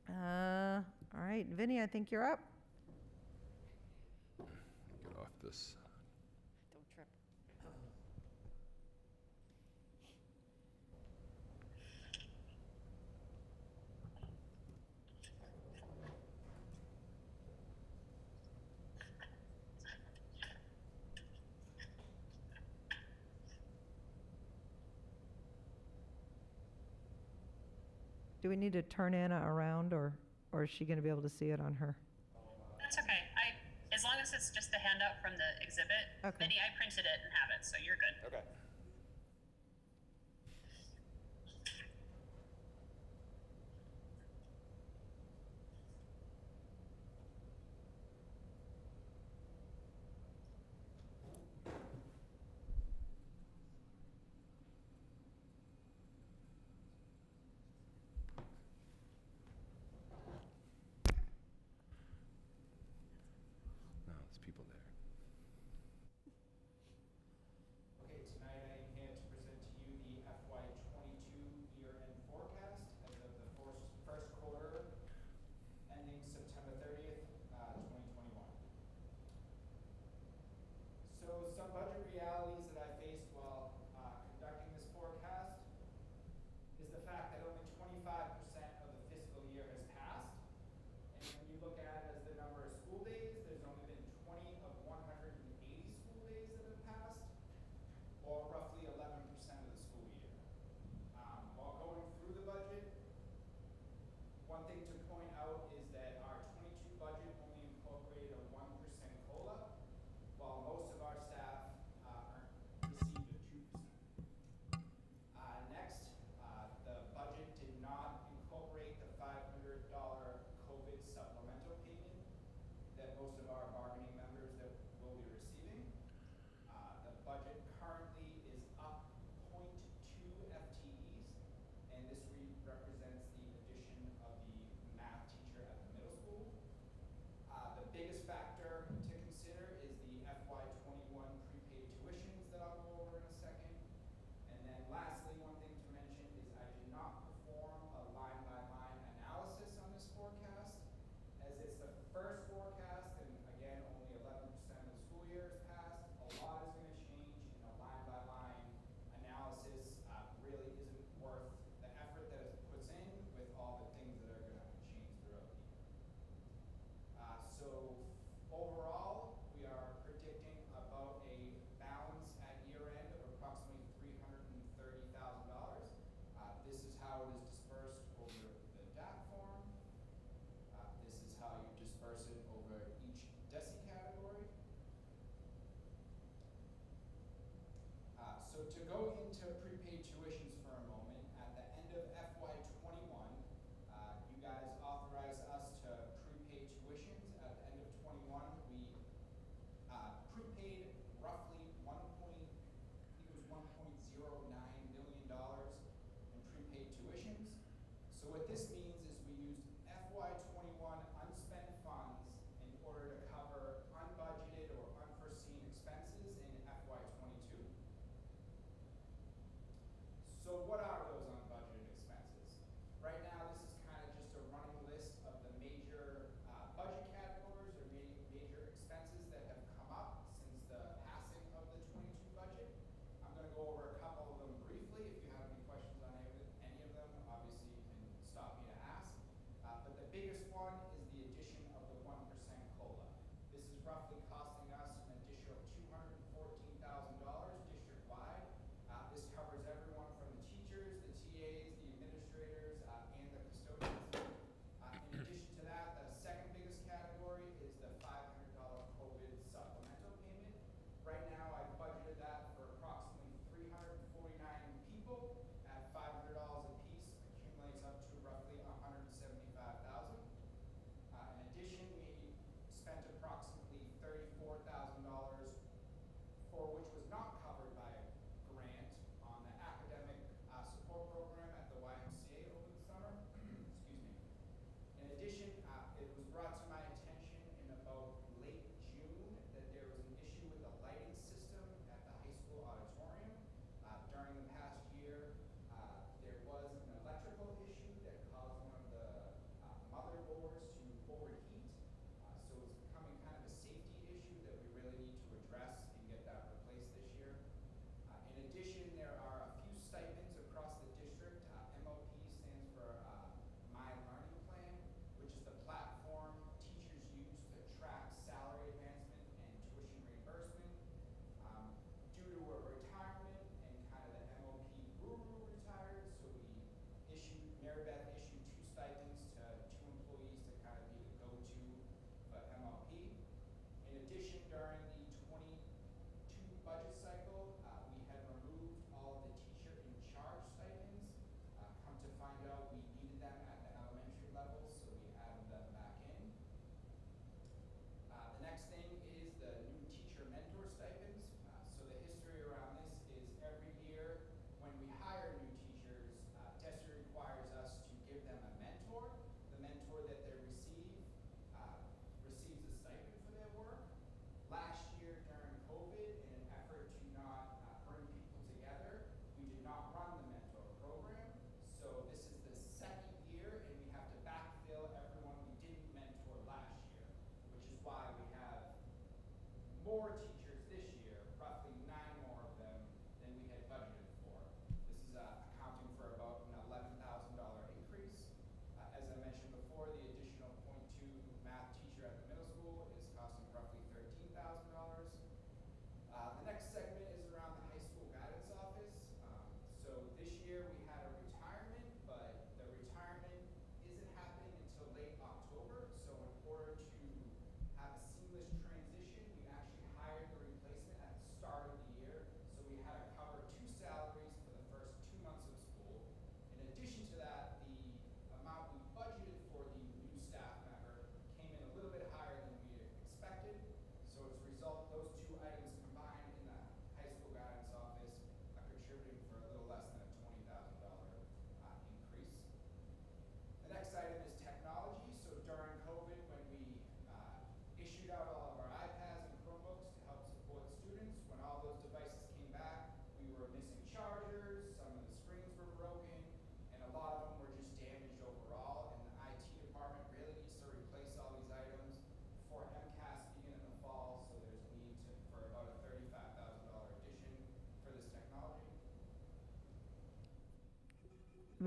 All right, Vinny, I think you're up. Get off this. Don't trip. Do we need to turn Anna around, or is she going to be able to see it on her? That's okay. As long as it's just the handout from the exhibit, Okay. Vinny, I printed it and have it, so you're good. Okay. No, there's people there. Okay, tonight I am here to present to you the FY22 year-end forecast as of the first quarter ending September 30th, 2021. So some budget realities that I faced while conducting this forecast is the fact that only 25% of the fiscal year has passed. And when you look at it as the number of school days, there's only been 20 of 180 school days that have passed, or roughly 11% of the school year. While going through the budget, one thing to point out is that our 22 budget only incorporated a 1% COLA, while most of our staff received a 2%. Next, the budget did not incorporate the $500 COVID supplemental payment that most of our bargaining members that will be receiving. The budget currently is up 0.2 FTEs, and this represents the addition of the math teacher at the middle school. The biggest factor to consider is the FY21 prepaid tuitions that I'll go over in a second. And then lastly, one thing to mention is I did not perform a line-by-line analysis on this forecast, as it's the first forecast, and again, only 11% of the school year has passed. A lot is going to change, and a line-by-line analysis really isn't worth the effort that it puts in with all the things that are going to change throughout the year. So overall, we are predicting about a balance at year end of approximately $330,000. This is how it is dispersed over the DAC form. This is how you disperse it over each DESI category. So to go into prepaid tuitions for a moment, at the end of FY21, you guys authorized us to prepay tuitions. At the end of 21, we prepaid roughly $1.09 million in prepaid tuitions. So what this means is we used FY21 unspent funds in order to cover unbudgeted or unforeseen expenses in FY22.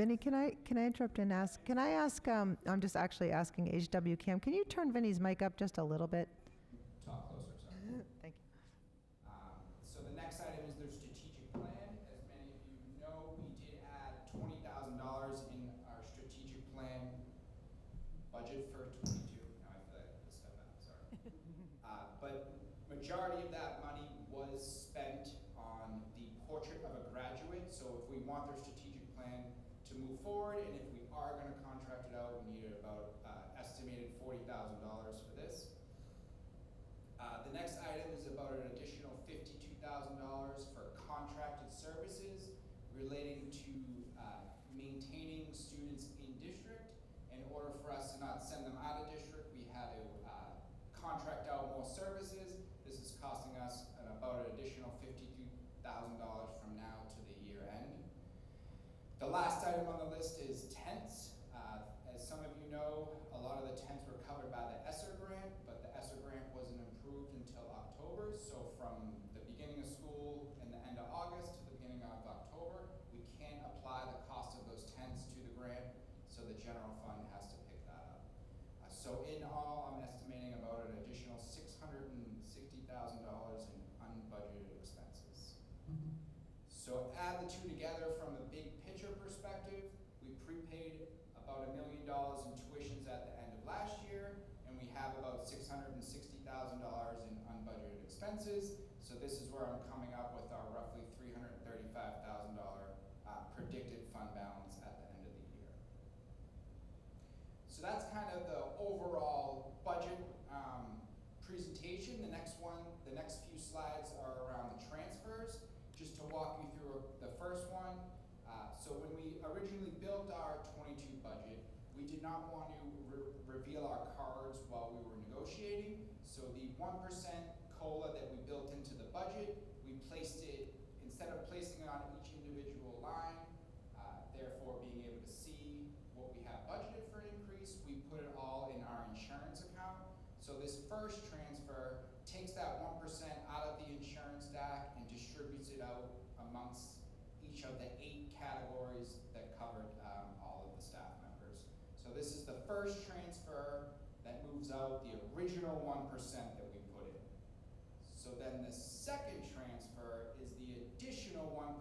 Vinny, can I interrupt and ask, can I ask, I'm just actually asking HW Cam, can you turn Vinny's mic up just a little bit? Talk closer, sorry. Thank you. So the next item is their strategic plan. As many of you know, we did add $20,000 in our strategic plan budget for 22. Now I feel like I have to step out, sorry. But majority of that money was spent on the portrait of a graduate. So if we want their strategic plan to move forward, and if we are going to contract it out, we needed about estimated $40,000 for this. The next item is about an additional $52,000 for contracted services relating to maintaining students in district. In order for us to not send them out of district, we had to contract out more services. This is costing us about an additional $52,000 from now to the year end. The last item on the list is tents. As some of you know, a lot of the tents were covered by the ESSER grant, but the ESSER grant wasn't approved until October. So from the beginning of school and the end of August to the beginning of October, we can't apply the cost of those tents to the grant, so the general fund has to pick that up. So in all, I'm estimating about an additional $660,000 in unbudgeted expenses. So add the two together from a big picture perspective. We prepaid about $1 million in tuitions at the end of last year, and we have about $660,000 in unbudgeted expenses. So this is where I'm coming up with our roughly $335,000 predicted fund balance at the end of the year. So that's kind of the overall budget presentation. The next few slides are around the transfers. Just to walk you through the first one. So when we originally built our 22 budget, we did not want to reveal our cards while we were negotiating. So the 1% COLA that we built into the budget, we placed it, instead of placing it on each individual line, therefore being able to see what we have budgeted for increase, we put it all in our insurance account. So this first transfer takes that 1% out of the insurance DAC and distributes it out amongst each of the 8 categories that covered all of the staff members. So this is the first transfer that moves out the original 1% that we put in. So then the second transfer is the additional 1%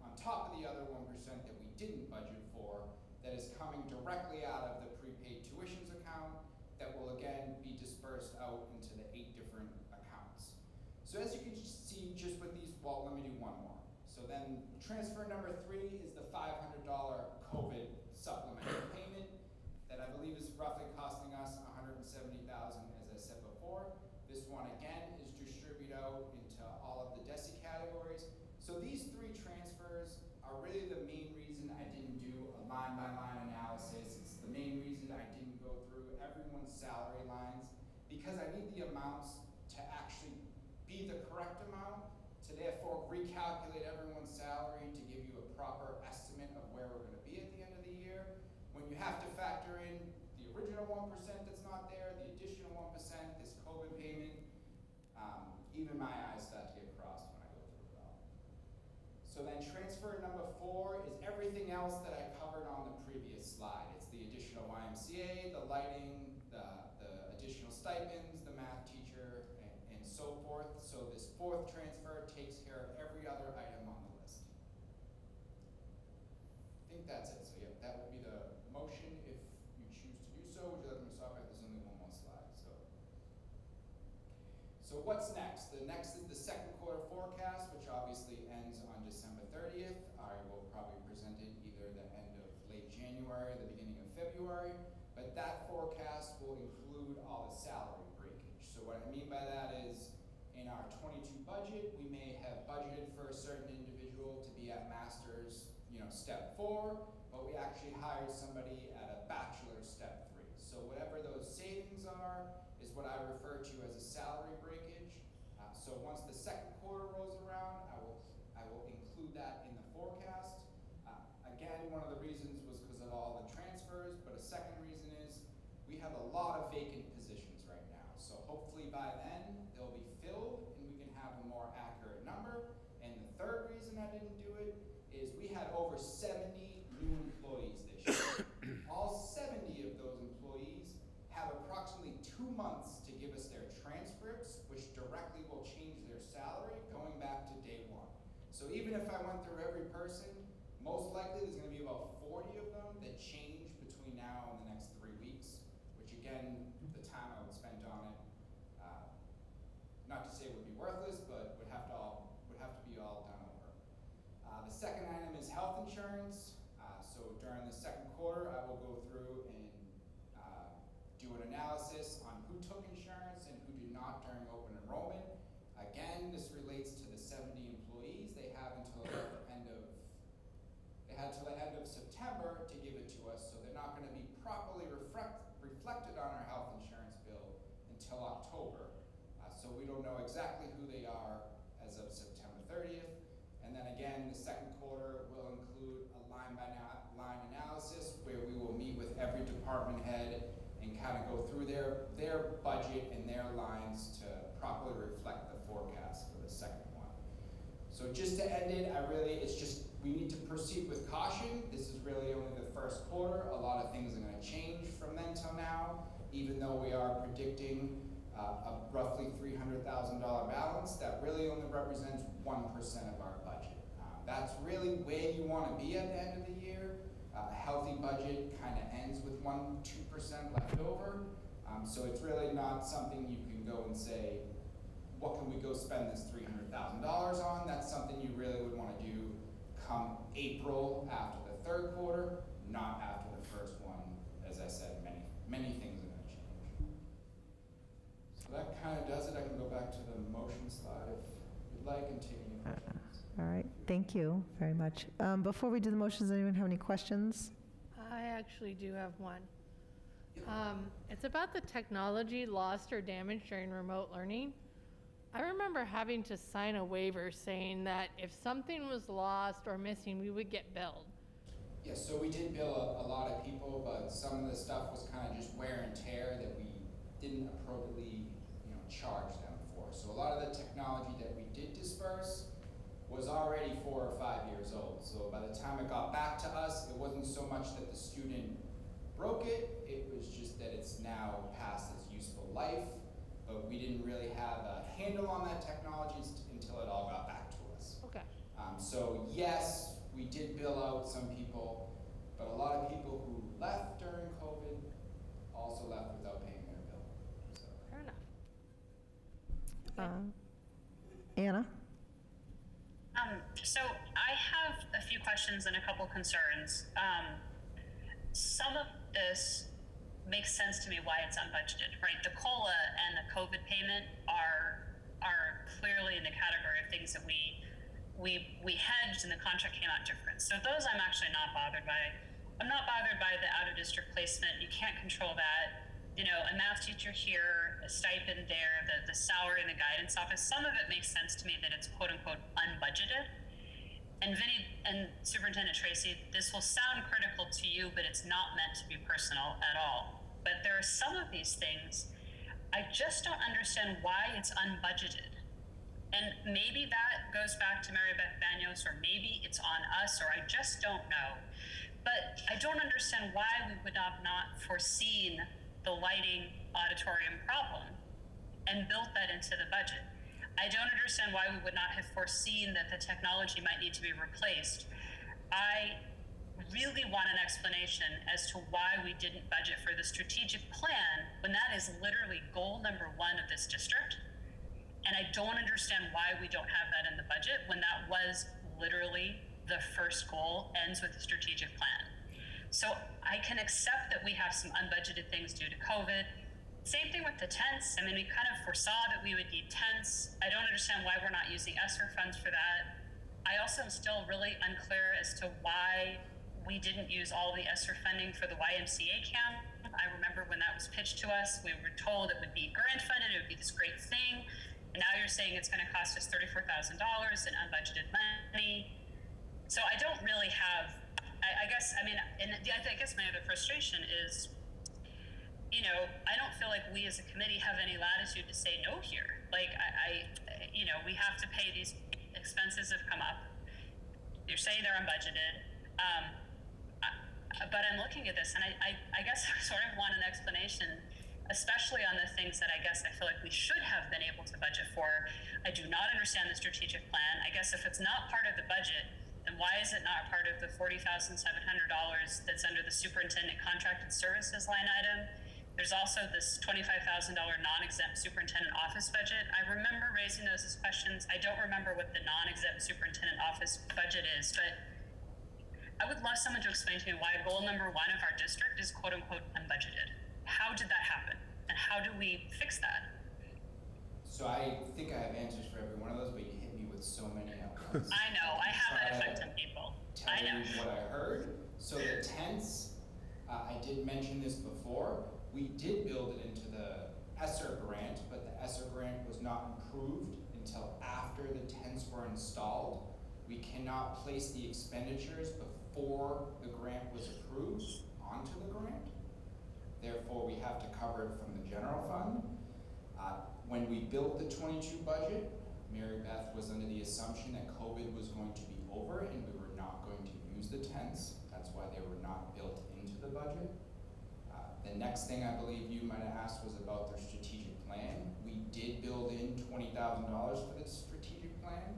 on top of the other 1% that we didn't budget for, that is coming directly out of the prepaid tuitions account that will again be dispersed out into the 8 different accounts. So as you can see just with these, well, let me do one more. So then transfer number 3 is the $500 COVID supplementary payment that I believe is roughly costing us $170,000, as I said before. This one again is distributed out into all of the DESI categories. So these 3 transfers are really the main reason I didn't do a line-by-line analysis. It's the main reason I didn't go through everyone's salary lines, because I need the amounts to actually be the correct amount, to therefore recalculate everyone's salary to give you a proper estimate of where we're going to be at the end of the year. When you have to factor in the original 1% that's not there, the additional 1%, this COVID payment, even my eyes start to get crossed when I go through it all. So then transfer number 4 is everything else that I covered on the previous slide. It's the additional YMCA, the lighting, the additional stipends, the math teacher, and so forth. So this 4th transfer takes care of every other item on the list. I think that's it. So yeah, that would be the motion if you choose to do so. Would you like me to stop it? There's only one more slide. So what's next? The next is the second quarter forecast, which obviously ends on December 30th. I will probably present it either the end of late January or the beginning of February. But that forecast will include all the salary breakage. So what I mean by that is, in our 22 budget, we may have budgeted for a certain individual to be at master's, step 4, but we actually hired somebody at a bachelor's step 3. So whatever those savings are is what I refer to as a salary breakage. So once the second quarter rolls around, I will include that in the forecast. Again, one of the reasons was because of all the transfers, but a second reason is we have a lot of vacant positions right now. So hopefully by then they'll be filled and we can have a more accurate number. And the third reason I didn't do it is we had over 70 new employees So even if I went through every person, most likely there's gonna be about 40 of them that change between now and the next 3 weeks, which again, the time I would spend on it, not to say it would be worthless, but would have to be all done over. The second item is health insurance. So during the second quarter, I will go through and do an analysis on who took insurance and who did not during open enrollment. Again, this relates to the 70 employees. They have until the end of September to give it to us, so they're not going to be properly reflected on our health insurance bill until October. So we don't know exactly who they are as of September 30th. And then again, the second quarter will include a line by line analysis where we will meet with every department head and kind of go through their budget and their lines to properly reflect the forecast for the second one. So just to end it, we need to proceed with caution. This is really only the first quarter. A lot of things are going to change from then till now, even though we are predicting a roughly $300,000 balance. That really only represents 1% of our budget. That's really where you want to be at the end of the year. A healthy budget kind of ends with 1-2% left over. So it's really not something you can go and say, what can we go spend this $300,000 on? That's something you really would want to do come April after the third quarter, not after the first one. As I said, many things are going to change. So that kind of does it. I can go back to the motion slide if you'd like and take any questions. All right, thank you very much. Before we do the motions, does anyone have any questions? I actually do have one. It's about the technology lost or damaged during remote learning. I remember having to sign a waiver saying that if something was lost or missing, we would get billed. Yes, so we did bill a lot of people, but some of the stuff was kind of just wear and tear that we didn't appropriately, charge them for. So a lot of the technology that we did disperse was already 4 or 5 years old. So by the time it got back to us, it wasn't so much that the student broke it, it was just that it's now past its useful life, but we didn't really have a handle on that technology until it all got back to us. Okay. So yes, we did bill out some people, but a lot of people who left during COVID also left without paying their bill. So. Fair enough. Anna? So I have a few questions and a couple concerns. Some of this makes sense to me why it's unbudgeted, right? The COLA and the COVID payment are clearly in the category of things that we hedged and the contract came out different. So those I'm actually not bothered by. I'm not bothered by the out-of-district placement. You can't control that. A math teacher here, a stipend there, the salary in the guidance office, some of it makes sense to me that it's quote unquote unbudgeted. And Vinny and Superintendent Tracy, this will sound critical to you, but it's not meant to be personal at all. But there are some of these things, I just don't understand why it's unbudgeted. And maybe that goes back to Mary Beth Banos, or maybe it's on us, or I just don't know. But I don't understand why we would have not foreseen the lighting auditorium problem and built that into the budget. I don't understand why we would not have foreseen that the technology might need to be replaced. I really want an explanation as to why we didn't budget for the strategic plan when that is literally goal number 1 of this district. And I don't understand why we don't have that in the budget when that was literally the first goal, ends with the strategic plan. So I can accept that we have some unbudgeted things due to COVID. Same thing with the tents. I mean, we kind of foresaw that we would need tents. I don't understand why we're not using ESSER funds for that. I also am still really unclear as to why we didn't use all the ESSER funding for the YMCA camp. I remember when that was pitched to us, we were told it would be grant funded, it would be this great thing. And now you're saying it's going to cost us $34,000 in unbudgeted money. So I don't really have, I guess my other frustration is, I don't feel like we as a committee have any latitude to say no here. Like we have to pay these expenses have come up. You're saying they're unbudgeted. But I'm looking at this and I guess I sort of want an explanation especially on the things that I guess I feel like we should have been able to budget for. I do not understand the strategic plan. I guess if it's not part of the budget, then why is it not part of the $40,700 that's under the superintendent contracted services line item? There's also this $25,000 non-exempt superintendent office budget. I remember raising those as questions. I don't remember what the non-exempt superintendent office budget is, but I would love someone to explain to me why goal number 1 of our district is quote unquote unbudgeted. How did that happen? And how do we fix that? So I think I have answers for every one of those, but you hit me with so many at once. I know, I have that effect on people. Tell you what I heard. So the tents, I did mention this before. We did build it into the ESSER grant, but the ESSER grant was not approved until after the tents were installed. We cannot place the expenditures before the grant was approved onto the grant. Therefore, we have to cover it from the general fund. When we built the 22 budget, Mary Beth was under the assumption that COVID was going to be over and we were not going to use the tents. That's why they were not built into the budget. The next thing I believe you might have asked was about their strategic plan. We did build in $20,000 for the strategic plan.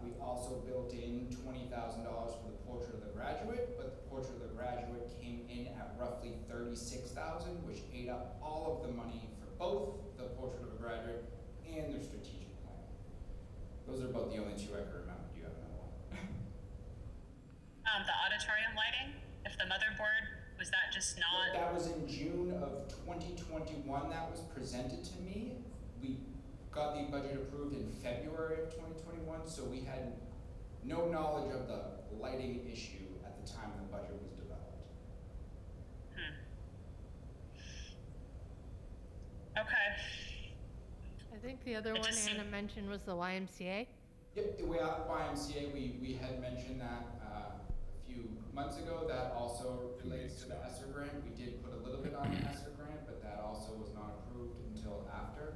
We also built in $20,000 for the portrait of the graduate, but the portrait of the graduate came in at roughly $36,000, which ate up all of the money for both the portrait of a graduate and their strategic plan. Those are about the only two I can remember. Do you have another one? The auditorium lighting, if the motherboard, was that just not? That was in June of 2021 that was presented to me. We got the budget approved in February of 2021, so we had no knowledge of the lighting issue at the time the budget was developed. Okay. I think the other one Anna mentioned was the YMCA. Yep, the YMCA, we had mentioned that a few months ago. That also relates to the ESSER grant. We did put a little bit on the ESSER grant, but that also was not approved until after.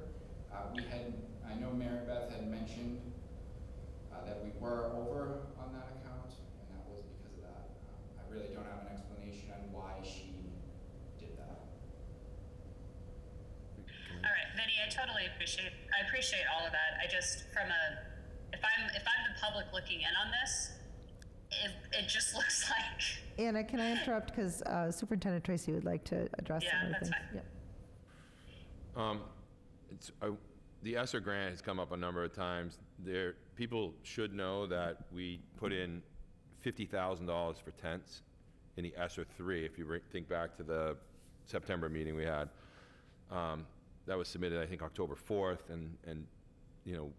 I know Mary Beth had mentioned that we were over on that account, and that was because of that. I really don't have an explanation on why she did that. All right, Vinny, I appreciate all of that. I just, if I'm the public looking in on this, it just looks like. Anna, can I interrupt because Superintendent Tracy would like to address some of the that's things. fine. Yep. The ESSER grant has come up a number of times. People should know that we put in $50,000 for tents in the ESSER 3. If you think back to the September meeting we had, that was submitted, I think, October 4th, and you know,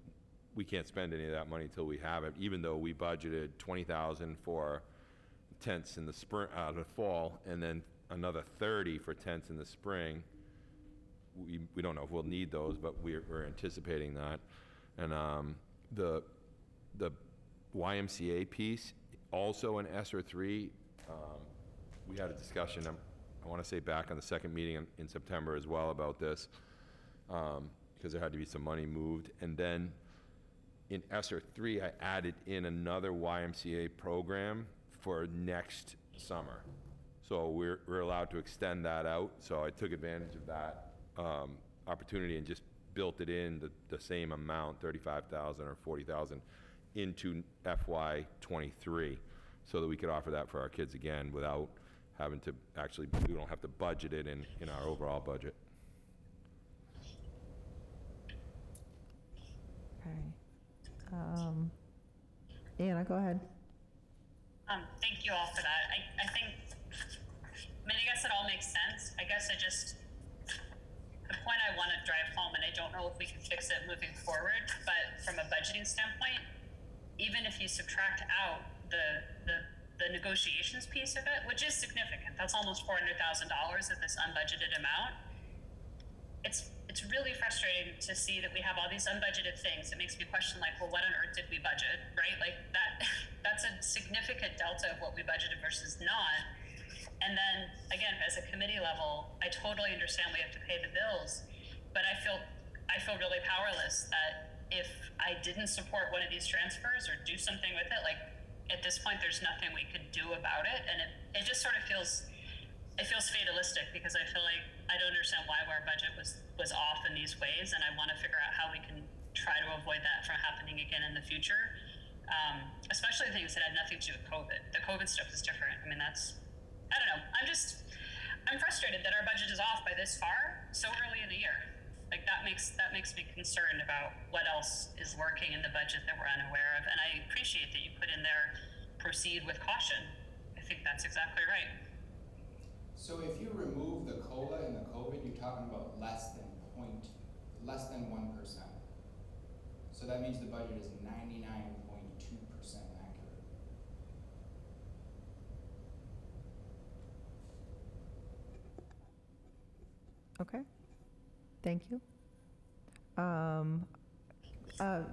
we can't spend any of that money until we have it, even though we budgeted $20,000 for tents in the spring, the fall, and then another 30 for tents in the spring. We don't know if we'll need those, but we're anticipating that. And the YMCA piece, also in ESSER 3, we had a discussion, I want to say back on the second meeting in September as well about this, because there had to be some money moved. And then in ESSER 3, I added in another YMCA program for next summer. So we're allowed to extend that out. So I took advantage of that opportunity and just built it in the same amount, 35,000 or 40,000, into FY23, so that we could offer that for our kids again without having to actually, we don't have to budget it in our overall budget. Okay. Anna, go ahead. Thank you all for that. I think, I mean, I guess it all makes sense. I guess the point I want to drive home, and I don't know if we can fix it moving forward, but from a budgeting standpoint, even if you subtract out the negotiations piece of it, which is significant, that's almost $400,000 of this unbudgeted amount. It's really frustrating to see that we have all these unbudgeted things. It makes me question, like, well, what on earth did we budget, right? Like that's a significant delta of what we budgeted versus not. And then again, as a committee level, I totally understand we have to pay the bills, but I feel really powerless that if I didn't support one of these transfers or do something with it, like at this point, there's nothing we could do about it. And it just sort of feels fatalistic, because I feel like I don't understand why our budget was off in these ways, and I want to figure out how we can try to avoid that from happening again in the future. Especially things that had nothing to do with COVID. The COVID stuff is different. I mean, I don't know. I'm frustrated that our budget is off by this far so early in the year. Like that makes me concerned about what else is working in the budget that we're unaware of. And I appreciate that you put in there, proceed with caution. I think that's exactly right. So if you remove the COLA and the COVID, you're talking about less than 1%. So that means the budget is 99.2% accurate. Okay, thank you.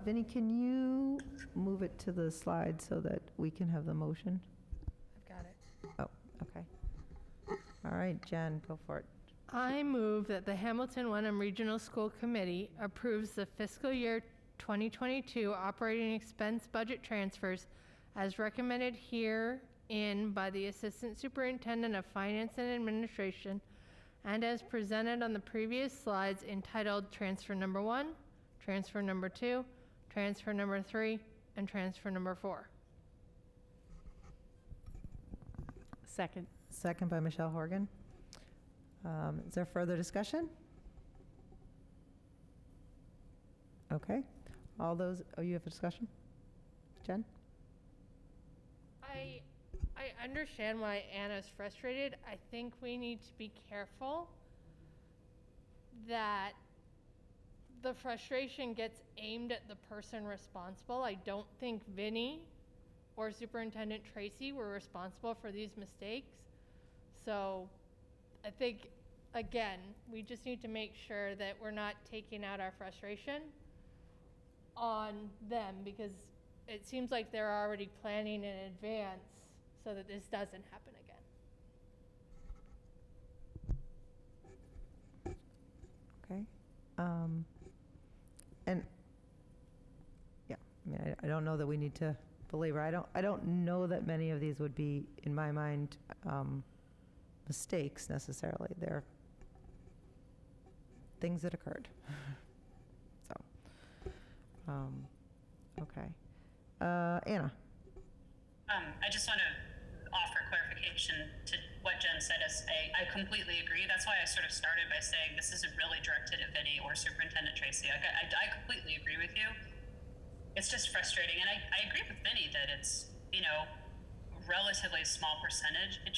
Vinny, can you move it to the slide so that we can have the motion? I've got it. Oh, okay. All right, Jen, go for it. I move that the Hamilton Wenham Regional School Committee approves the fiscal year 2022 operating expense budget transfers as recommended herein by the Assistant Superintendent of Finance and Administration and as presented on the previous slides entitled Transfer Number 1, Transfer Number 2, Transfer Number 3, and Transfer Number 4. Second. Second by Michelle Horgan. Is there further discussion? Okay. All those, oh, you have a discussion? Jen? I understand why Anna's frustrated. I think we need to be careful that the frustration gets aimed at the person responsible. I don't think Vinny or Superintendent Tracy were responsible for these mistakes. So I think, again, we just need to make sure that we're not taking out our frustration on them because it seems like they're already planning in advance so that this doesn't happen again. Okay. And yeah, I mean, I don't know that we need to belabor. I don't know that many of these would be, in my mind, mistakes necessarily. They're things that occurred. So, okay. Anna. I just want to offer clarification to what Jen said. I completely agree. That's why I sort of started by saying this isn't really directed at Vinny or Superintendent Tracy. I completely agree with you. It's just frustrating. And I agree with Vinny that it's, relatively small percentage. I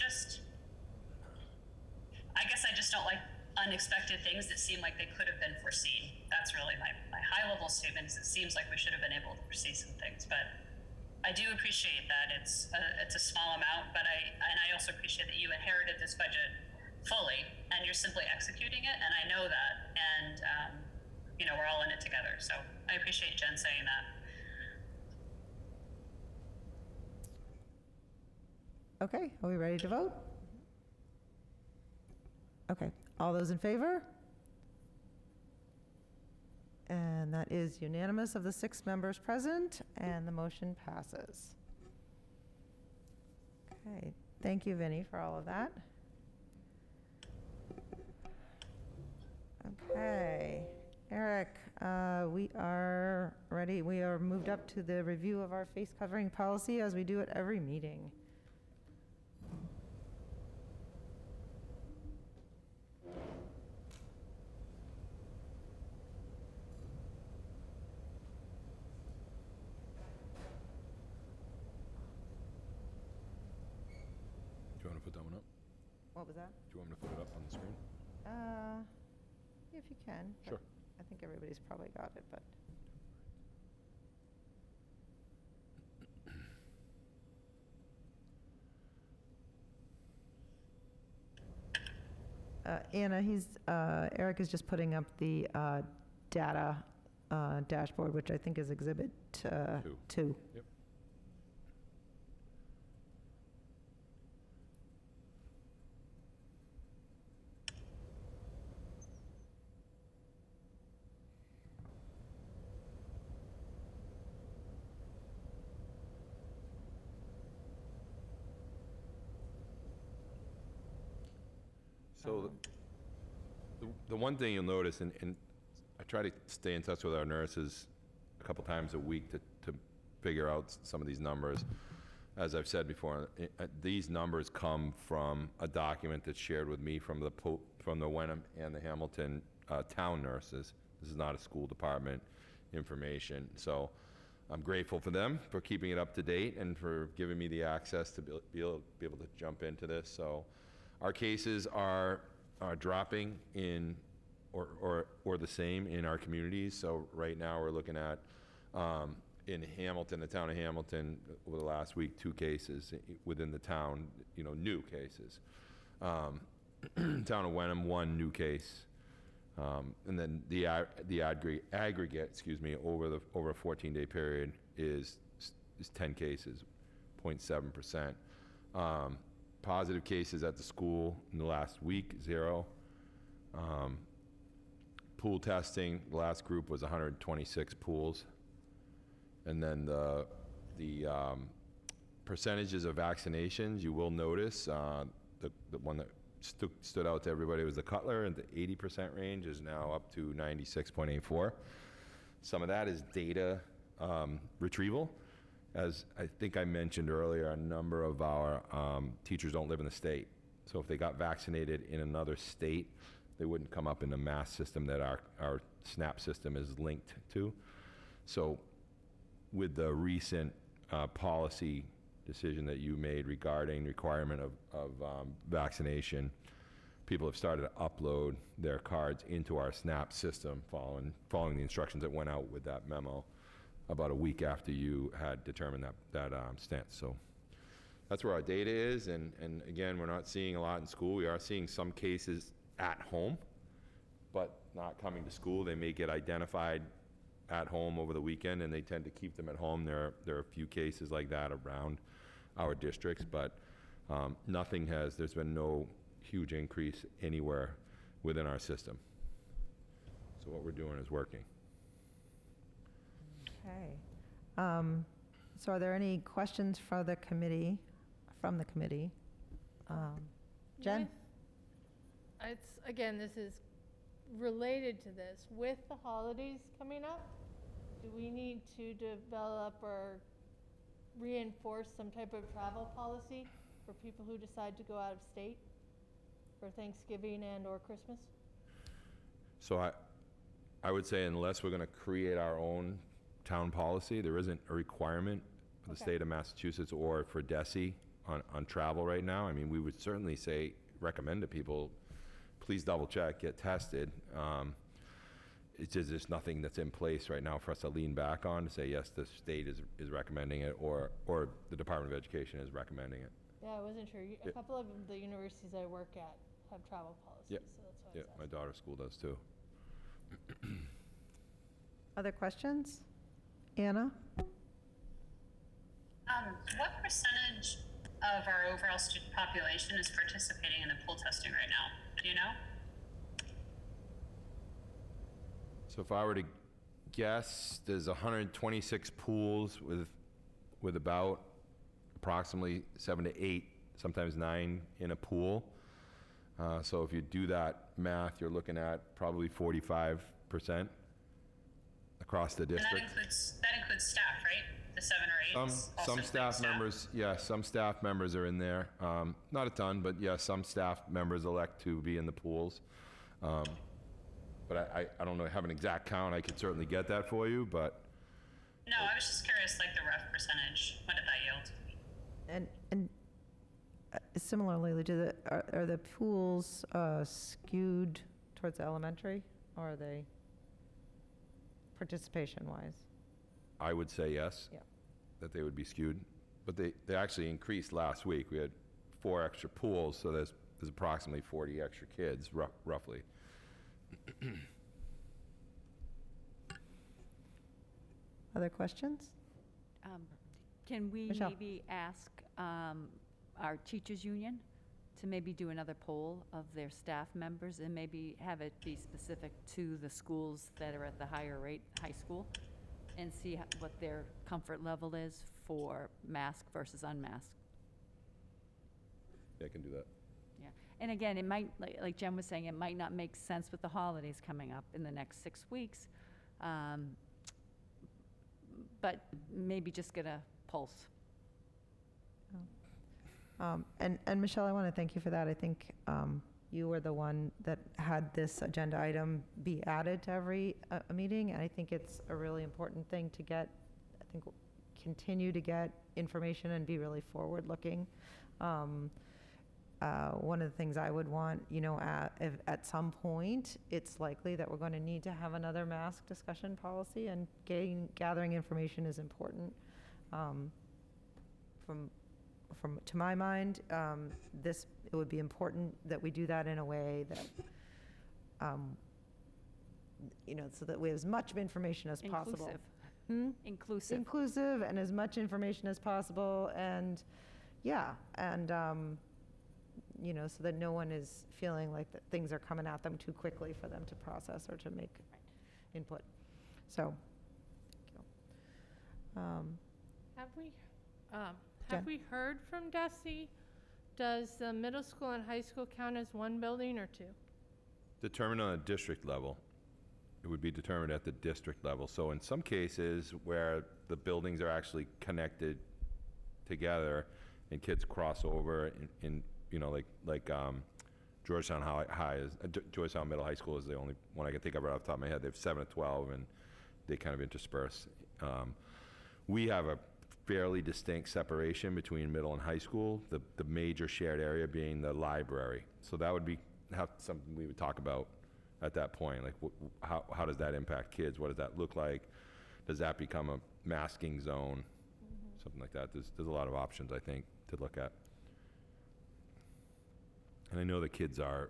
guess I just don't like unexpected things that seem like they could have been foreseen. That's really my high level statement is it seems like we should have been able to foresee some things, but I do appreciate that it's a small amount, but I also appreciate that you inherited this budget fully and you're simply executing it. And I know that, and we're all in it together. So I appreciate Jen saying that. Okay, are we ready to vote? Okay, all those in favor? And that is unanimous of the 6 members present, and the motion passes. Okay, thank you, Vinny, for all of that. Okay, Eric, we are ready. We are moved up to the review of our face covering policy as we do at every meeting. Do you want to put that one up? What was that? Do you want me to put it up on the screen? If you can. Sure. I think everybody's probably got it, but. Anna, Eric is just putting up the data dashboard, which I think is Exhibit 2. Yep. So The one thing you'll notice, and I try to stay in touch with our nurses a couple times a week to figure out some of these numbers. As I've said before, these numbers come from a document that's shared with me from the Wenham and the Hamilton town nurses. This is not a school department information. So I'm grateful for them for keeping it up to date and for giving me the access to be able to jump into this. So our cases are dropping in or the same in our communities. So right now we're looking at in Hamilton, the town of Hamilton, over the last week, 2 cases within the town, new cases. Town of Wenham, 1 new case. And then the aggregate, over a 14-day period is 10 cases, 0.7%. Positive cases at the school in the last week, 0. Pool testing, the last group was 126 pools. And then the percentages of vaccinations, you will notice the one that stood out to everybody was the Cutler, and the 80% range is now up to 96.84. Some of that is data retrieval. As I think I mentioned earlier, a number of our teachers don't live in the state. So if they got vaccinated in another state, they wouldn't come up in the mass system that our SNAP system is linked to. So with the recent policy decision that you made regarding requirement of vaccination, people have started to upload their cards into our SNAP system following the instructions that went out with that memo about a week after you had determined that stance. So that's where our data is, and again, we're not seeing a lot in school. We are seeing some cases at home, but not coming to school. They may get identified at home over the weekend, and they tend to keep them at home. There are a few cases like that around our districts, but there's been no huge increase anywhere within our system. So what we're doing is working. Okay. So are there any questions from the committee? Jen? Again, this is related to this. With the holidays coming up, do we need to develop or reinforce some type of travel policy for people who decide to go out of state for Thanksgiving and or Christmas? So I would say unless we're going to create our own town policy, there isn't a requirement for the state of Massachusetts or for DESE on travel right now. I mean, we would certainly recommend to people, please double check, get tested. It's just there's nothing that's in place right now for us to lean back on to say, yes, the state is recommending it or the Department of Education is recommending it. Yeah, I wasn't sure. A couple of the universities I work at have travel policies, so that's why I was asking. My daughter's school does too. Other questions? Anna? What percentage of our overall student population is participating in the pool testing right now? Do you know? So if I were to guess, there's 126 pools with about approximately 7 to 8, sometimes 9 in a pool. So if you do that math, you're looking at probably 45% across the district. And that includes staff, right? The 7 or 8. Some staff members, some staff members are in there. Not a ton, but some staff members elect to be in the pools. But I don't know, have an exact count. I could certainly get that for you, but. No, I was just curious, like the rough percentage. What did that yield? And similarly, are the pools skewed towards elementary, or are they participation-wise? I would say yes, that they would be skewed, but they actually increased last week. We had 4 extra pools, so there's approximately 40 extra kids, roughly. Other questions? Can we Michelle? maybe ask our teachers union to maybe do another poll of their staff members and maybe have it be specific to the schools that are at the higher rate, high school, and see what their comfort level is for mask versus unmasked? Yeah, I can do that. Yeah, And again, it might, like Jen was saying, it might not make sense with the holidays coming up in the next 6 weeks. But maybe just get a pulse. And Michelle, I want to thank you for that. I think you were the one that had this agenda item be added to every meeting. And I think it's a really important thing to get, I think, continue to get information and be really forward-looking. One of the things I would want, you know, if at some point, it's likely that we're going to need to have another mask discussion policy, and gathering information is important. To my mind, it would be important that we do that in a way that, you know, so that we have as much of information as possible. Inclusive. Inclusive, and as much information as possible, and yeah, and you know, so that no one is feeling like that things are coming at them too quickly for them to process or to make input. So, thank you. Have we heard from DESE? Does the middle school and high school count as one building or two? Determined on a district level. It would be determined at the district level. So in some cases where the buildings are actually connected together and kids cross over in you know, like Georgetown High is, Georgetown Middle High School is the only one I can think of right off the top of my head. They have 7 to 12 and they kind of intersperse. We have a fairly distinct separation between middle and high school, the major shared area being the library. So that would be something we would talk about at that point. Like how does that impact kids? What does that look like? Does that become a masking zone? Something like that. There's a lot of options, I think, to look at. And I know the kids are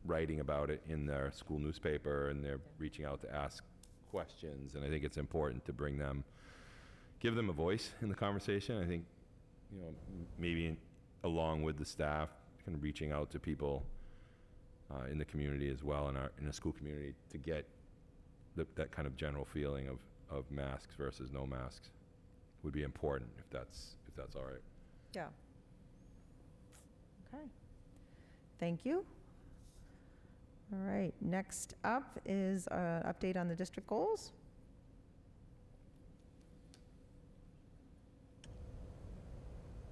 writing about it in their school newspaper, and they're reaching out to ask questions, and I think it's important to give them a voice in the conversation. I think, you know, maybe along with the staff, kind of reaching out to people in the community as well, in the school community, to get that kind of general feeling of masks versus no masks would be important, if that's all right. Yeah. Okay. Thank you. All right, next up is an update on the district goals.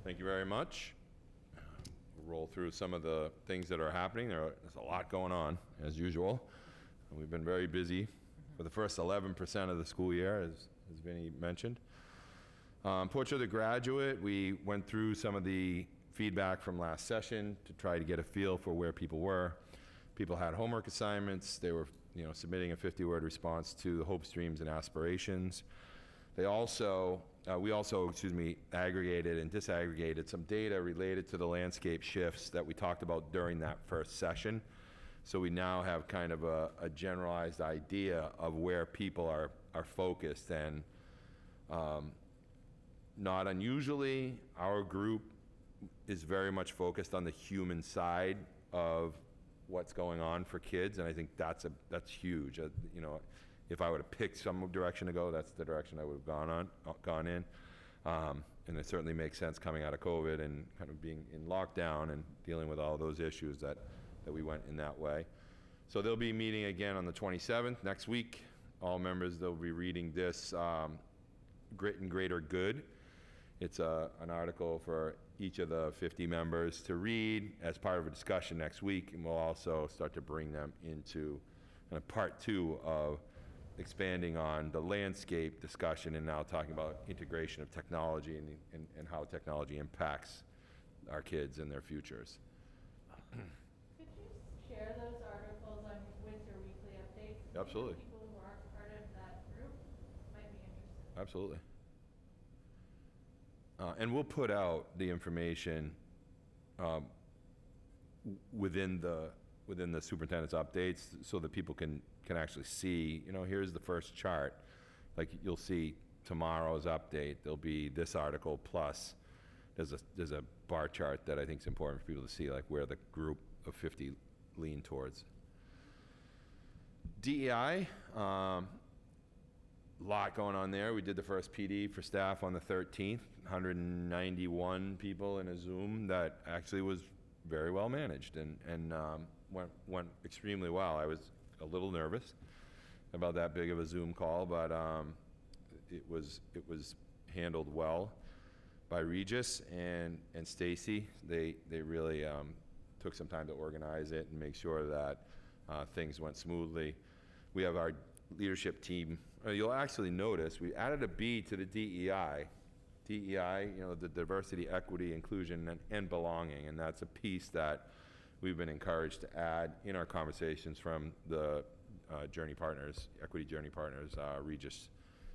Thank you very much. We'll roll through some of the things that are happening. There's a lot going on, as usual. We've been very busy for the first 11% of the school year, as Vinny mentioned. Portrait of the Graduate, we went through some of the feedback from last session to try to get a feel for where people were. People had homework assignments. They were, you know, submitting a 50-word response to the hopes, dreams, and aspirations. They also, we also, aggregated and disaggregated some data related to the landscape shifts that we talked about during that first session. So we now have kind of a generalized idea of where people are focused, and not unusually, our group is very much focused on the human side of what's going on for kids, and I think that's huge. You know, if I were to pick some direction to go, that's the direction I would have gone in. And it certainly makes sense coming out of COVID and kind of being in lockdown and dealing with all those issues that we went in that way. So they'll be meeting again on the 27th, next week. All members, they'll be reading this Grit and Greater Good. It's an article for each of the 50 members to read as part of a discussion next week, and we'll also start to bring them into kind of part 2 of expanding on the landscape discussion, and now talking about integration of technology and how technology impacts our kids and their futures. Could you share those articles with your weekly updates? Absolutely. People who aren't part of that group might be interested. Absolutely. And we'll put out the information within the superintendent's updates, so that people can actually see, you know, here's the first chart. Like, you'll see tomorrow's update, there'll be this article plus there's a bar chart that I think is important for people to see, like where the group of 50 lean towards. DEI, lot going on there. We did the first PD for staff on the 13th, 191 people in a Zoom. That actually was very well managed and went extremely well. I was a little nervous about that big of a Zoom call, but it was handled well by Regis and Stacy. They really took some time to organize it and make sure that things went smoothly. We have our leadership team. You'll actually notice we added a B to the DEI. DEI, the diversity, equity, inclusion, and belonging, and that's a piece that we've been encouraged to add in our conversations from the journey partners, equity journey partners, Regis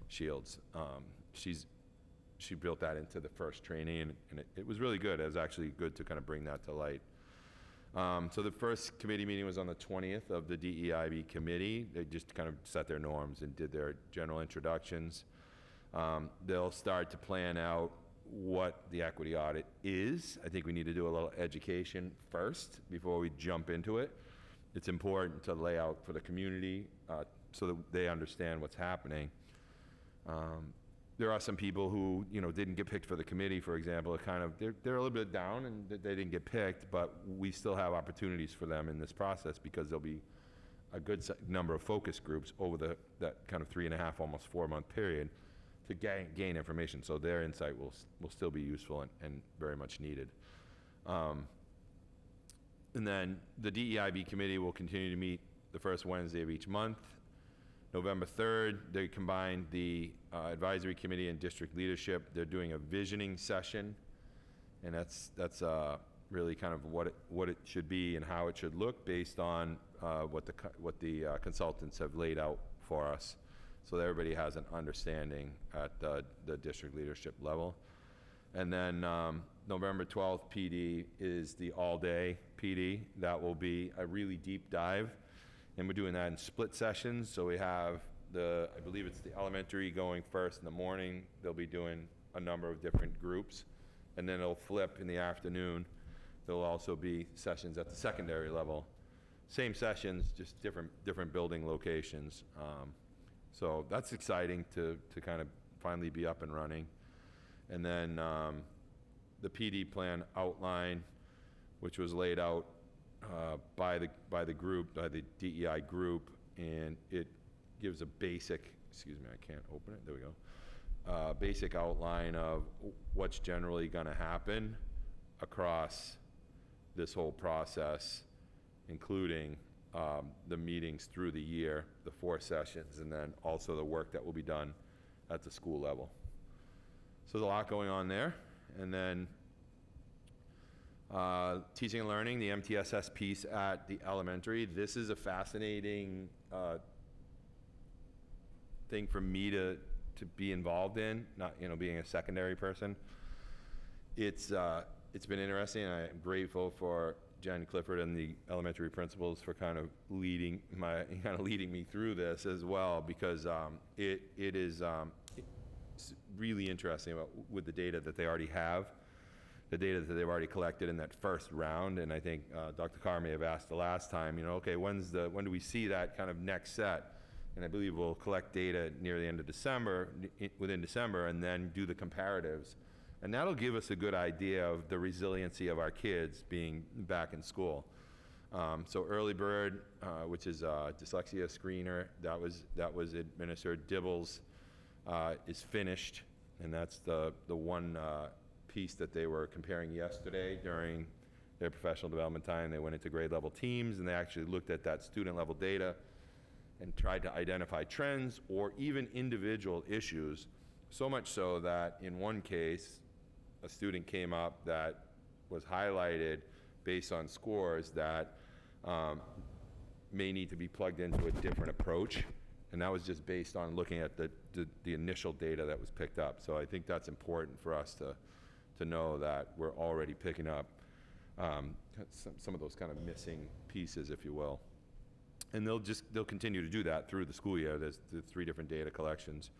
Shields. She built that into the first training, and it was really good. It was actually good to kind of bring that to light. So the first committee meeting was on the 20th of the DEIB committee. They just kind of set their norms and did their general introductions. They'll start to plan out what the equity audit is. I think we need to do a little education first before we jump into it. It's important to lay out for the community so that they understand what's happening. There are some people who didn't get picked for the committee, for example. They're a little bit down and they didn't get picked, but we still have opportunities for them in this process because there'll be a good number of focus groups over that kind of 3.5, almost 4-month period to gain information. So their insight will still be useful and very much needed. And then the DEIB committee will continue to meet the first Wednesday of each month. November 3rd, they combined the advisory committee and district leadership. They're doing a visioning session, and that's really kind of what it should be and how it should look based on what the consultants have laid out for us, so that everybody has an understanding at the district leadership level. And then November 12th PD is the all-day PD. That will be a really deep dive. And we're doing that in split sessions. So we have I believe it's the elementary going first in the morning. They'll be doing a number of different groups. And then it'll flip in the afternoon. There'll also be sessions at the secondary level. Same sessions, just different building locations. So that's exciting to kind of finally be up and running. And then the PD plan outline, which was laid out by the group, by the DEI group, and it gives a basic, excuse me, I can't open it, there we go, basic outline of what's generally going to happen across this whole process, including the meetings through the year, the 4 sessions, and then also the work that will be done at the school level. So there's a lot going on there. And then teaching and learning, the MTSS piece at the elementary. This is a fascinating thing for me to be involved in, not being a secondary person. It's been interesting, and I'm grateful for Jen Clifford and the elementary principals for kind of leading me through this as well, because it is it's really interesting with the data that they already have, the data that they've already collected in that first round. And I think Dr. Carr may have asked the last time, okay, when do we see that kind of next set? And I believe we'll collect data near the end of December, within December, and then do the comparatives. And that'll give us a good idea of the resiliency of our kids being back in school. So Early Bird, which is a dyslexia screener, that was administered. Dibbles is finished, and that's the one piece that they were comparing yesterday during their professional development time. They went into grade level teams, and they actually looked at that student level data and tried to identify trends or even individual issues, so much so that in one case, a student came up that was highlighted based on scores that may need to be plugged into a different approach. And that was just based on looking at the initial data that was picked up. So I think that's important for us to know that we're already picking up some of those kind of missing pieces, if you will. And they'll continue to do that through the school year. There's the 3 different data collections.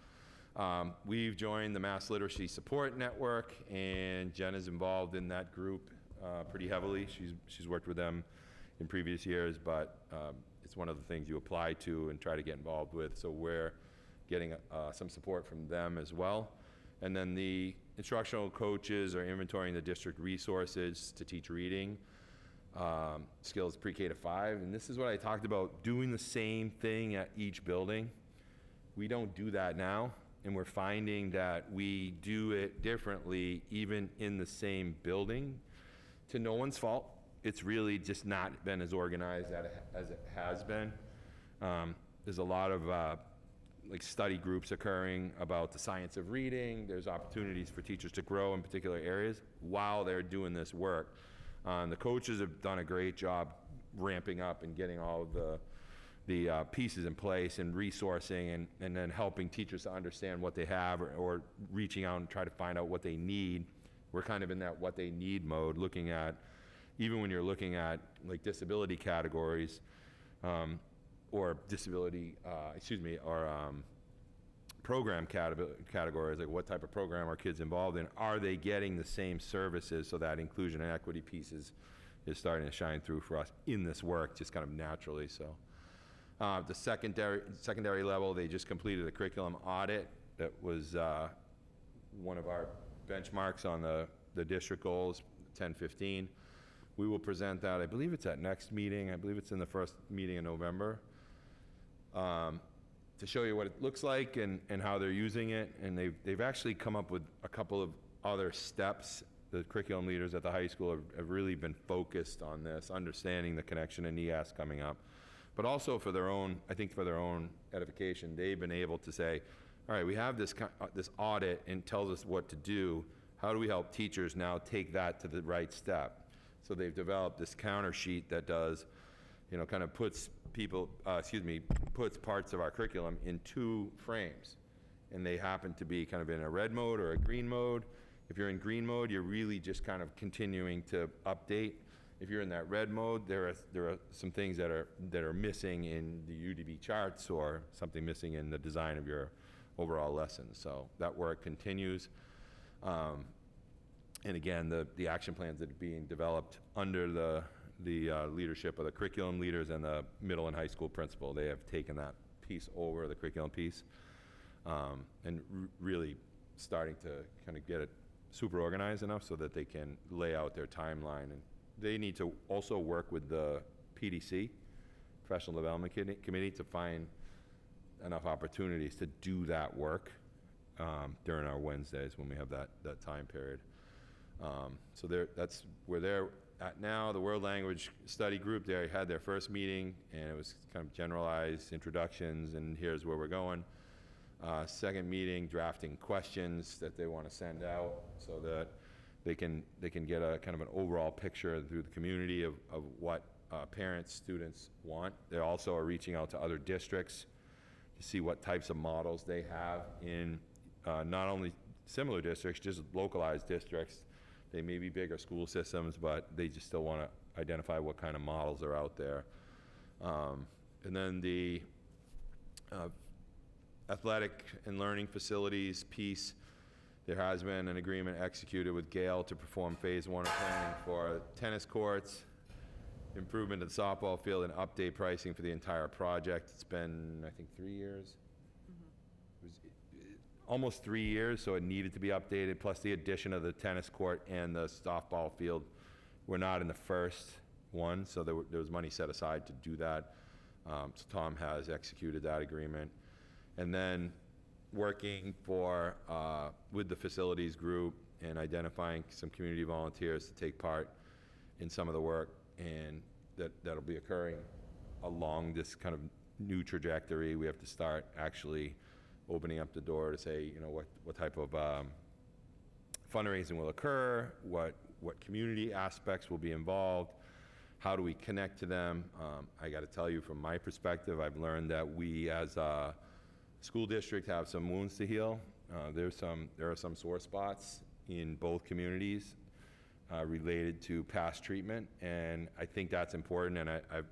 We've joined the Mass Literacy Support Network, and Jen is involved in that group pretty heavily. She's worked with them in previous years, but it's one of the things you apply to and try to get involved with. So we're getting some support from them as well. And then the instructional coaches are inventorying the district resources to teach reading. skills pre-K to 5. And this is what I talked about, doing the same thing at each building. We don't do that now, and we're finding that we do it differently even in the same building. To no one's fault. It's really just not been as organized as it has been. There's a lot of like study groups occurring about the science of reading. There's opportunities for teachers to grow in particular areas while they're doing this work. The coaches have done a great job ramping up and getting all of the pieces in place and resourcing and then helping teachers to understand what they have or reaching out and try to find out what they need. We're kind of in that what they need mode, looking at, even when you're looking at like disability categories, or disability, or program categories, like what type of program are kids involved in? Are they getting the same services? So that inclusion and equity piece is starting to shine through for us in this work, just kind of naturally. So the secondary level, they just completed a curriculum audit that was one of our benchmarks on the district goals, 10-15. We will present that, I believe it's at next meeting. I believe it's in the first meeting in November, to show you what it looks like and how they're using it. And they've actually come up with a couple of other steps. The curriculum leaders at the high school have really been focused on this, understanding the connection in ES coming up, but also for their own, I think for their own edification, they've been able to say, all right, we have this audit and tells us what to do. How do we help teachers now take that to the right step? So they've developed this counter sheet that does, kind of puts parts of our curriculum in 2 frames. And they happen to be kind of in a red mode or a green mode. If you're in green mode, you're really just kind of continuing to update. If you're in that red mode, there are some things that are missing in the UDB charts or something missing in the design of your overall lesson. So that work continues. And again, the action plans that are being developed under the leadership of the curriculum leaders and the middle and high school principal, they have taken that piece over, the curriculum piece, and really starting to kind of get it super organized enough so that they can lay out their timeline. And they need to also work with the PDC, Professional Development Committee, to find enough opportunities to do that work during our Wednesdays when we have that time period. So that's where they're at now. The World Language Study Group, they had their first meeting, and it was kind of generalized introductions, and here's where we're going. Second meeting, drafting questions that they want to send out so that they can get a kind of an overall picture through the community of what parents, students want. They also are reaching out to other districts to see what types of models they have in not only similar districts, just localized districts. They may be bigger school systems, but they just still want to identify what kind of models are out there. And then the athletic and learning facilities piece, there has been an agreement executed with Gale to perform phase 1 of planning for tennis courts, improvement of the softball field, and update pricing for the entire project. It's been, I think, 3 years. It was almost 3 years, so it needed to be updated, plus the addition of the tennis court and the softball field were not in the first one, so there was money set aside to do that. So Tom has executed that agreement. And then working with the facilities group and identifying some community volunteers to take part in some of the work, and that'll be occurring along this kind of new trajectory. We have to start actually opening up the door to say, what type of fundraising will occur, what community aspects will be involved, how do we connect to them. I got to tell you, from my perspective, I've learned that we as a school district have some wounds to heal. There are some sore spots in both communities related to past treatment, and I think that's important. And I've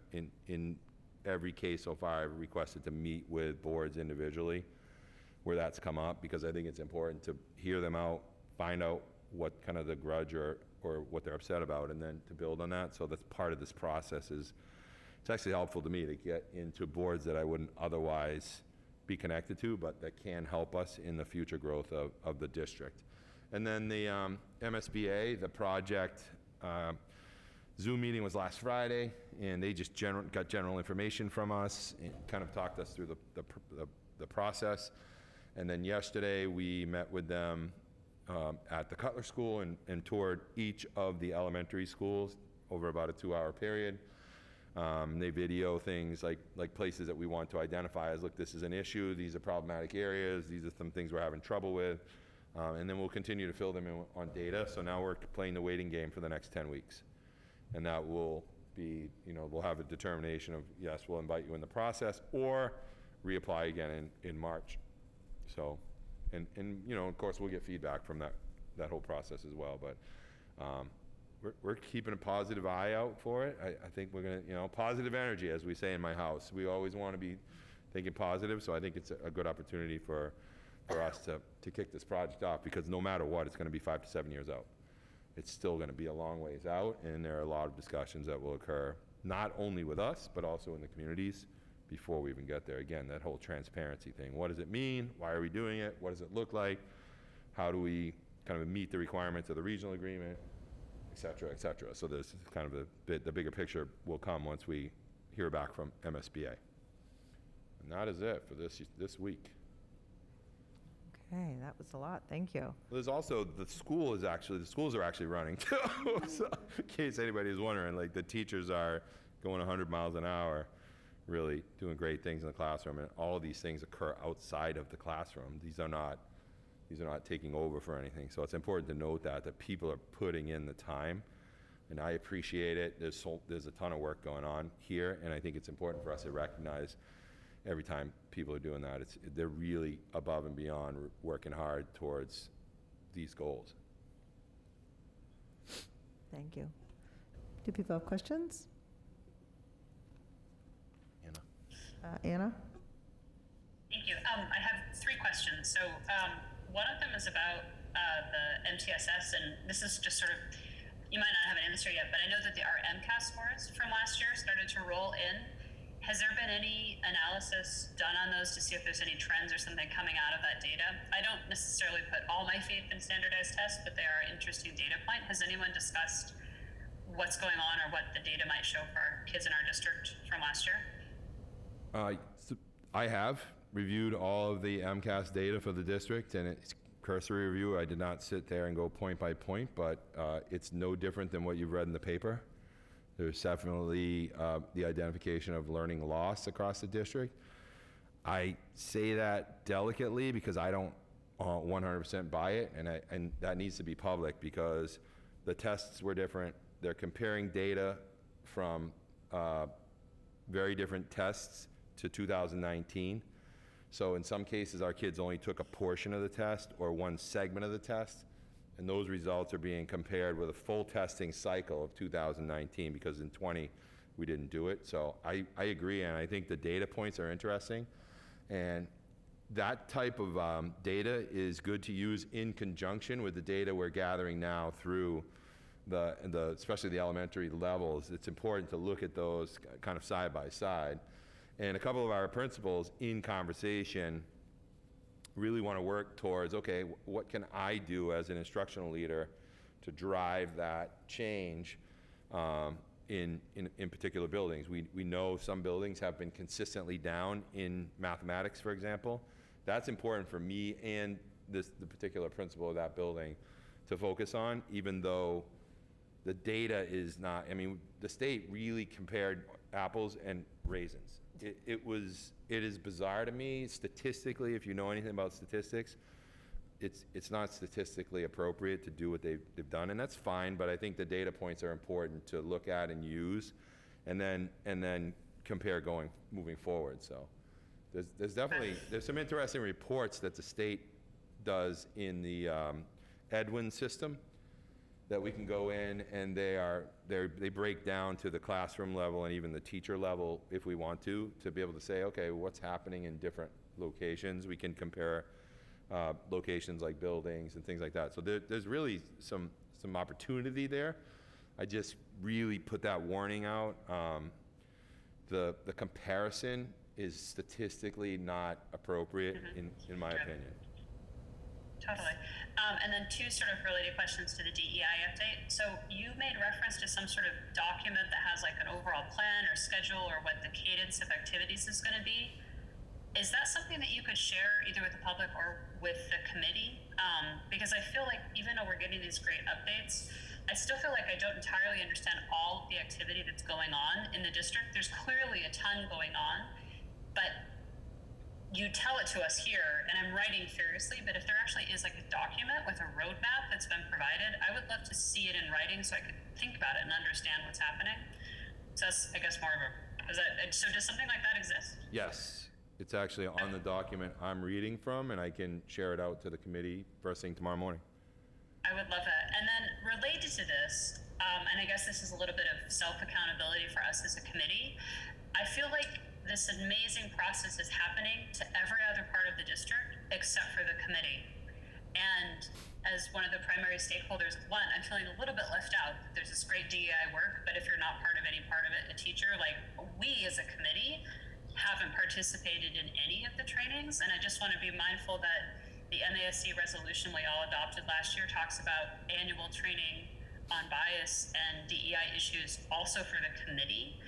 in every case so far, I've requested to meet with boards individually where that's come up, because I think it's important to hear them out, find out what kind of the grudge or what they're upset about, and then to build on that. So that's part of this process. It's actually helpful to me to get into boards that I wouldn't otherwise be connected to, but that can help us in the future growth of the district. And then the MSBA, the project, Zoom meeting was last Friday, and they just got general information from us and kind of talked us through the process. And then yesterday, we met with them at the Cutler School and toured each of the elementary schools over about a 2-hour period. They video things like places that we want to identify as, look, this is an issue, these are problematic areas, these are some things we're having trouble with. And then we'll continue to fill them in on data. So now we're playing the waiting game for the next 10 weeks. And that will be, we'll have a determination of, yes, we'll invite you in the process, or reapply again in March. So, and of course, we'll get feedback from that whole process as well. But we're keeping a positive eye out for it. I think we're going to, positive energy, as we say in my house. We always want to be thinking positive. So I think it's a good opportunity for us to kick this project off, because no matter what, it's going to be 5 to 7 years out. It's still going to be a long ways out, and there are a lot of discussions that will occur, not only with us, but also in the communities before we even get there. Again, that whole transparency thing. What does it mean? Why are we doing it? What does it look like? How do we kind of meet the requirements of the regional agreement, et cetera, et cetera. So there's kind of the bigger picture will come once we hear back from MSBA. And that is it for this week. Okay, that was a lot. Thank you. There's also, the schools are actually running too. So in case anybody is wondering, like, the teachers are going 100 miles an hour, really doing great things in the classroom, and all of these things occur outside of the classroom. These are not taking over for anything. So it's important to note that people are putting in the time, and I appreciate it. There's a ton of work going on here, and I think it's important for us to recognize every time people are doing that, they're really above and beyond, working hard towards these goals. Thank you. Do people have questions? Anna? Thank you. I have 3 questions. So one of them is about the MTSS, and this is just sort of, you might not have an answer yet, but I know that our MCAS scores from last year started to roll in. Has there been any analysis done on those to see if there's any trends or something coming out of that data? I don't necessarily put all my faith in standardized tests, but they are an interesting data point. Has anyone discussed what's going on or what the data might show for kids in our district from last year? So I have reviewed all of the MCAS data for the district, and it's cursory review. I did not sit there and go point by point, but it's no different than what you've read in the paper. There's definitely the identification of learning loss across the district. I say that delicately because I don't 100% buy it, and that needs to be public because the tests were different. They're comparing data from very different tests to 2019. So in some cases, our kids only took a portion of the test or one segment of the test. And those results are being compared with a full testing cycle of 2019, because in 20, we didn't do it. So I agree, and I think the data points are interesting. And that type of data is good to use in conjunction with the data we're gathering now through especially the elementary levels. It's important to look at those kind of side by side. And a couple of our principals in conversation really want to work towards, okay, what can I do as an instructional leader to drive that change in particular buildings? We know some buildings have been consistently down in mathematics, for example. That's important for me and the particular principal of that building to focus on, even though the data is not, the state really compared apples and raisins. It is bizarre to me statistically. If you know anything about statistics, it's not statistically appropriate to do what they've done, and that's fine. But I think the data points are important to look at and use, and then compare moving forward. So there's definitely some interesting reports that the state does in the Edwin system that we can go in, and they break down to the classroom level and even the teacher level if we want to be able to say, okay, what's happening in different locations. We can compare locations like buildings and things like that. So there's really some opportunity there. I just really put that warning out. The comparison is statistically not appropriate in my opinion. Totally. And then two sort of related questions to the DEI update. So you made reference to some sort of document that has like an overall plan or schedule or what the cadence of activities is going to be. Is that something that you could share either with the public or with the committee? Because I feel like even though we're getting these great updates, I still feel like I don't entirely understand all of the activity that's going on in the district. There's clearly a ton going on, but you tell it to us here, and I'm writing furiously, but if there actually is like a document with a roadmap that's been provided, I would love to see it in writing so I could think about it and understand what's happening. So that's, I guess, more of a, so does something like that exist? Yes, it's actually on the document I'm reading from, and I can share it out to the committee first thing tomorrow morning. I would love that. And then related to this, and I guess this is a little bit of self-accountability for us as a committee, I feel like this amazing process is happening to every other part of the district except for the committee. And as one of the primary stakeholders, one, I'm feeling a little bit left out. There's this great DEI work, but if you're not part of any part of it, a teacher, like we as a committee haven't participated in any of the trainings. And I just want to be mindful that the MASC resolution we all adopted last year talks about annual training on bias and DEI issues also for the committee.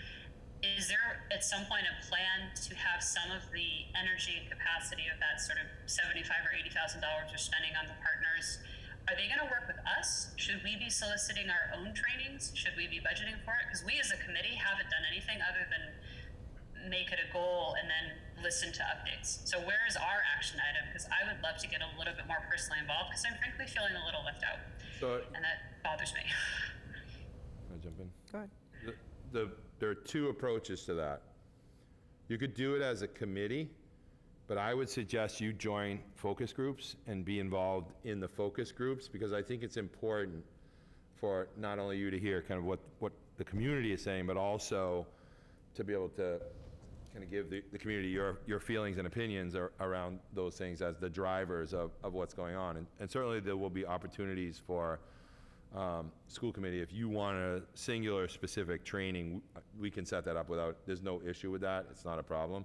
Is there at some point a plan to have some of the energy and capacity of that sort of $75,000 or $80,000 we're spending on the partners? Are they going to work with us? Should we be soliciting our own trainings? Should we be budgeting for it? Because we as a committee haven't done anything other than make it a goal and then listen to updates. So where is our action item? Because I would love to get a little bit more personally involved because I'm frankly feeling a little left out. And that bothers me. Can I jump in? Go ahead. There are two approaches to that. You could do it as a committee, but I would suggest you join focus groups and be involved in the focus groups, because I think it's important for not only you to hear kind of what the community is saying, but also to be able to kind of give the community your feelings and opinions around those things as the drivers of what's going on. And certainly there will be opportunities for school committee, if you want a singular specific training, we can set that up there's no issue with that. It's not a problem.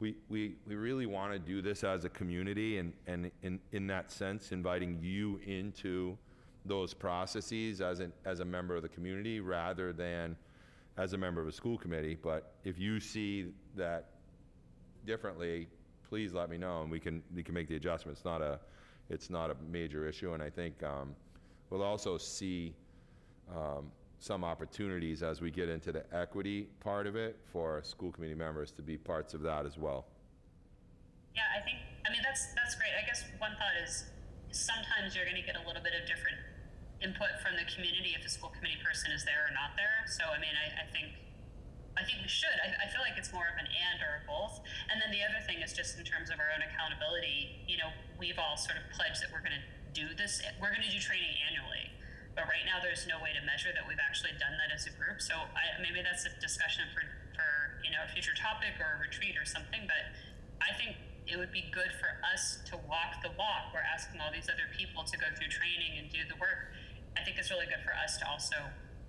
We really want to do this as a community, and in that sense, inviting you into those processes as a member of the community rather than as a member of a school committee. But if you see that differently, please let me know, and we can make the adjustment. It's not a major issue, and I think we'll also see some opportunities as we get into the equity part of it for school committee members to be parts of that as well. Yeah, I mean, that's great. I guess one thought is sometimes you're going to get a little bit of different input from the community if a school committee person is there or not there. So, I mean, I think we should. I feel like it's more of an and or a both. And then the other thing is just in terms of our own accountability, we've all sort of pledged that we're going to do this. We're going to do training annually, but right now there's no way to measure that we've actually done that as a group. So maybe that's a discussion for a future topic or a retreat or something. But I think it would be good for us to walk the walk. We're asking all these other people to go through training and do the work. I think it's really good for us to also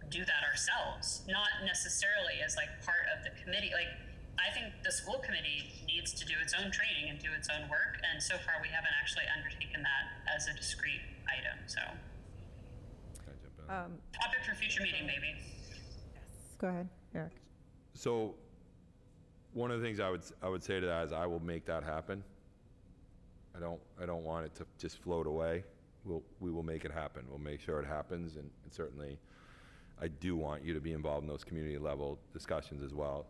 do that ourselves, not necessarily as like part of the committee. Like, I think the school committee needs to do its own training and do its own work, and so far we haven't actually undertaken that as a discrete item. So, topic for future meeting, maybe. Go ahead, Eric. So, one of the things I would say to that is I will make that happen. I don't want it to just float away. We will make it happen. We'll make sure it happens, and certainly, I do want you to be involved in those community level discussions as well.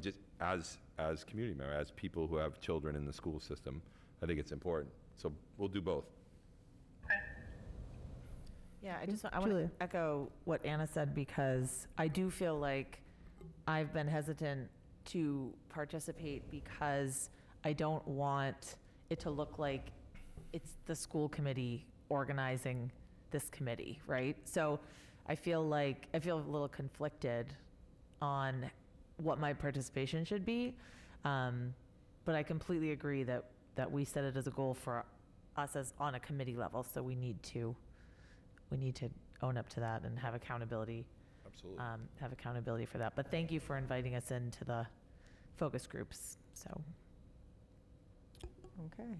Just as community members, as people who have children in the school system, I think it's important. So we'll do both. Yeah, I want to echo what Anna said, because I do feel like I've been hesitant to participate because I don't want it to look like it's the school committee organizing this committee, right? So I feel a little conflicted on what my participation should be. But I completely agree that we set it as a goal for us as on a committee level. So we need to own up to that and have accountability. Absolutely. Have accountability for that. But thank you for inviting us into the focus groups. So. Okay.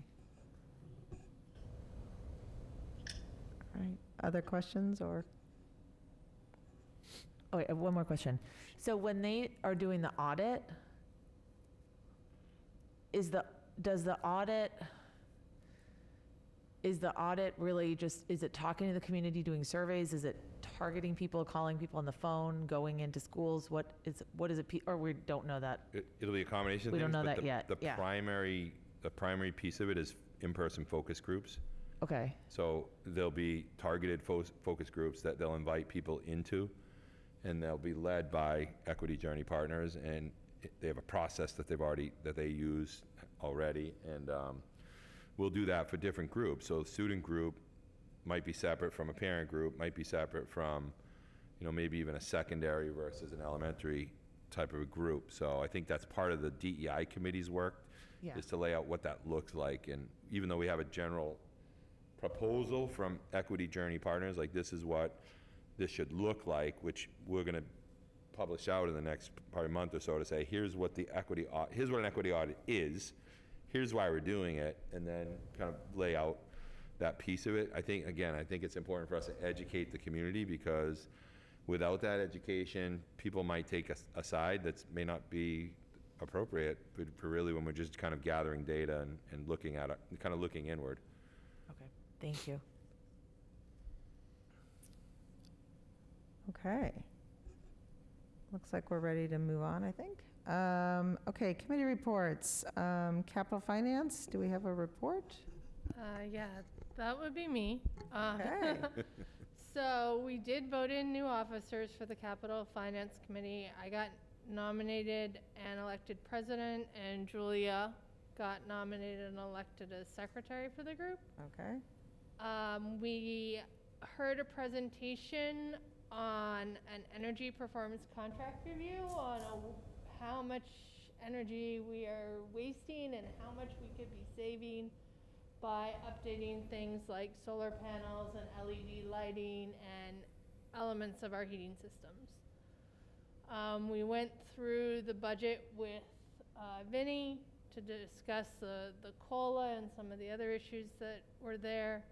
right. Other questions or? Oh, wait, one more question. So when they are doing the audit, is the audit really just, is it talking to the community, doing surveys? Is it targeting people, calling people on the phone, going into schools? What is it, or we don't know that? It'll be a combination of We don't things, know but that yet, the yeah. primary piece of it is in-person focus groups. Okay. So there'll be targeted focus groups that they'll invite people into, and they'll be led by Equity Journey Partners, and they have a process that they use already, and we'll do that for different groups. So student group might be separate from a parent group, might be separate from, maybe even a secondary versus an elementary type of a group. So I think that's part of the DEI committee's work, is to lay out what that looks like. And even though we have a general proposal from Equity Journey Partners, like this is what this should look like, which we're going to publish out in the next probably month or so to say, here's what an equity audit is, here's why we're doing it, and then kind of lay out that piece of it. I think it's important for us to educate the community, because without that education, people might take a side that may not be appropriate for really when we're just kind of gathering data and looking at it, kind of looking inward. Okay, thank you. Okay. Looks like we're ready to move on, I think. Okay, committee reports. Capital Finance, do we have a report? Yeah, that would be me. Okay. So we did vote in new officers for the Capital Finance Committee. I got nominated and elected president, and Julia got nominated and elected as secretary for the group. Okay. We heard a presentation on an energy performance contract review on how much energy we are wasting and how much we could be saving by updating things like solar panels and LED lighting and elements of our heating systems. We went through the budget with Vinny to discuss the COLA and some of the other issues that were there,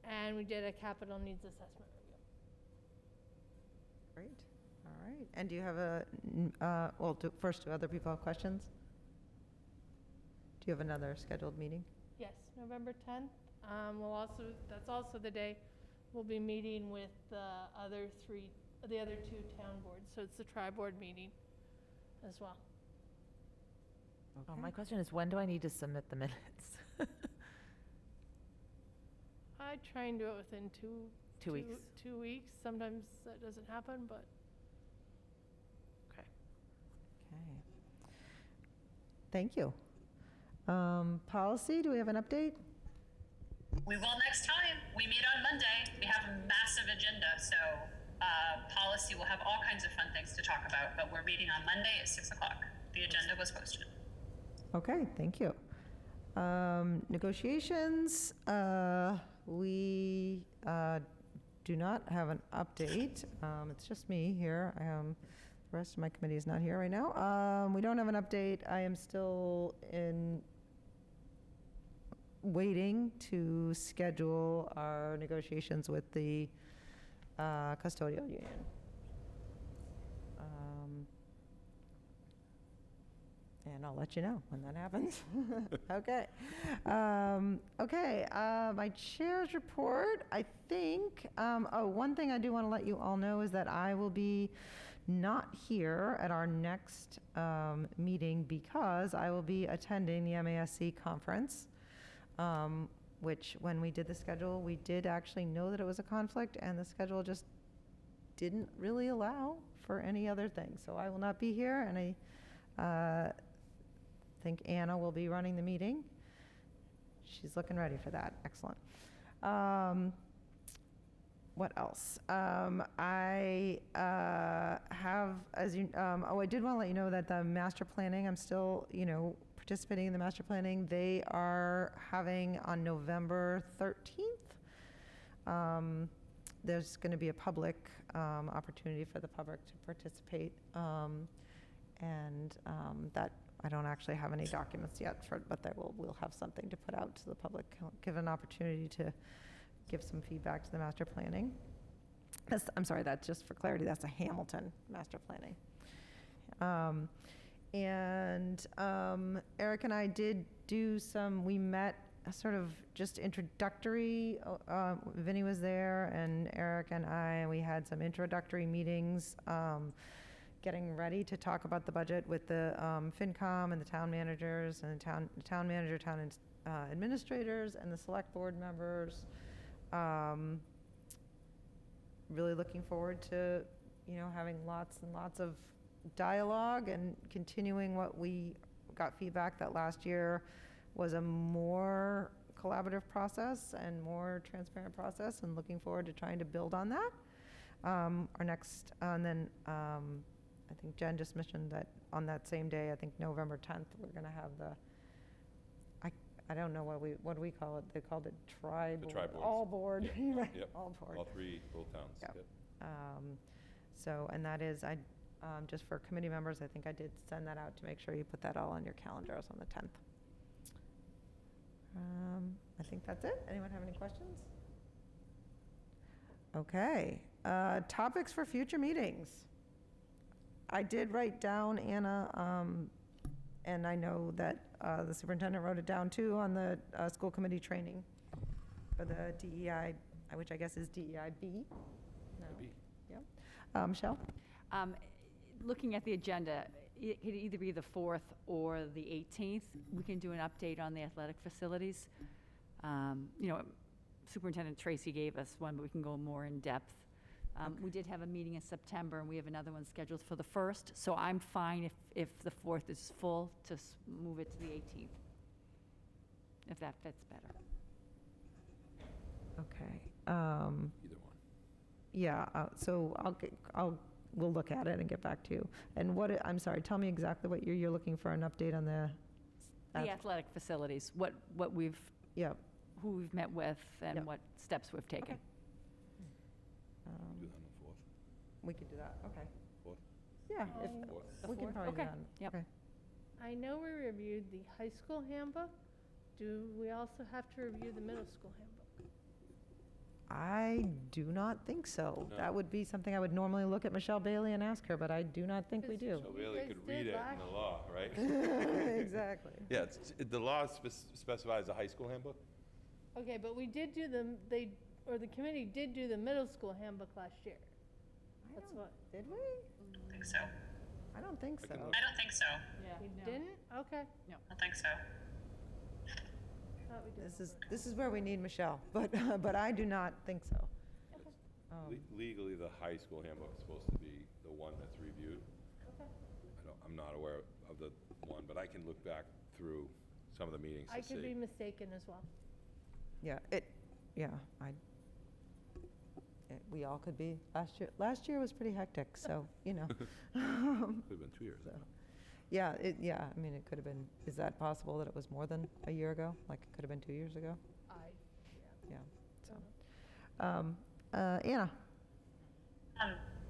and we did a capital needs assessment review. Great. All right. And do you have first, do other people have questions? Do you have another scheduled meeting? Yes, November 10th. That's also the day we'll be meeting with the other two town boards. So it's the tri-board meeting as well. Okay. Oh, my question is, when do I need to submit the minutes? I try and do it within two weeks. 2 weeks. Sometimes that doesn't happen, but. Okay. Okay. Thank you. Policy, do we have an update? We will next time. We meet on Monday. We have a massive agenda, so policy will have all kinds of fun things to talk about, but we're meeting on Monday at 6 o'clock. The agenda was posted. Okay, thank you. Negotiations, we do not have an update. It's just me here. The rest of my committee is not here right now. We don't have an update. I am still waiting to schedule our negotiations with the custodial union. And I'll let you know when that happens. Okay. Okay, my chair's report, I think, one thing I do want to let you all know is that I will be not here at our next meeting because I will be attending the MASC conference, which when we did the schedule, we did actually know that it was a conflict, and the schedule just didn't really allow for any other thing. So I will not be here, and I think Anna will be running the meeting. She's looking ready for that. Excellent. What else? I have, as you, I did want to let you know that the master planning, I'm still, participating in the master planning. They are having on November 13th. There's going to be a public opportunity for the public to participate. That I don't actually have any documents yet, but we'll have something to put out to the public, give an opportunity to give some feedback to the master planning. I'm sorry, that's just for clarity, that's a Hamilton master planning. Eric and I did do we met sort of just introductory, Vinny was there, and Eric and we had some introductory meetings, getting ready to talk about the budget with the FinCom and the town managers and the town manager, town administrators, and the select board members. Really looking forward to, having lots and lots of dialogue and continuing what we got feedback that last year was a more collaborative process and more transparent process, and looking forward to trying to build on that. And then I think Jen just mentioned that on that same day, I think November 10th, we're going to have I don't know what we call it. They called it The tri-boards. All board. Yep. Right, Yep. all board. All three, both towns. Yep. Yep. And that is, just for committee members, I think I did send that out to make sure you put that all on your calendars on the 10th. I think that's it. Anyone have any questions? Okay. Topics for future meetings. I did write down, Anna, and I know that the superintendent wrote it down too, on the school committee training for the DEI, which I guess is DEIB. No. Yep. Michelle? Looking at the agenda, it could either be the 4th or the 18th. We can do an update on the athletic facilities. Superintendent Tracy gave us one, but we can go more in depth. We did have a meeting in September, and we have another one scheduled for the 1st. So I'm fine if the 4th is full to move it to the 18th, if that fits better. Okay. Either one. Yeah, so we'll look at it and get back to you. And I'm sorry, tell me exactly what you're looking for an update on the athletic facilities, what we've, who we've met with, and what steps we've taken. Okay. Do that on the 4th. We can do that, okay. 4th? Yeah, The we can 4th? probably do Okay. that. Yep. Okay. I know we reviewed the high school handbook. Do we also have to review the middle school handbook? I do not think so. No. That would be something I would normally look at Michelle Bailey and ask her, but I do not think we do. So Bailey guys could read did it in last the law, right? Exactly. Yeah, the law specifies a high school handbook. Okay, but we did do the committee did do the middle school handbook last year. That's what. Did we? I don't think so. I don't think so. I don't think so. Yeah. We didn't? Okay. I don't think so. Thought we did. This is where we need Michelle, but I do not think so. Legally, the high school handbook is supposed to be the one that's reviewed. Okay. I'm not aware of the one, but I can look back through some of the meetings I to could see. be mistaken as well. Yeah, we all could be. Last year was pretty hectic, so, Could have been 2 years ago. Yeah, I mean, it could have been, is that possible that it was more than a year ago? Like, it could have been 2 years ago? Yeah, so. Anna?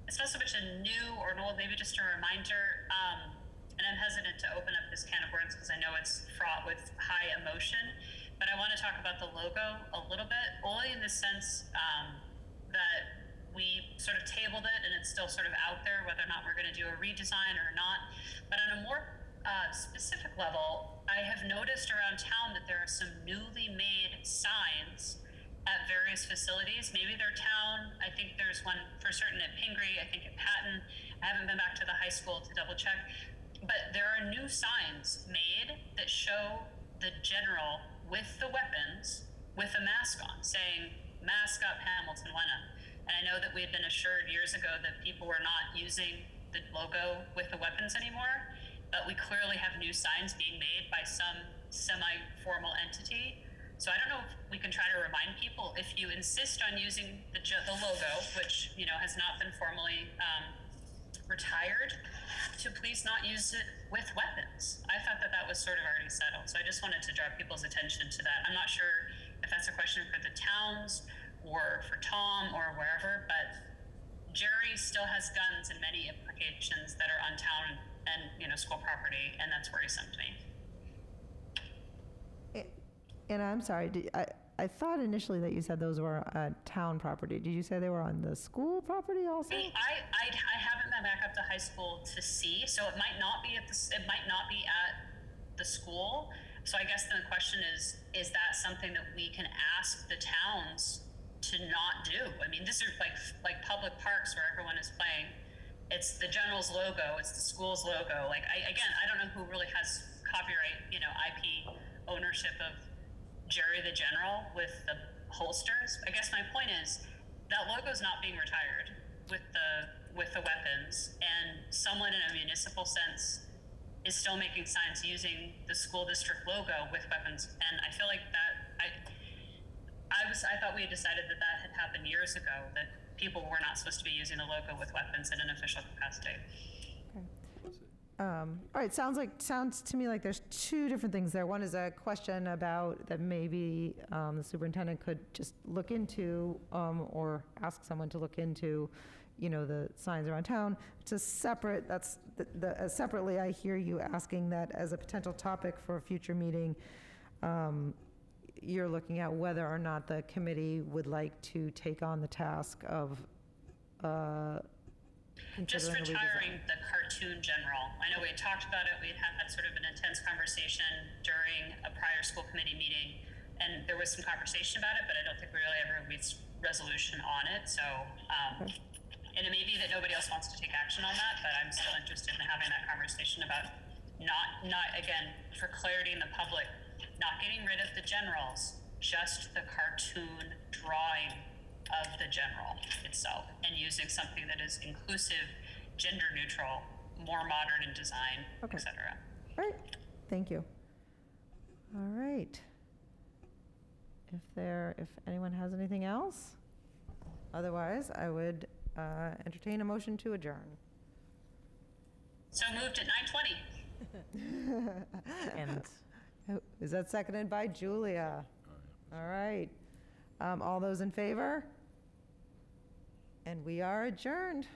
It's not so much a new or an old, maybe just a reminder, and I'm hesitant to open up this can of worms because I know it's fraught with high emotion, but I want to talk about the logo a little bit, only in the sense that we sort of tabled it and it's still sort of out there, whether or not we're going to do a redesign or not. But on a more specific level, I have noticed around town that there are some newly made signs at various facilities. Maybe they're town. I think there's one for certain at Pingree, I think at Patton. I haven't been back to the high school to double check. But there are new signs made that show the general with the weapons with a mask on, saying, "Mask up, Hamilton, Wenham." And I know that we had been assured years ago that people were not using the logo with the weapons anymore, but we clearly have new signs being made by some semi-formal entity. So I don't know if we can try to remind people, if you insist on using the logo, which has not been formally retired, to please not use it with weapons. I thought that was sort of already settled. So I just wanted to draw people's attention to that. I'm not sure if that's a question for the towns or for Tom or wherever, but Jerry still has guns in many implications that are on town and school property, and that's worrisome to me. And I'm sorry, I thought initially that you said those were town property. Did you say they were on the school property also? I haven't been back up to high school to see, so it might not be at the school. So I guess then the question is that something that we can ask the towns to not do? I mean, this is like public parks where everyone is playing. It's the General's logo, it's the school's logo. Like, I don't know who really has copyright, IP ownership of Jerry the General with the holsters. I guess my point is that logo is not being retired with the weapons, and someone in a municipal sense is still making signs using the school district logo with weapons. And I feel like that I thought we had decided that had happened years ago, that people were not supposed to be using the logo with weapons in an official capacity. All right, sounds to me like there's two different things there. One is a question about that maybe the superintendent could just look into or ask someone to look into, the signs around town. It's a separate, separately, I hear you asking that as a potential topic for a future meeting. You're looking at whether or not the committee would like to take on the task of just retiring the cartoon general. I know we had talked about it. We had had sort of an intense conversation during a prior school committee meeting, and there was some conversation about it, but I don't think we really ever reached resolution on it. So, and it may be that nobody else wants to take action on that, but I'm still interested in having that conversation about not again, for clarity in the public, not getting rid of the generals, just the cartoon drawing of the general itself, and using something that is inclusive, gender neutral, more modern in design, etc. All right, thank you. All right. If anyone has anything else, otherwise I would entertain a motion to adjourn. So moved at 9:20. And is that seconded by Julia? All right. All those in favor? And we are adjourned.